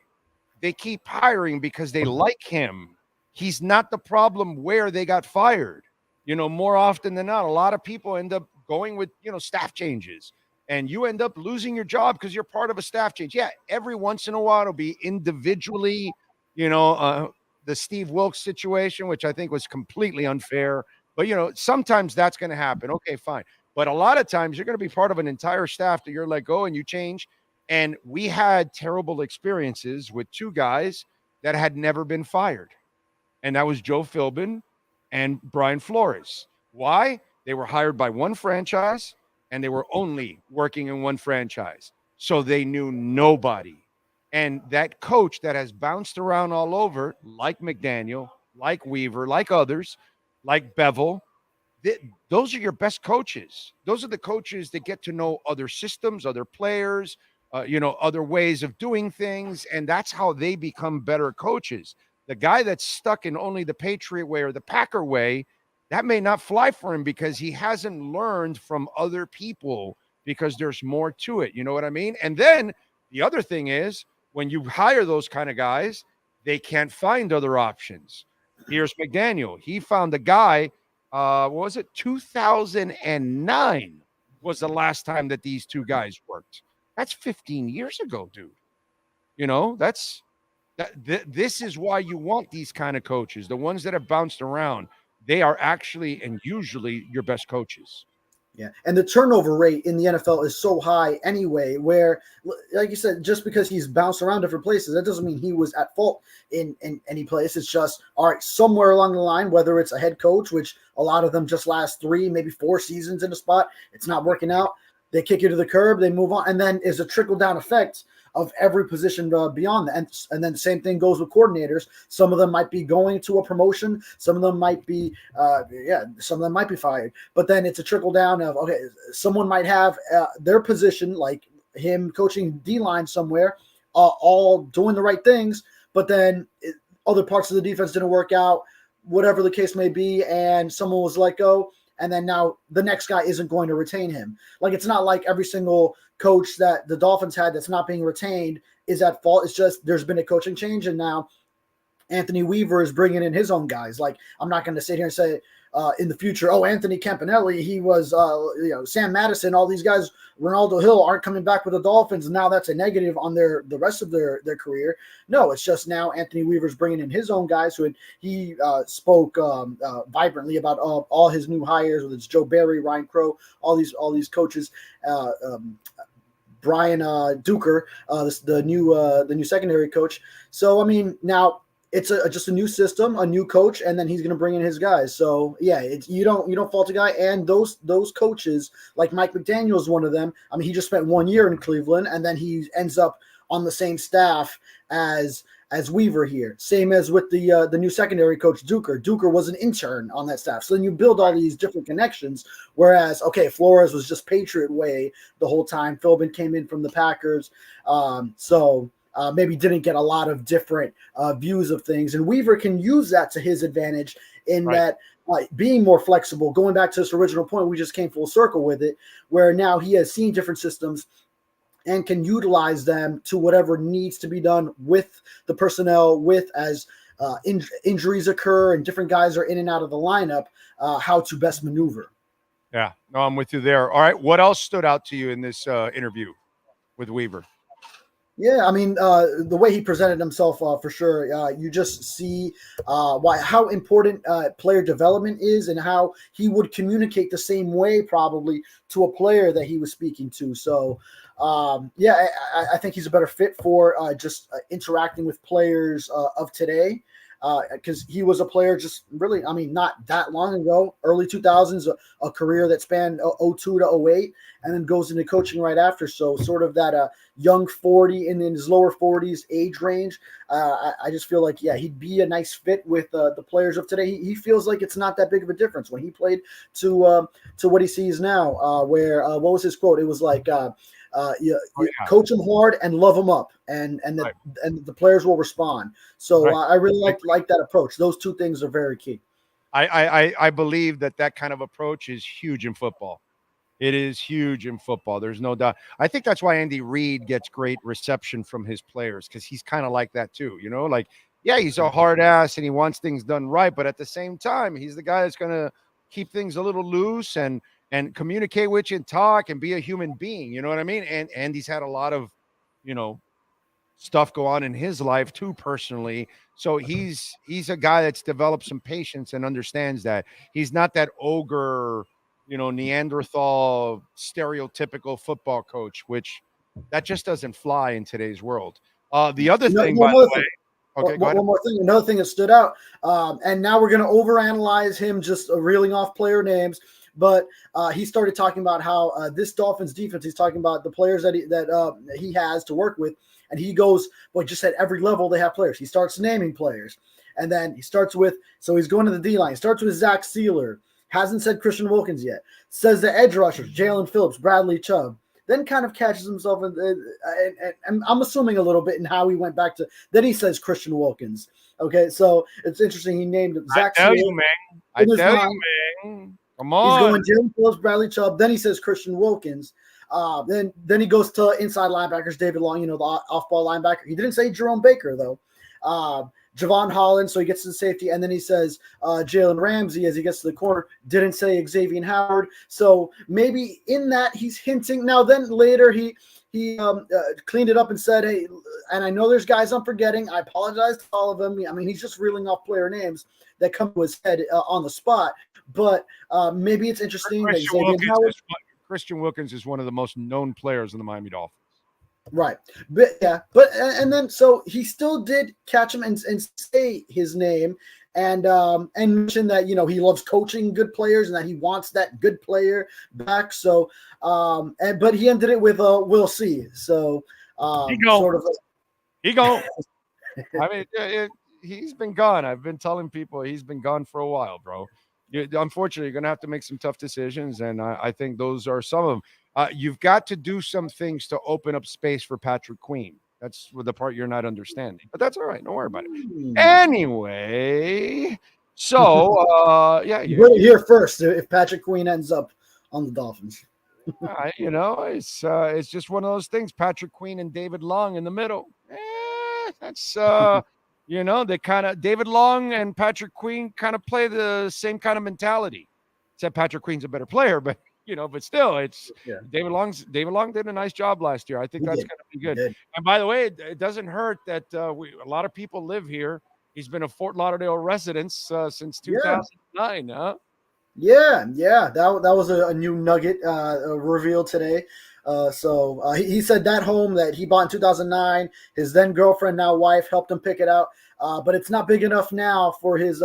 They keep hiring because they like him. He's not the problem where they got fired. More often than not, a lot of people end up going with, staff changes. And you end up losing your job because you're part of a staff change. Yeah, every once in a while it'll be individually, the Steve Wilkes situation, which I think was completely unfair. But, sometimes that's going to happen. Okay, fine. But a lot of times you're going to be part of an entire staff that you're let go and you change. And we had terrible experiences with 2 guys that had never been fired. And that was Joe Philbin and Brian Flores. Why? They were hired by one franchise and they were only working in one franchise. So they knew nobody. And that coach that has bounced around all over, like McDaniel, like Weaver, like others, like Bevel, those are your best coaches. Those are the coaches that get to know other systems, other players, other ways of doing things. And that's how they become better coaches. The guy that's stuck in only the Patriot way or the Packer way, that may not fly for him because he hasn't learned from other people because there's more to it. You know what I mean? And then the other thing is when you hire those kind of guys, they can't find other options. Here's McDaniel. He found a guy. What was it? 2009 was the last time that these 2 guys worked. That's 15 years ago, dude. This is why you want these kind of coaches. The ones that have bounced around, they are actually and usually your best coaches. Yeah, and the turnover rate in the NFL is so high anyway, where, like you said, just because he's bounced around different places, that doesn't mean he was at fault in any place. It's just, all right, somewhere along the line, whether it's a head coach, which a lot of them just last 3, maybe 4 seasons in a spot, it's not working out. They kick you to the curb, they move on, and then is a trickle-down effect of every position beyond that. And then the same thing goes with coordinators. Some of them might be going to a promotion. Some of them might be, some of them might be fired. But then it's a trickle down of, okay, someone might have their position, like him coaching D-line somewhere, all doing the right things. But then other parts of the defense didn't work out, whatever the case may be, and someone was let go, and then now the next guy isn't going to retain him. Like, it's not like every single coach that the Dolphins had that's not being retained is at fault. It's just there's been a coaching change, and now Anthony Weaver is bringing in his own guys. Like, I'm not going to sit here and say in the future, Anthony Campanelli, he was, Sam Madison, all these guys, Ronaldo Hill aren't coming back with the Dolphins. And now that's a negative on the rest of their career. No, it's just now Anthony Weaver's bringing in his own guys. So he spoke vibrantly about all his new hires, whether it's Joe Barry, Ryan Crow, all these coaches, Brian Duker, the new secondary coach. So, I mean, now it's just a new system, a new coach, and then he's going to bring in his guys. So yeah, you don't fault a guy. And those coaches, like Mike McDaniel is one of them. I mean, he just spent 1 year in Cleveland, and then he ends up on the same staff as Weaver here. Same as with the new secondary coach Duker. Duker was an intern on that staff. So then you build all these different connections. Whereas Flores was just Patriot way the whole time. Philbin came in from the Packers, maybe didn't get a lot of different views of things. And Weaver can use that to his advantage in that being more flexible. Going back to this original point, we just came full circle with it, where now he has seen different systems and can utilize them to whatever needs to be done with the personnel, as injuries occur and different guys are in and out of the lineup, how to best maneuver. Yeah, no, I'm with you there. All right, what else stood out to you in this interview with Weaver? Yeah, I mean, the way he presented himself, for sure, you just see how important player development is and how he would communicate the same way probably to a player that he was speaking to. So, I think he's a better fit for just interacting with players of today. Because he was a player just really, I mean, not that long ago, early 2000s, a career that spanned 02 to 08, and then goes into coaching right after. So sort of that young 40 and in his lower 40s age range. I just feel like, he'd be a nice fit with the players of today. He feels like it's not that big of a difference when he played to what he sees now, where what was his quote? It was like, coach them hard and love them up, and the players will respond. So I really like that approach. Those two things are very key. I believe that kind of approach is huge in football. It is huge in football. There's no doubt. I think that's why Andy Reid gets great reception from his players, because he's kind of like that too. You know, like, he's a hard ass and he wants things done right, but at the same time, he's the guy that's going to keep things a little loose and communicate with you and talk and be a human being. You know what I mean? And he's had a lot of, stuff go on in his life too, personally. So he's a guy that's developed some patience and understands that he's not that ogre, Neanderthal stereotypical football coach, which that just doesn't fly in today's world. The other thing, by the way, okay, one more thing. Another thing that stood out, and now we're going to overanalyze him just reeling off player names. But he started talking about how this Dolphins defense, he's talking about the players that he has to work with. And he goes, just at every level they have players. He starts naming players. And then he starts with, so he's going to the D-line. He starts with Zach Sealer. Hasn't said Christian Wilkins yet. Says the edge rushers, Jalen Phillips, Bradley Chubb. Then kind of catches himself, and I'm assuming a little bit in how he went back to, then he says Christian Wilkins. Okay, so it's interesting. He named Zach Sealer. I tell you, man. Come on. He's going Jalen Phillips, Bradley Chubb. Then he says Christian Wilkins. Then he goes to inside linebackers, David Long, the off-ball linebacker. He didn't say Jerome Baker, though. Javon Holland, so he gets to the safety. And then he says Jalen Ramsey as he gets to the corner. Didn't say Xavier Howard. So maybe in that he's hinting. Now, then later he cleaned it up and said, hey, and I know there's guys I'm forgetting. I apologize to all of them. I mean, he's just reeling off player names that come to his head on the spot. But maybe it's interesting that Xavier Howard. Christian Wilkins is one of the most known players in the Miami Dolphins. Right. But then so he still did catch him and say his name and mention that, he loves coaching good players and that he wants that good player back. So, but he ended it with we'll see. So, he go. I mean, he's been gone. I've been telling people he's been gone for a while, bro. Unfortunately, you're going to have to make some tough decisions, and I think those are some of them. You've got to do some things to open up space for Patrick Queen. That's the part you're not understanding. But that's all right. Don't worry about it. Anyway, so yeah, you heard it here first. If Patrick Queen ends up on the Dolphins, it's just one of those things. Patrick Queen and David Long in the middle. That's they kind of David Long and Patrick Queen kind of play the same kind of mentality. Except Patrick Queen's a better player, but but still, it's David Long did a nice job last year. I think that's going to be good. And by the way, it doesn't hurt that a lot of people live here. He's been a Fort Lauderdale resident since 2009. Huh? Yeah. That was a new nugget revealed today. So he said that home that he bought in 2009, his then girlfriend, now wife, helped him pick it out. But it's not big enough now for his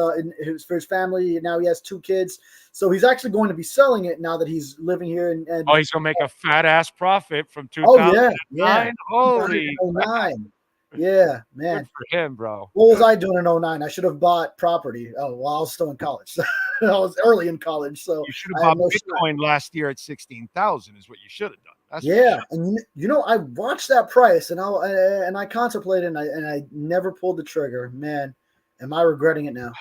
family. Now he has 2 kids. So he's actually going to be selling it now that he's living here. And he's going to make a fat ass profit from 2009. Yeah. Holy 2009. Yeah, man. Good for him, bro. What was I doing in 2009? I should have bought property. Oh, well, I was still in college. I was early in college. So you should have bought Bitcoin last year at 16,000 is what you should have done. That's and I watched that price and I contemplated and I never pulled the trigger. Man, am I regretting it now?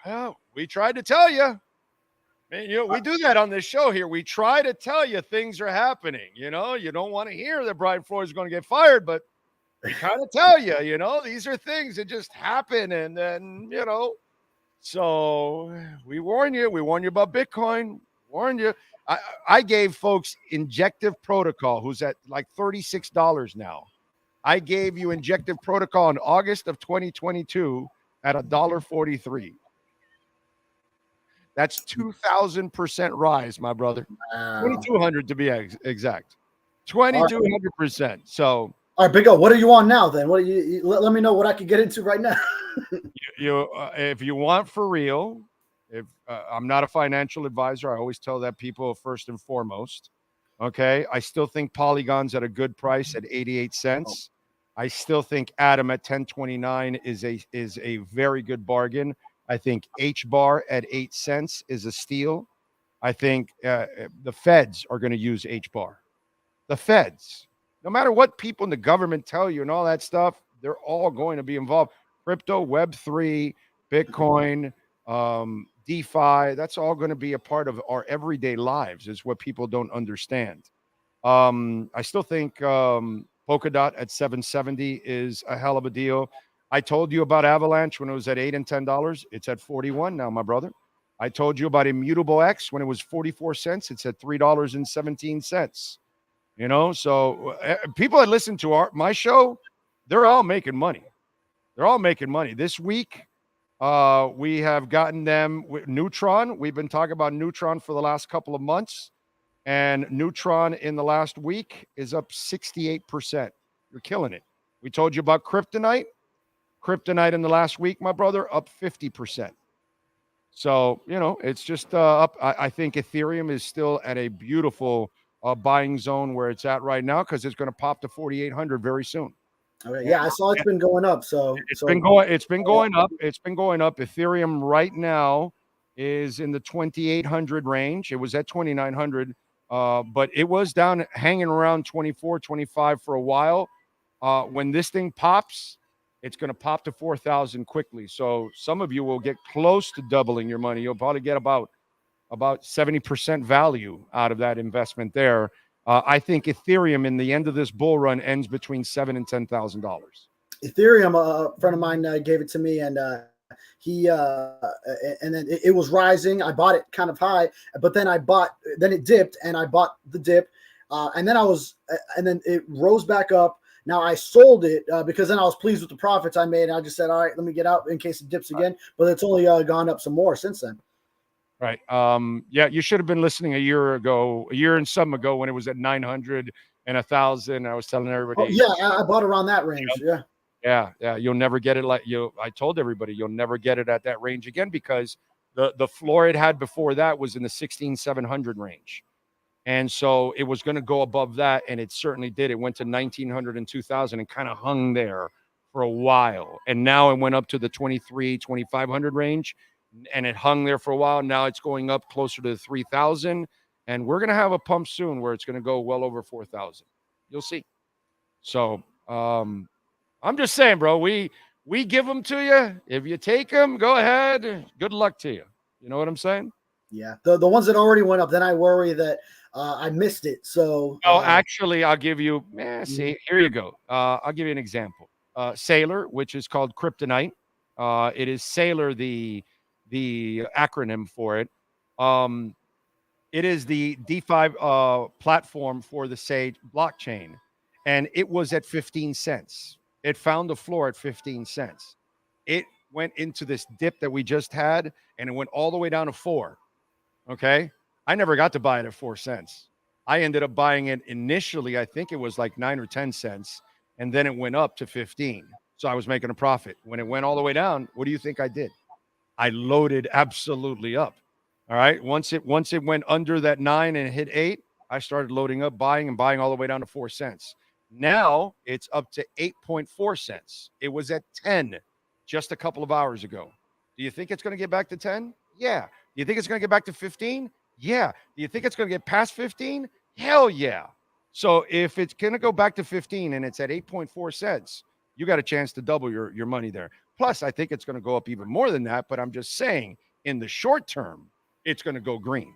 Well, we tried to tell you. Man, we do that on this show here. We try to tell you things are happening. You don't want to hear that Brian Floyd is going to get fired, but we kind of tell you, these are things that just happen. And then, so we warn you. We warn you about Bitcoin. Warn you. I gave folks Injective Protocol, who's at like $36 now. I gave you Injective Protocol in August of 2022 at $1.43. That's 2,000% rise, my brother. Wow. 2,200 to be exact. 2,200%. So, all right, Big O, what are you on now then? What do you let me know what I could get into right now? If you want for real, if I'm not a financial advisor, I always tell that people first and foremost. Okay, I still think Polygon's at a good price at 88 cents. I still think Atom at 10.29 is a very good bargain. I think H-bar at 8 cents is a steal. I think the feds are going to use H-bar. The feds, no matter what people in the government tell you and all that stuff, they're all going to be involved. Crypto, Web3, Bitcoin, DeFi, that's all going to be a part of our everyday lives is what people don't understand. I still think Polkadot at 770 is a hell of a deal. I told you about Avalanche when it was at $8 and $10. It's at 41 now, my brother. I told you about Immutable X when it was 44 cents. It's at $3.17. So people that listen to my show, they're all making money. They're all making money. This week, we have gotten them with Neutron. We've been talking about Neutron for the last couple of months. And Neutron in the last week is up 68%. You're killing it. We told you about Kryptonite. Kryptonite in the last week, my brother, up 50%. So, it's just up. I think Ethereum is still at a beautiful buying zone where it's at right now because it's going to pop to 4,800 very soon. Okay. Yeah, I saw it's been going up. It's been going up. It's been going up. Ethereum right now is in the 2,800 range. It was at 2,900, but it was down hanging around 24, 25 for a while. When this thing pops, it's going to pop to 4,000 quickly. So some of you will get close to doubling your money. You'll probably get about 70% value out of that investment there. I think Ethereum in the end of this bull run ends between $7,000 and $10,000. Ethereum, a friend of mine gave it to me, and he and then it was rising. I bought it kind of high, but then then it dipped, and I bought the dip, and then it rose back up. Now I sold it because then I was pleased with the profits I made, and I just said, all right, let me get out in case it dips again. But it's only gone up some more since then. Right. Yeah, you should have been listening a year and some ago when it was at 900 and 1,000. I was telling everybody. Oh, yeah, I bought around that range. Yeah. Yeah. You'll never get it I told everybody you'll never get it at that range again because the floor it had before that was in the 16,700 range. And so it was going to go above that, and it certainly did. It went to 1,900 and 2,000 and kind of hung there for a while. And now it went up to the 2,500 range. And it hung there for a while. Now it's going up closer to 3,000. And we're going to have a pump soon where it's going to go well over 4,000. You'll see. So I'm just saying, bro, we give them to you. If you take them, go ahead. Good luck to you. You know what I'm saying? Yeah. The ones that already went up, then I worry that I missed it. So actually, I'll give you, see, here you go. I'll give you an example. Sailor, which is called Kryptonite. It is Sailor, the acronym for it. It is the DeFi platform for the Sage blockchain, and it was at 15 cents. It found the floor at 15 cents. It went into this dip that we just had, and it went all the way down to 4. Okay, I never got to buy it at 4 cents. I ended up buying it initially. I think it was like 9 or 10 cents, and then it went up to 15. So I was making a profit. When it went all the way down, what do you think I did? I loaded absolutely up. All right. Once it went under that 9 and hit 8, I started loading up, buying all the way down to 4 cents. Now it's up to 8.4 cents. It was at 10 just a couple of hours ago. Do you think it's going to get back to 10? Yeah. Do you think it's going to get back to 15? Yeah. Do you think it's going to get past 15? Hell yeah. So if it's going to go back to 15 and it's at 8.4 cents, you got a chance to double your money there. Plus, I think it's going to go up even more than that. But I'm just saying, in the short term, it's going to go green.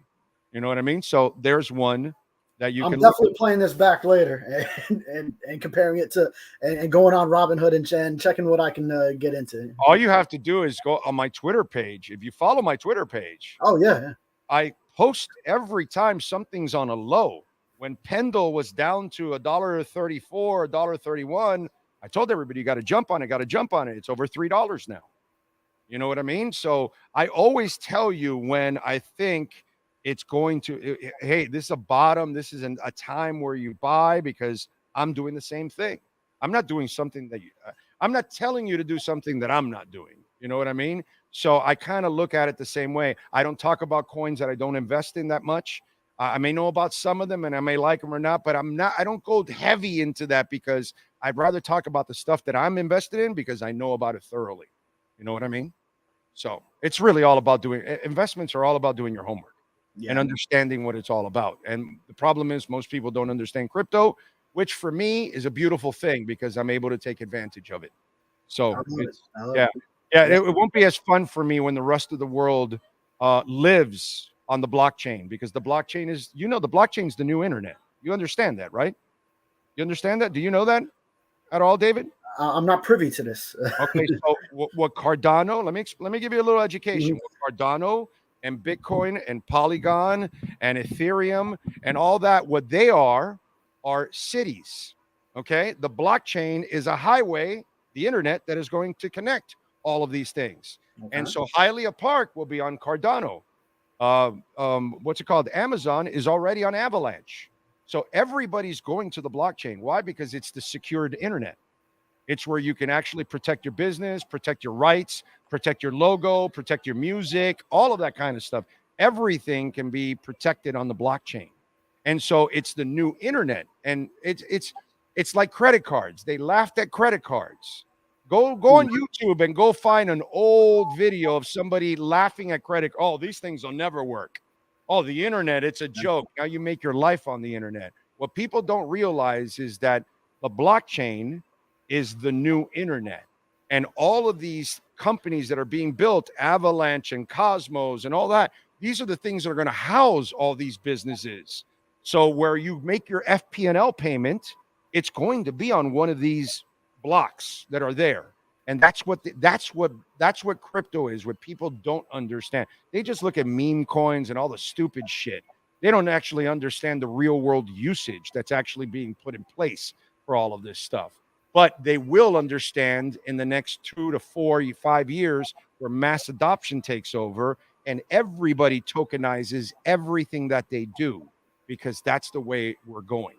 You know what I mean? So there's one that you I'm can definitely playing this back later and comparing it to and going on Robinhood and checking what I can get into. All you have to do is go on my Twitter page. If you follow my Twitter page, yeah. I post every time something's on a low. When Pendle was down to $1.34, $1.31, I told everybody you got to jump on it. It's over $3 now. You know what I mean? So I always tell you when I think it's going to, hey, this is a bottom. This is a time where you buy, because I'm doing the same thing. I'm not doing something that I'm not telling you to do something that I'm not doing. You know what I mean? So I kind of look at it the same way. I don't talk about coins that I don't invest in that much. I may know about some of them and I may like them or not, but I don't go heavy into that, because I'd rather talk about the stuff that I'm invested in because I know about it thoroughly. You know what I mean? So it's really all about investments are all about doing your homework and understanding what it's all about. And the problem is most people don't understand crypto, which for me is a beautiful thing because I'm able to take advantage of it. So it won't be as fun for me when the rest of the world lives on the blockchain, because the blockchain is, the blockchain is the new internet. You understand that, right? You understand that? Do you know that at all, David? I'm not privy to this. Okay, so what Cardano? Let me give you a little education. What Cardano and Bitcoin and Polygon and Ethereum and all that, what they are cities. Okay, the blockchain is a highway, the internet, that is going to connect all of these things. Okay. And so Hialeah Park will be on Cardano. What's it called? Amazon is already on Avalanche. So everybody's going to the blockchain. Why? Because it's the secured internet. It's where you can actually protect your business, protect your rights, protect your logo, protect your music, all of that kind of stuff. Everything can be protected on the blockchain. And so it's the new internet. And it's like credit cards. They laughed at credit cards. Go on YouTube and go find an old video of somebody laughing at credit. Oh, these things will never work. Oh, the internet, it's a joke. Now you make your life on the internet. What people don't realize is that the blockchain is the new internet. And all of these companies that are being built, Avalanche and Cosmos and all that, these are the things that are going to house all these businesses. So where you make your FP&L payment, it's going to be on one of these blocks that are there. And that's what crypto is, what people don't understand. They just look at meme coins and all the stupid shit. They don't actually understand the real world usage that's actually being put in place for all of this stuff. But they will understand in the next 2 to 4, 5 years, where mass adoption takes over and everybody tokenizes everything that they do, because that's the way we're going.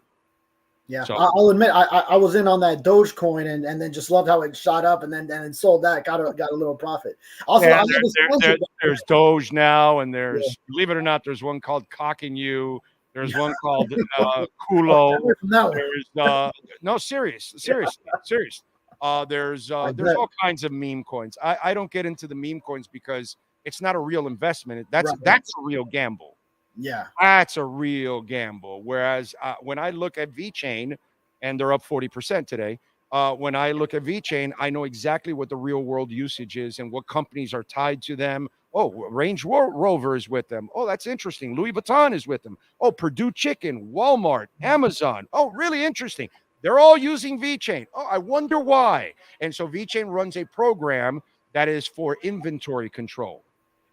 Yeah, so, I'll admit I was in on that Dogecoin and then just loved how it shot up and then sold that, got a little profit. Also, yeah, there's Doge now, and there's believe it or not, there's one called Cocking You. There's one called Kulo. There's no seriously. There's all kinds of meme coins. I don't get into the meme coins because it's not a real investment. That's a real gamble. Yeah, that's a real gamble. Whereas when I look at VeChain, and they're up 40% today, when I look at VeChain, I know exactly what the real world usage is and what companies are tied to them. Oh, Range Rover is with them. Oh, that's interesting. Louis Vuitton is with them. Oh, Purdue Chicken, Walmart, Amazon. Oh, really interesting. They're all using VeChain. Oh, I wonder why. And so VeChain runs a program that is for inventory control.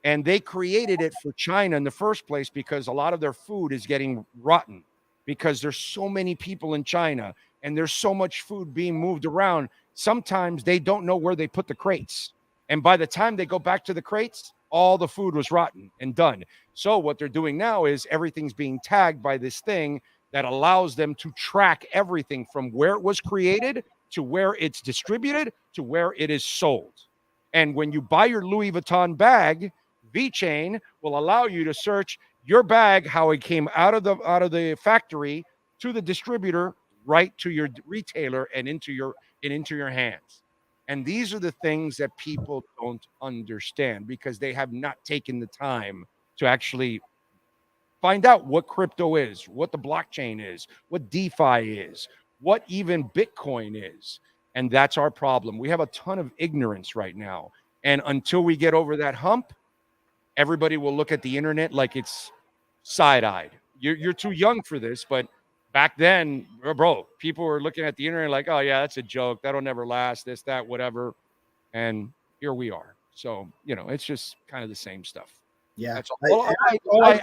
And they created it for China in the first place because a lot of their food is getting rotten because there's so many people in China and there's so much food being moved around. Sometimes they don't know where they put the crates. And by the time they go back to the crates, all the food was rotten and done. So what they're doing now is everything's being tagged by this thing that allows them to track everything from where it was created to where it's distributed to where it is sold. And when you buy your Louis Vuitton bag, VeChain will allow you to search your bag, how it came out of the factory to the distributor, right to your retailer and into your hands. And these are the things that people don't understand because they have not taken the time to actually find out what crypto is, what the blockchain is, what DeFi is, what even Bitcoin is. And that's our problem. We have a ton of ignorance right now. And until we get over that hump, everybody will look at the internet like it's side-eyed. You're too young for this, but back then, bro, people were looking at the internet like, oh, yeah, that's a joke. That'll never last, this, that, whatever. And here we are. So, it's just kind of the same stuff. Yeah. That's all I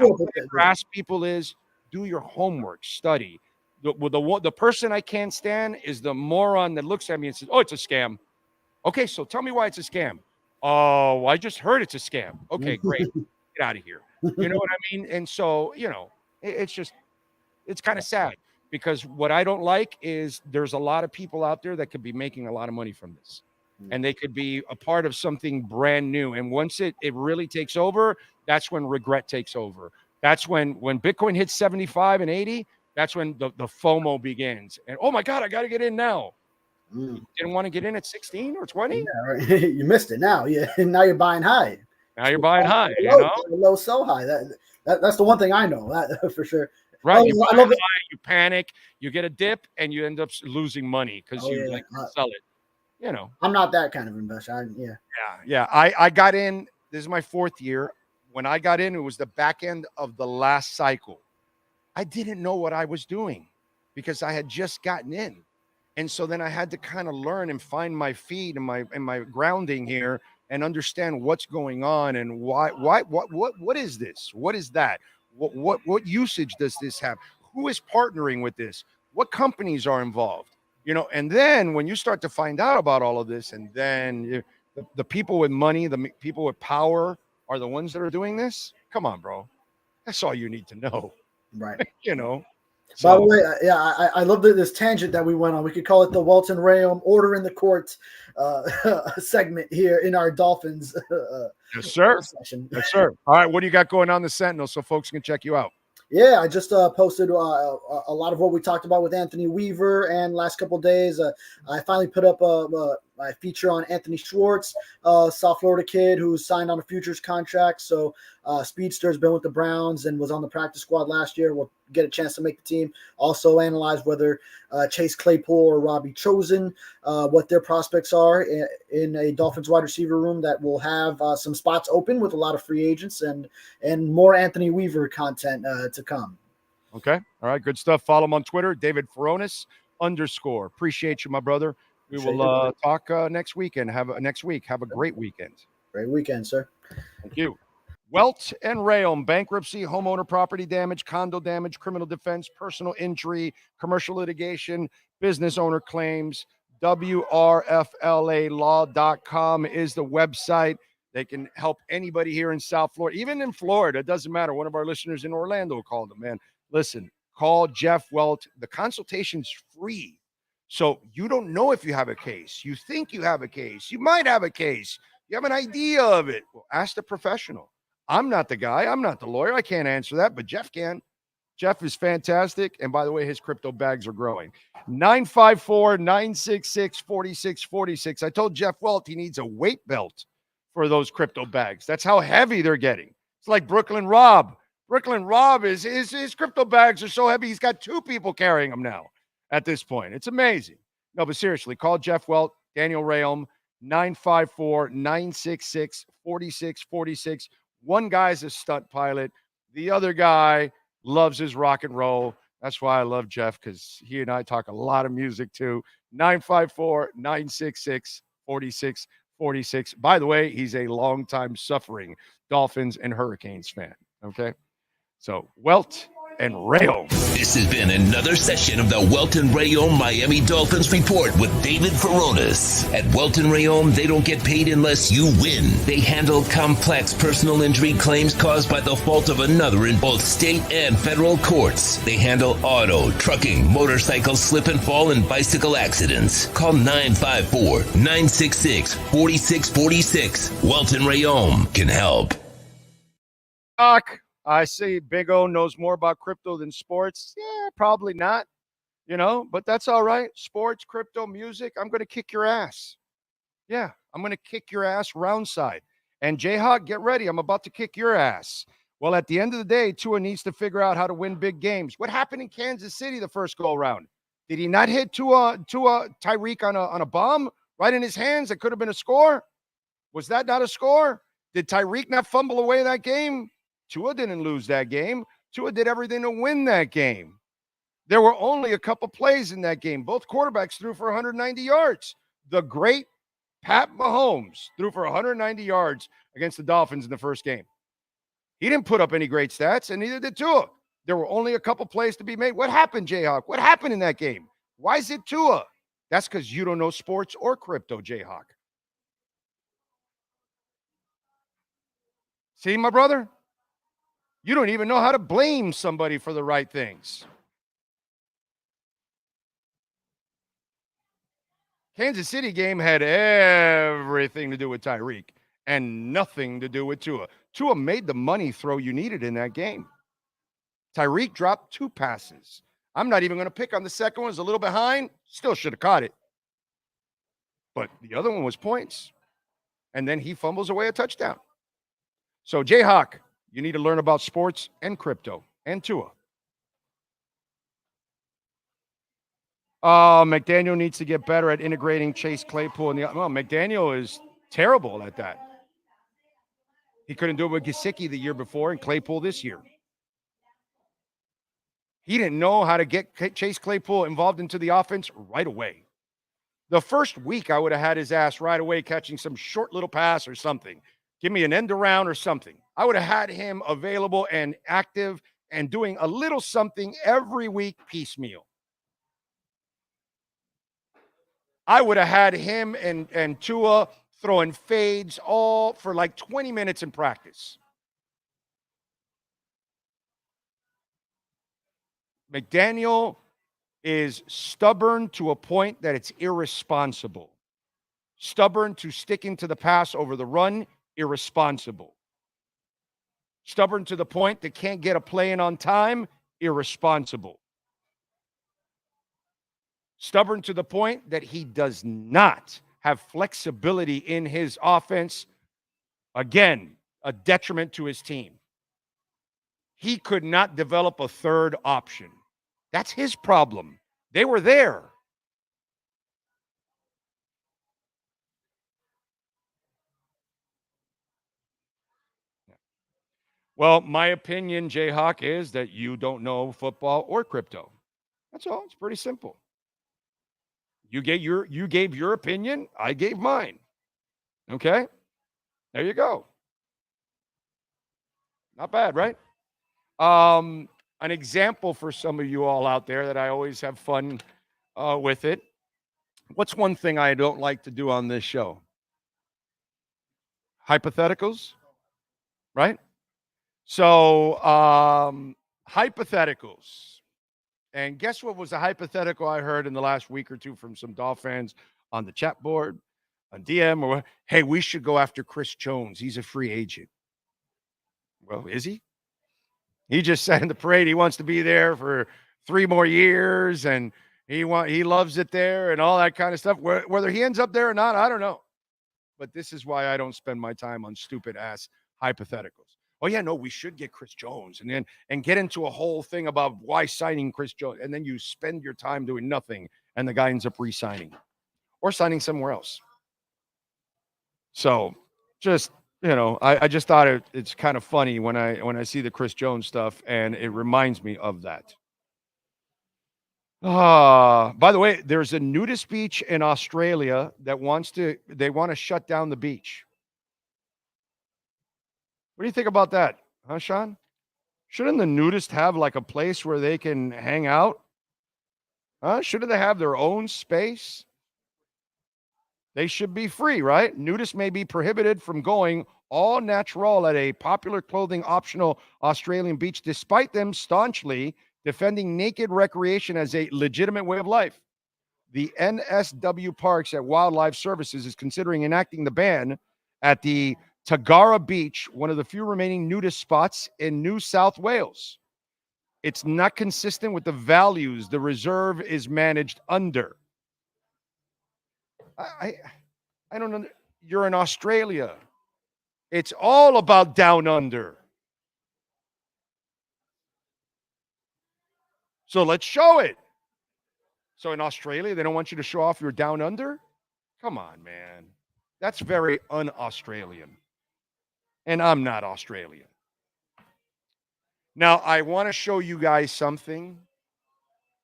ask people is do your homework, study. The person I can't stand is the moron that looks at me and says, oh, it's a scam. Okay, so tell me why it's a scam. Oh, I just heard it's a scam. Okay, great. Get out of here. You know what I mean? And so, it's kind of sad because what I don't like is there's a lot of people out there that could be making a lot of money from this. And they could be a part of something brand new. And once it really takes over, that's when regret takes over. That's when Bitcoin hits 75 and 80, that's when the FOMO begins. And, oh, my God, I got to get in now. You didn't want to get in at 16 or 20? Yeah, right. You missed it now. Yeah, now you're buying high. Now you're buying high, low so high. That's the one thing I know, that for sure. Right. You buy high, you panic, you get a dip, and you end up losing money because you sell it. I'm not that kind of investor. Yeah. I got in. This is my fourth year. When I got in, it was the back end of the last cycle. I didn't know what I was doing because I had just gotten in. And so then I had to kind of learn and find my feet and my grounding here and understand what's going on and why what is this? What is that? What usage does this have? Who is partnering with this? What companies are involved? And then when you start to find out about all of this, and then the people with money, the people with power are the ones that are doing this. Come on, bro. That's all you need to know. Right. So, by the way, I love this tangent that we went on. We could call it the Welton Rayom Order in the Court segment here in our Dolphins. Yes, sir. Session. Yes, sir. All right. What do you got going on the Sentinel so folks can check you out? Yeah, I just posted a lot of what we talked about with Anthony Weaver, and last couple of days, I finally put up my feature on Anthony Schwartz, South Florida kid who signed on a futures contract. So Speedster has been with the Browns and was on the practice squad last year. We'll get a chance to make the team. Also analyze whether Chase Claypool or Robbie Chosen, what their prospects are in a Dolphins wide receiver room that will have some spots open with a lot of free agents and more Anthony Weaver content to come. Okay. All right. Good stuff. Follow him on Twitter, David Furones _ Appreciate you, my brother. We will talk next weekend. Have a great weekend. Great weekend, sir. Thank you. Welt and Rayom, bankruptcy, homeowner property damage, condo damage, criminal defense, personal injury, commercial litigation, business owner claims. WRFLAlaw.com is the website. They can help anybody here in South Florida, even in Florida. It doesn't matter. One of our listeners in Orlando called them, man. Listen, call Jeff Welt. The consultation's free. So you don't know if you have a case. You think you have a case. You might have a case. You have an idea of it. Well, ask the professional. I'm not the guy. I'm not the lawyer. I can't answer that, but Jeff can. Jeff is fantastic. And by the way, his crypto bags are growing. 954-966-4646. I told Jeff Welt he needs a weight belt for those crypto bags. That's how heavy they're getting. It's like Brooklyn Rob. Brooklyn Rob his crypto bags are so heavy. He's got 2 people carrying them now at this point. It's amazing. No, but seriously, call Jeff Welt, Daniel Rayom, 954-966-4646. One guy's a stunt pilot. The other guy loves his rock and roll. That's why I love Jeff, because he and I talk a lot of music too. 954-966-4646. By the way, he's a longtime suffering Dolphins and Hurricanes fan. Okay? So, Welt and Rayom. This has been another session of the Welt and Rayom Miami Dolphins Report with David Furones. At Welt and Rayom, they don't get paid unless you win. They handle complex personal injury claims caused by the fault of another in both state and federal courts. They handle auto, trucking, motorcycle slip and fall, and bicycle accidents. Call 954-966-4646. Welt and Rayom can help. I see Big O knows more about crypto than sports. Yeah, probably not, but that's all right. Sports, crypto, music, I'm going to kick your ass. Yeah, I'm going to kick your ass round side. And Jayhawk, get ready. I'm about to kick your ass. Well, at the end of the day, Tua needs to figure out how to win big games. What happened in Kansas City the first go-around? Did he not hit Tyreek on a bomb right in his hands? That could have been a score. Was that not a score? Did Tyreek not fumble away that game? Tua didn't lose that game. Tua did everything to win that game. There were only a couple plays in that game. Both quarterbacks threw for 190 yards. The great Pat Mahomes threw for 190 yards against the Dolphins in the first game. He didn't put up any great stats, and neither did Tua. There were only a couple plays to be made. What happened, Jayhawk? What happened in that game? Why is it Tua? That's because you don't know sports or crypto, Jayhawk. See, my brother? You don't even know how to blame somebody for the right things. Kansas City game had everything to do with Tyreek and nothing to do with Tua. Tua made the money throw you needed in that game. Tyreek dropped 2 passes. I'm not even going to pick on the second one. It was a little behind. Still should have caught it. But the other one was points. And then he fumbles away a touchdown. So, Jayhawk, you need to learn about sports and crypto and Tua. McDaniel needs to get better at integrating Chase Claypool. McDaniel is terrible at that. He couldn't do it with Gesicki the year before and Claypool this year. He didn't know how to get Chase Claypool involved into the offense right away. The first week, I would have had his ass right away catching some short little pass or something. Give me an end around or something. I would have had him available and active and doing a little something every week piecemeal. I would have had him and Tua throwing fades all for like 20 minutes in practice. McDaniel is stubborn to a point that it's irresponsible. Stubborn to sticking to the pass over the run, irresponsible. Stubborn to the point that can't get a play in on time, irresponsible. Stubborn to the point that he does not have flexibility in his offense. Again, a detriment to his team. He could not develop a third option. That's his problem. They were there. Well, my opinion, Jayhawk, is that you don't know football or crypto. That's all. It's pretty simple. You gave your opinion. I gave mine. Okay? There you go. Not bad, right? An example for some of you all out there that I always have fun with it. What's one thing I don't like to do on this show? Hypotheticals, right? So, hypotheticals. And guess what was a hypothetical I heard in the last week or two from some Dolphin fans on the chat board, on DM, or, hey, we should go after Chris Jones. He's a free agent. Well, is he? He just said in the parade he wants to be there for 3 more years, and he loves it there and all that kind of stuff. Whether he ends up there or not, I don't know. But this is why I don't spend my time on stupid-ass hypotheticals. Oh, yeah, no, we should get Chris Jones and get into a whole thing about why signing Chris Jones. And then you spend your time doing nothing and the guy ends up re-signing or signing somewhere else. So just, I just thought it's kind of funny when I see the Chris Jones stuff, and it reminds me of that. By the way, there's a nudist beach in Australia that want to shut down the beach. What do you think about that? Huh, Sean? Shouldn't the nudists have like a place where they can hang out? Huh? Shouldn't they have their own space? They should be free, right? Nudists may be prohibited from going all natural at a popular clothing optional Australian beach, despite them staunchly defending naked recreation as a legitimate way of life. The NSW Parks at Wildlife Services is considering enacting the ban at the Tagara Beach, one of the few remaining nudist spots in New South Wales. It's not consistent with the values the reserve is managed under. I don't know. You're in Australia. It's all about down under. So let's show it. So in Australia, they don't want you to show off your down under? Come on, man. That's very un-Australian. And I'm not Australian. Now, I want to show you guys something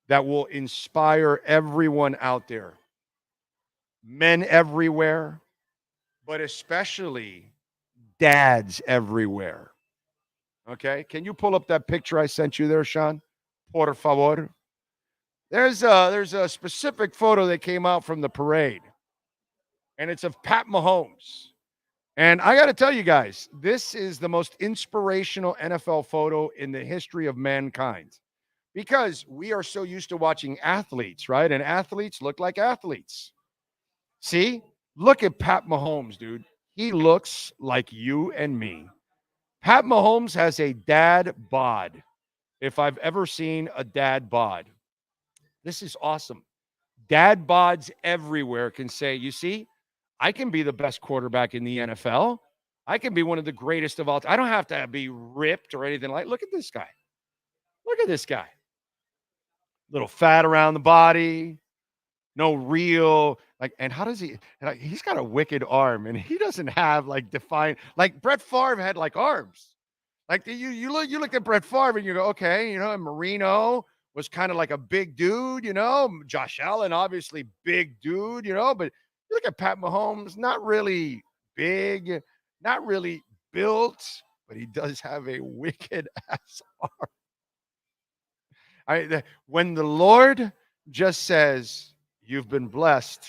that will inspire everyone out there. Men everywhere, but especially dads everywhere. Okay? Can you pull up that picture I sent you there, Sean? Por favor. There's a specific photo that came out from the parade, and it's of Pat Mahomes. And I got to tell you guys, this is the most inspirational NFL photo in the history of mankind, because we are so used to watching athletes, right? And athletes look like athletes. See? Look at Pat Mahomes, dude. He looks like you and me. Pat Mahomes has a dad bod, if I've ever seen a dad bod. This is awesome. Dad bods everywhere can say, you see, I can be the best quarterback in the NFL. I can be one of the greatest of all time. I don't have to be ripped or anything like. Look at this guy. Look at this guy. Little fat around the body. No real, and how does he, he's got a wicked arm, and he doesn't have defined, Brett Favre had arms. You look at Brett Favre and you go, okay, and Marino was kind of like a big dude, Josh Allen, obviously big dude, but you look at Pat Mahomes, not really big, not really built, but he does have a wicked ass arm. When the Lord just says, you've been blessed,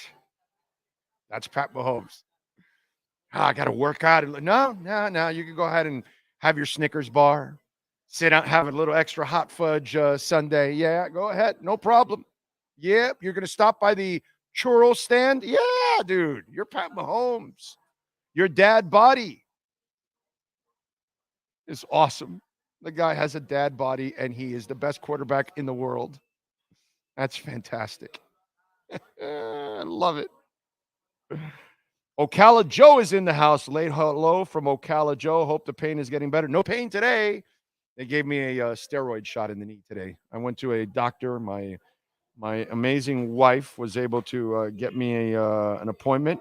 that's Pat Mahomes. I got to work out. No. You can go ahead and have your Snickers bar. Sit out, have a little extra hot fudge sundae. Yeah, go ahead. No problem. Yeah, you're going to stop by the churro stand? Yeah, dude. You're Pat Mahomes. Your dad body is awesome. The guy has a dad body, and he is the best quarterback in the world. That's fantastic. I love it. Ocala Joe is in the house. Late hello from Ocala Joe. Hope the pain is getting better. No pain today. They gave me a steroid shot in the knee today. I went to a doctor. My amazing wife was able to get me an appointment,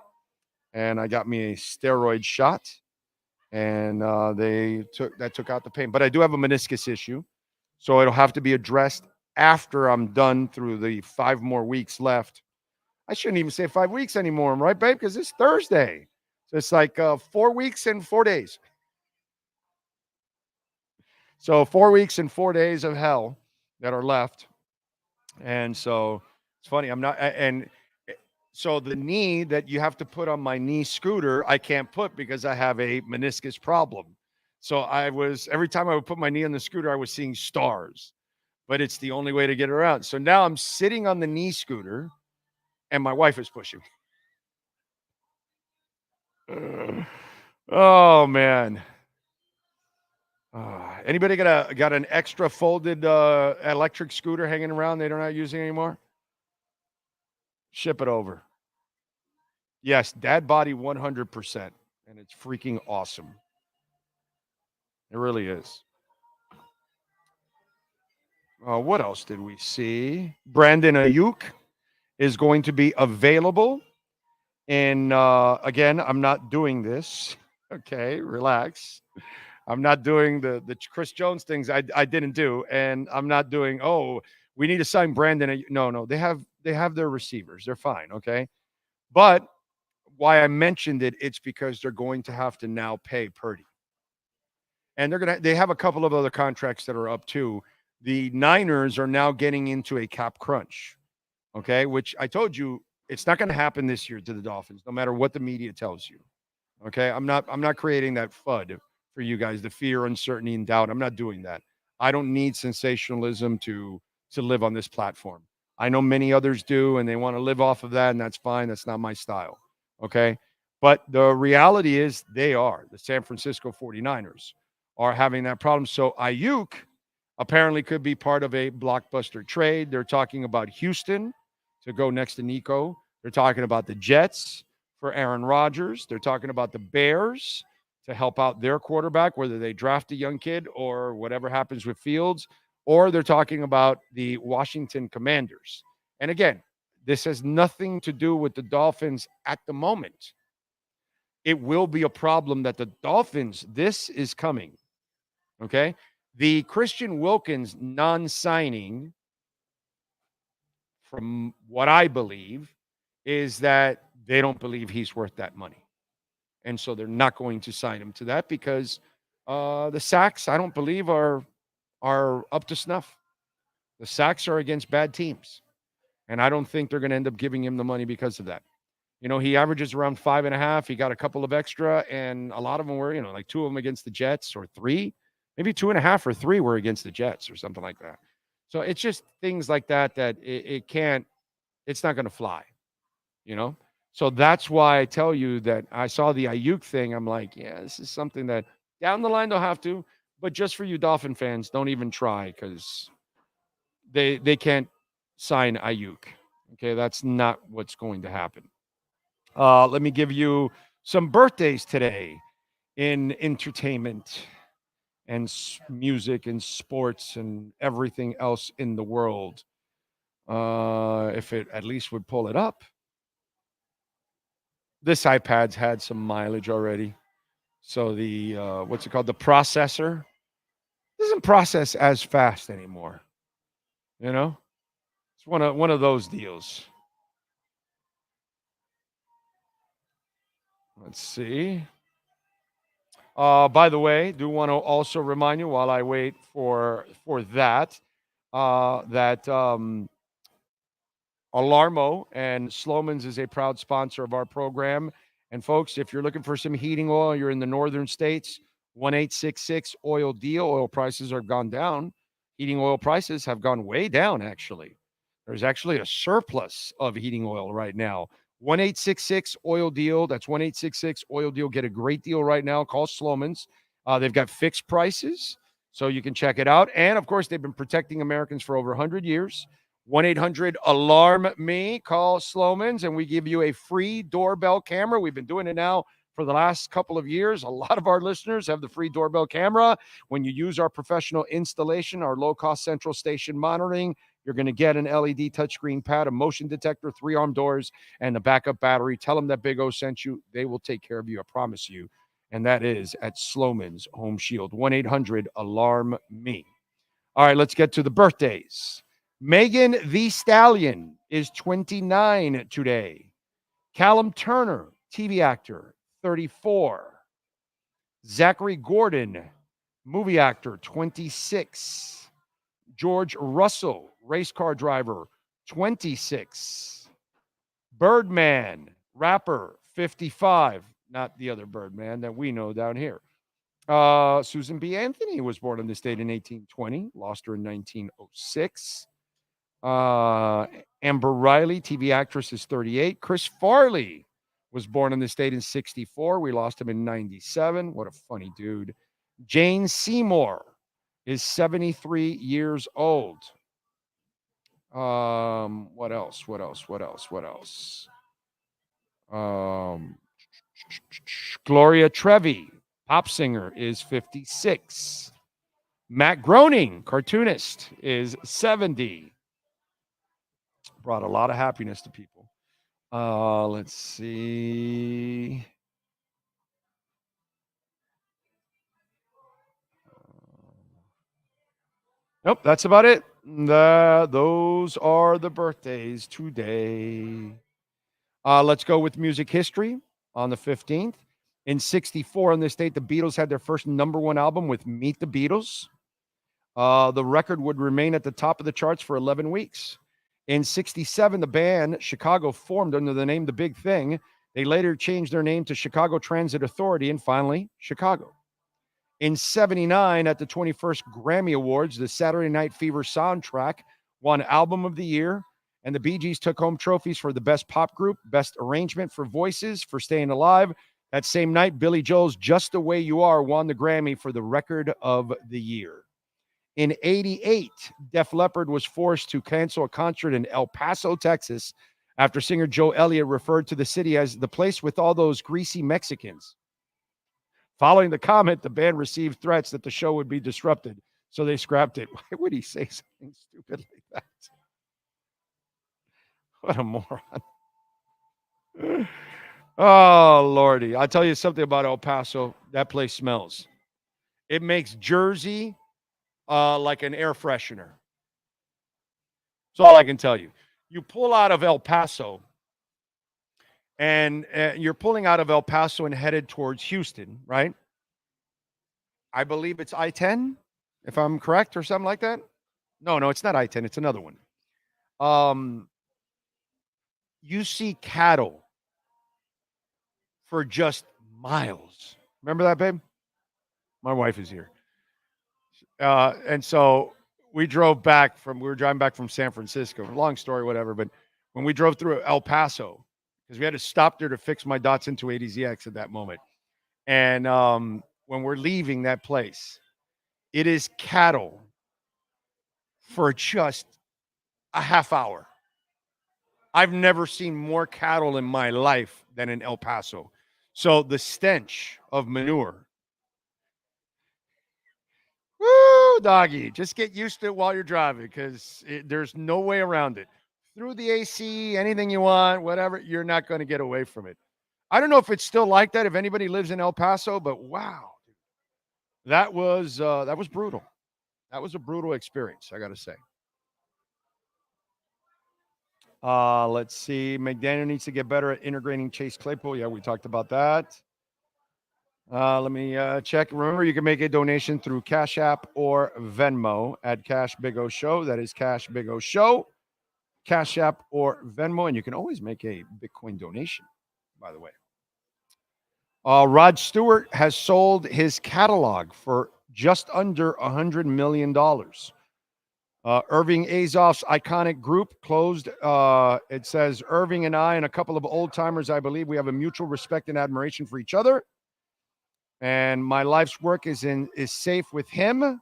and I got me a steroid shot, and they took out the pain. But I do have a meniscus issue, so it'll have to be addressed after I'm done through the 5 more weeks left. I shouldn't even say 5 weeks anymore, right, babe? Because it's Thursday. So it's 4 weeks and 4 days. So 4 weeks and 4 days of hell that are left. And so it's funny. I'm not, and so the knee that you have to put on my knee scooter, I can't put because I have a meniscus problem. So every time I would put my knee on the scooter, I was seeing stars, but it's the only way to get around. So now I'm sitting on the knee scooter and my wife is pushing. Oh man. Anybody got an extra folded electric scooter hanging around they're not using anymore? Ship it over. Yes, dad body 100%. And it's freaking awesome. It really is. What else did we see? Brandon Ayuk is going to be available. And again, I'm not doing this. Okay, relax. I'm not doing the Chris Jones things I didn't do, and I'm not doing. Oh, we need to sign Brandon. No, they have their receivers. They're fine. Okay, but why I mentioned it, it's because they're going to have to now pay Purdy, and they have a couple of other contracts that are up too. The Niners are now getting into a cap crunch. Okay, which I told you it's not going to happen this year to the Dolphins, no matter what the media tells you. Okay, I'm not creating that FUD for you guys, the fear, uncertainty, and doubt. I'm not doing that. I don't need sensationalism to live on this platform. I know many others do, and they want to live off of that, and that's fine. That's not my style. Okay, but the reality is the San Francisco 49ers are having that problem. So Ayuk apparently could be part of a blockbuster trade. They're talking about Houston to go next to Nico. They're talking about the Jets for Aaron Rodgers. They're talking about the Bears to help out their quarterback, whether they draft a young kid or whatever happens with Fields, or they're talking about the Washington Commanders. And again, this has nothing to do with the Dolphins at the moment. It will be a problem that the Dolphins, this is coming, okay? The Christian Wilkins non-signing, from what I believe, is that they don't believe he's worth that money. And so they're not going to sign him to that because the sacks, I don't believe, are up to snuff. The sacks are against bad teams. And I don't think they're going to end up giving him the money because of that. You know, he averages around 5.5. He got a couple of extra, and a lot of them were, like 2 of them against the Jets, or 3. Maybe 2.5 or 3 were against the Jets or something like that. So it's just things like that it can't, it's not going to fly, So that's why I tell you that I saw the Ayuk thing. I'm like, yeah, this is something that down the line they'll have to. But just for you Dolphin fans, don't even try, because they can't sign Ayuk. Okay, that's not what's going to happen. Let me give you some birthdays today in entertainment and music and sports and everything else in the world. If it at least would pull it up. This iPad's had some mileage already. So the, what's it called? The processor doesn't process as fast anymore. It's one of those deals. Let's see. By the way, do want to also remind you while I wait for that, that Alarmo and Sloman's is a proud sponsor of our program. And folks, if you're looking for some heating oil, you're in the northern states, 1-866-OIL-DEAL. Oil prices have gone down. Heating oil prices have gone way down, actually. There's actually a surplus of heating oil right now. 1-866-OIL-DEAL. That's 1-866-OIL-DEAL. Get a great deal right now. Call Sloman's. They've got fixed prices, so you can check it out. And, of course, they've been protecting Americans for over 100 years. 1-800-ALARM-ME. Call Sloman's, and we give you a free doorbell camera. We've been doing it now for the last couple of years. A lot of our listeners have the free doorbell camera. When you use our professional installation, our low-cost central station monitoring, you're going to get an LED touchscreen pad, a motion detector, 3-arm doors, and a backup battery. Tell them that Big O sent you. They will take care of you, I promise you. And that is at Sloman's Home Shield. 1-800-ALARM-ME. All right, let's get to the birthdays. Megan Thee Stallion is 29 today. Callum Turner, TV actor, 34. Zachary Gordon, movie actor, 26. George Russell, race car driver, 26. Birdman, rapper, 55. Not the other Birdman that we know down here. Susan B. Anthony was born in this date in 1820. Lost her in 1906. Amber Riley, TV actress, is 38. Chris Farley was born in this date in 64. We lost him in 97. What a funny dude. Jane Seymour is 73 years old. What else? Gloria Trevi, pop singer, is 56. Matt Groening, cartoonist, is 70. brought a lot of happiness to people. Let's see. Nope, that's about it. Those are the birthdays today. Let's go with music history on the 15th. In 1964, on this date, the Beatles had their first #1 album with Meet the Beatles. The record would remain at the top of the charts for 11 weeks. In 1967, the band Chicago formed under the name The Big Thing. They later changed their name to Chicago Transit Authority and finally Chicago. In 1979, at the 21st Grammy Awards, the Saturday Night Fever soundtrack won Album of the Year, and the Bee Gees took home trophies for the Best Pop Group, Best Arrangement for Voices, for Staying Alive. That same night, Billy Joel's Just the Way You Are won the Grammy for the Record of the Year. In 1988, Def Leppard was forced to cancel a concert in El Paso, Texas, after singer Joe Elliott referred to the city as the place with all those greasy Mexicans. Following the comment, the band received threats that the show would be disrupted, so they scrapped it. Why would he say something stupid like that? What a moron. Oh, Lordy. I'll tell you something about El Paso. That place smells. It makes Jersey like an air freshener. That's all I can tell you. You pull out of El Paso, and you're pulling out of El Paso and headed towards Houston, right? I believe it's I-10, if I'm correct, or something like that. No, it's not I-10. It's another one. You see cattle for just miles. Remember that, babe? My wife is here. And so we were driving back from San Francisco. Long story, whatever. But when we drove through El Paso, because we had to stop there to fix my Datsun 280ZX at that moment. And when we're leaving that place, it is cattle for just a half hour. I've never seen more cattle in my life than in El Paso. So the stench of manure. Woo, doggy. Just get used to it while you're driving because there's no way around it. Through the AC, anything you want, whatever, you're not going to get away from it. I don't know if it's still like that, if anybody lives in El Paso, but wow. That was brutal. That was a brutal experience, I got to say. Let's see. McDaniel needs to get better at integrating Chase Claypool. Yeah, we talked about that. Let me check. Remember, you can make a donation through Cash App or Venmo at Cash Big O Show. That is Cash Big O Show. Cash App or Venmo. And you can always make a Bitcoin donation, by the way. Rod Stewart has sold his catalog for just under $100 million. Irving Azoff's iconic group closed. It says, Irving and I and a couple of old timers, I believe we have a mutual respect and admiration for each other. And my life's work is safe with him.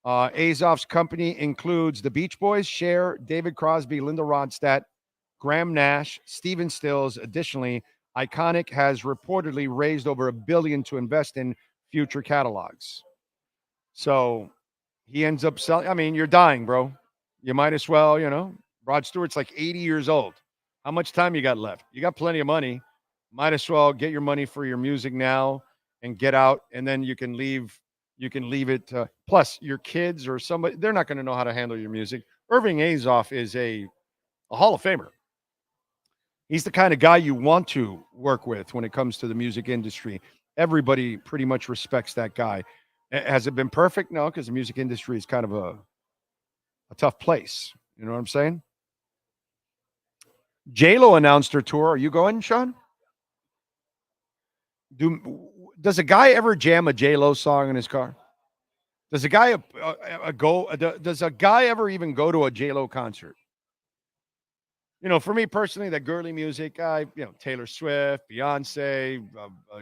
Azoff's company includes the Beach Boys, Cher, David Crosby, Linda Ronstadt, Graham Nash, Stephen Stills. Additionally, Iconic has reportedly raised over $1 billion to invest in future catalogs. So he ends up selling. I mean, you're dying, bro. You might as well, Rod Stewart's like 80 years old. How much time you got left? You got plenty of money. Might as well get your money for your music now and get out, and then you can leave. You can leave it. Plus, your kids or somebody, they're not going to know how to handle your music. Irving Azoff is a Hall of Famer. He's the kind of guy you want to work with when it comes to the music industry. Everybody pretty much respects that guy. Has it been perfect? No, because the music industry is kind of a tough place. You know what I'm saying? J-Lo announced her tour. Are you going, Sean? Does a guy ever jam a J-Lo song in his car? Does a guy Does a guy ever even go to a J-Lo concert? For me personally, that girly music, Taylor Swift, Beyonce,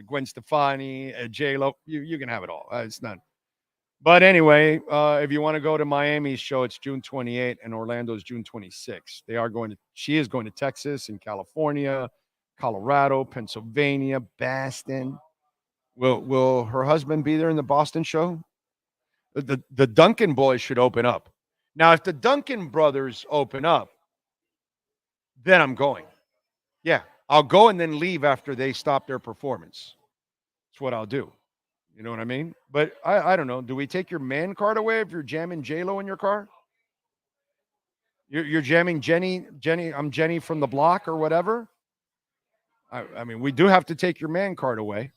Gwen Stefani, J-Lo, you can have it all. It's not. But anyway, if you want to go to Miami's show, it's June 28th and Orlando's June 26th. She is going to Texas and California, Colorado, Pennsylvania, Boston. Will her husband be there in the Boston show? The Duncan boys should open up. Now, if the Duncan brothers open up, then I'm going. Yeah, I'll go and then leave after they stop their performance. That's what I'll do. You know what I mean? But I don't know. Do we take your man card away if you're jamming J-Lo in your car? You're jamming Jenny. I'm Jenny from the block or whatever. I mean, we do have to take your man card away.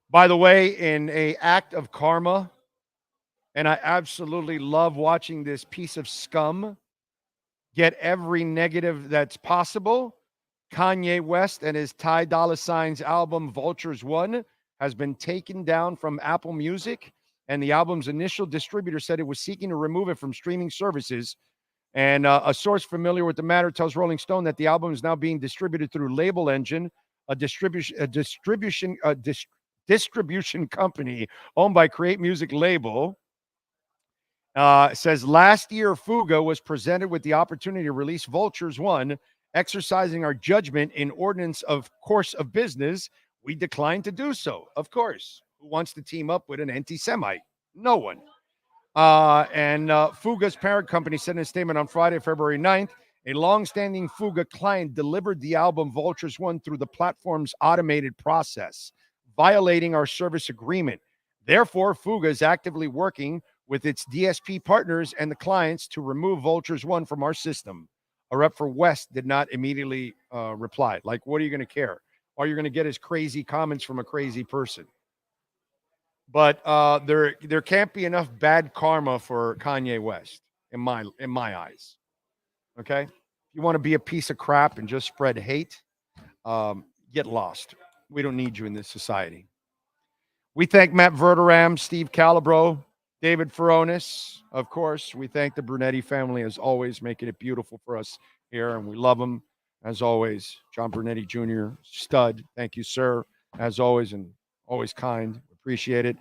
By the way, in a act of karma, and I absolutely love watching this piece of scum get every negative that's possible, Kanye West and his Ty Dolla $ign's album Vultures 1 has been taken down from Apple Music, and the album's initial distributor said it was seeking to remove it from streaming services. And a source familiar with the matter tells Rolling Stone that the album is now being distributed through Label Engine, a distribution company owned by Create Music Label. Says last year, Fuga was presented with the opportunity to release Vultures 1, exercising our judgment in ordinance of course of business. We declined to do so. Of course. Who wants to team up with an anti-Semite? No one. And Fuga's parent company said in a statement on Friday, February 9th, a long-standing Fuga client delivered the album Vultures 1 through the platform's automated process, violating our service agreement. Therefore, Fuga is actively working with its DSP partners and the clients to remove Vultures 1 from our system. A rep for West did not immediately reply. Like, what are you going to care? All you're going to get is crazy comments from a crazy person. But there can't be enough bad karma for Kanye West in my eyes. Okay? If you want to be a piece of crap and just spread hate, get lost. We don't need you in this society. We thank Matt Verderam, Steve Calabro, David Furones, of course. We thank the Brunetti family, as always, making it beautiful for us here, and we love them, as always. John Brunetti Jr., stud. Thank you, sir, as always, and always kind. Appreciate it.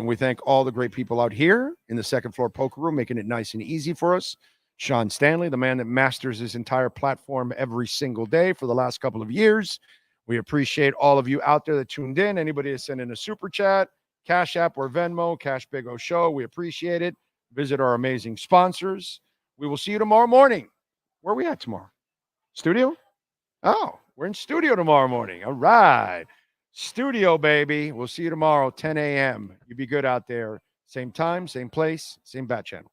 We thank all the great people out here in the second floor poker room, making it nice and easy for us. Sean Stanley, the man that masters his entire platform every single day for the last couple of years. We appreciate all of you out there that tuned in. Anybody that sent in a super chat, Cash App or Venmo, Cash Big O Show. We appreciate it. Visit our amazing sponsors. We will see you tomorrow morning. Where are we at tomorrow? Studio? Oh, we're in studio tomorrow morning. All right. Studio, baby. We'll see you tomorrow, 10 a.m. You be good out there. Same time, same place, same bat channel.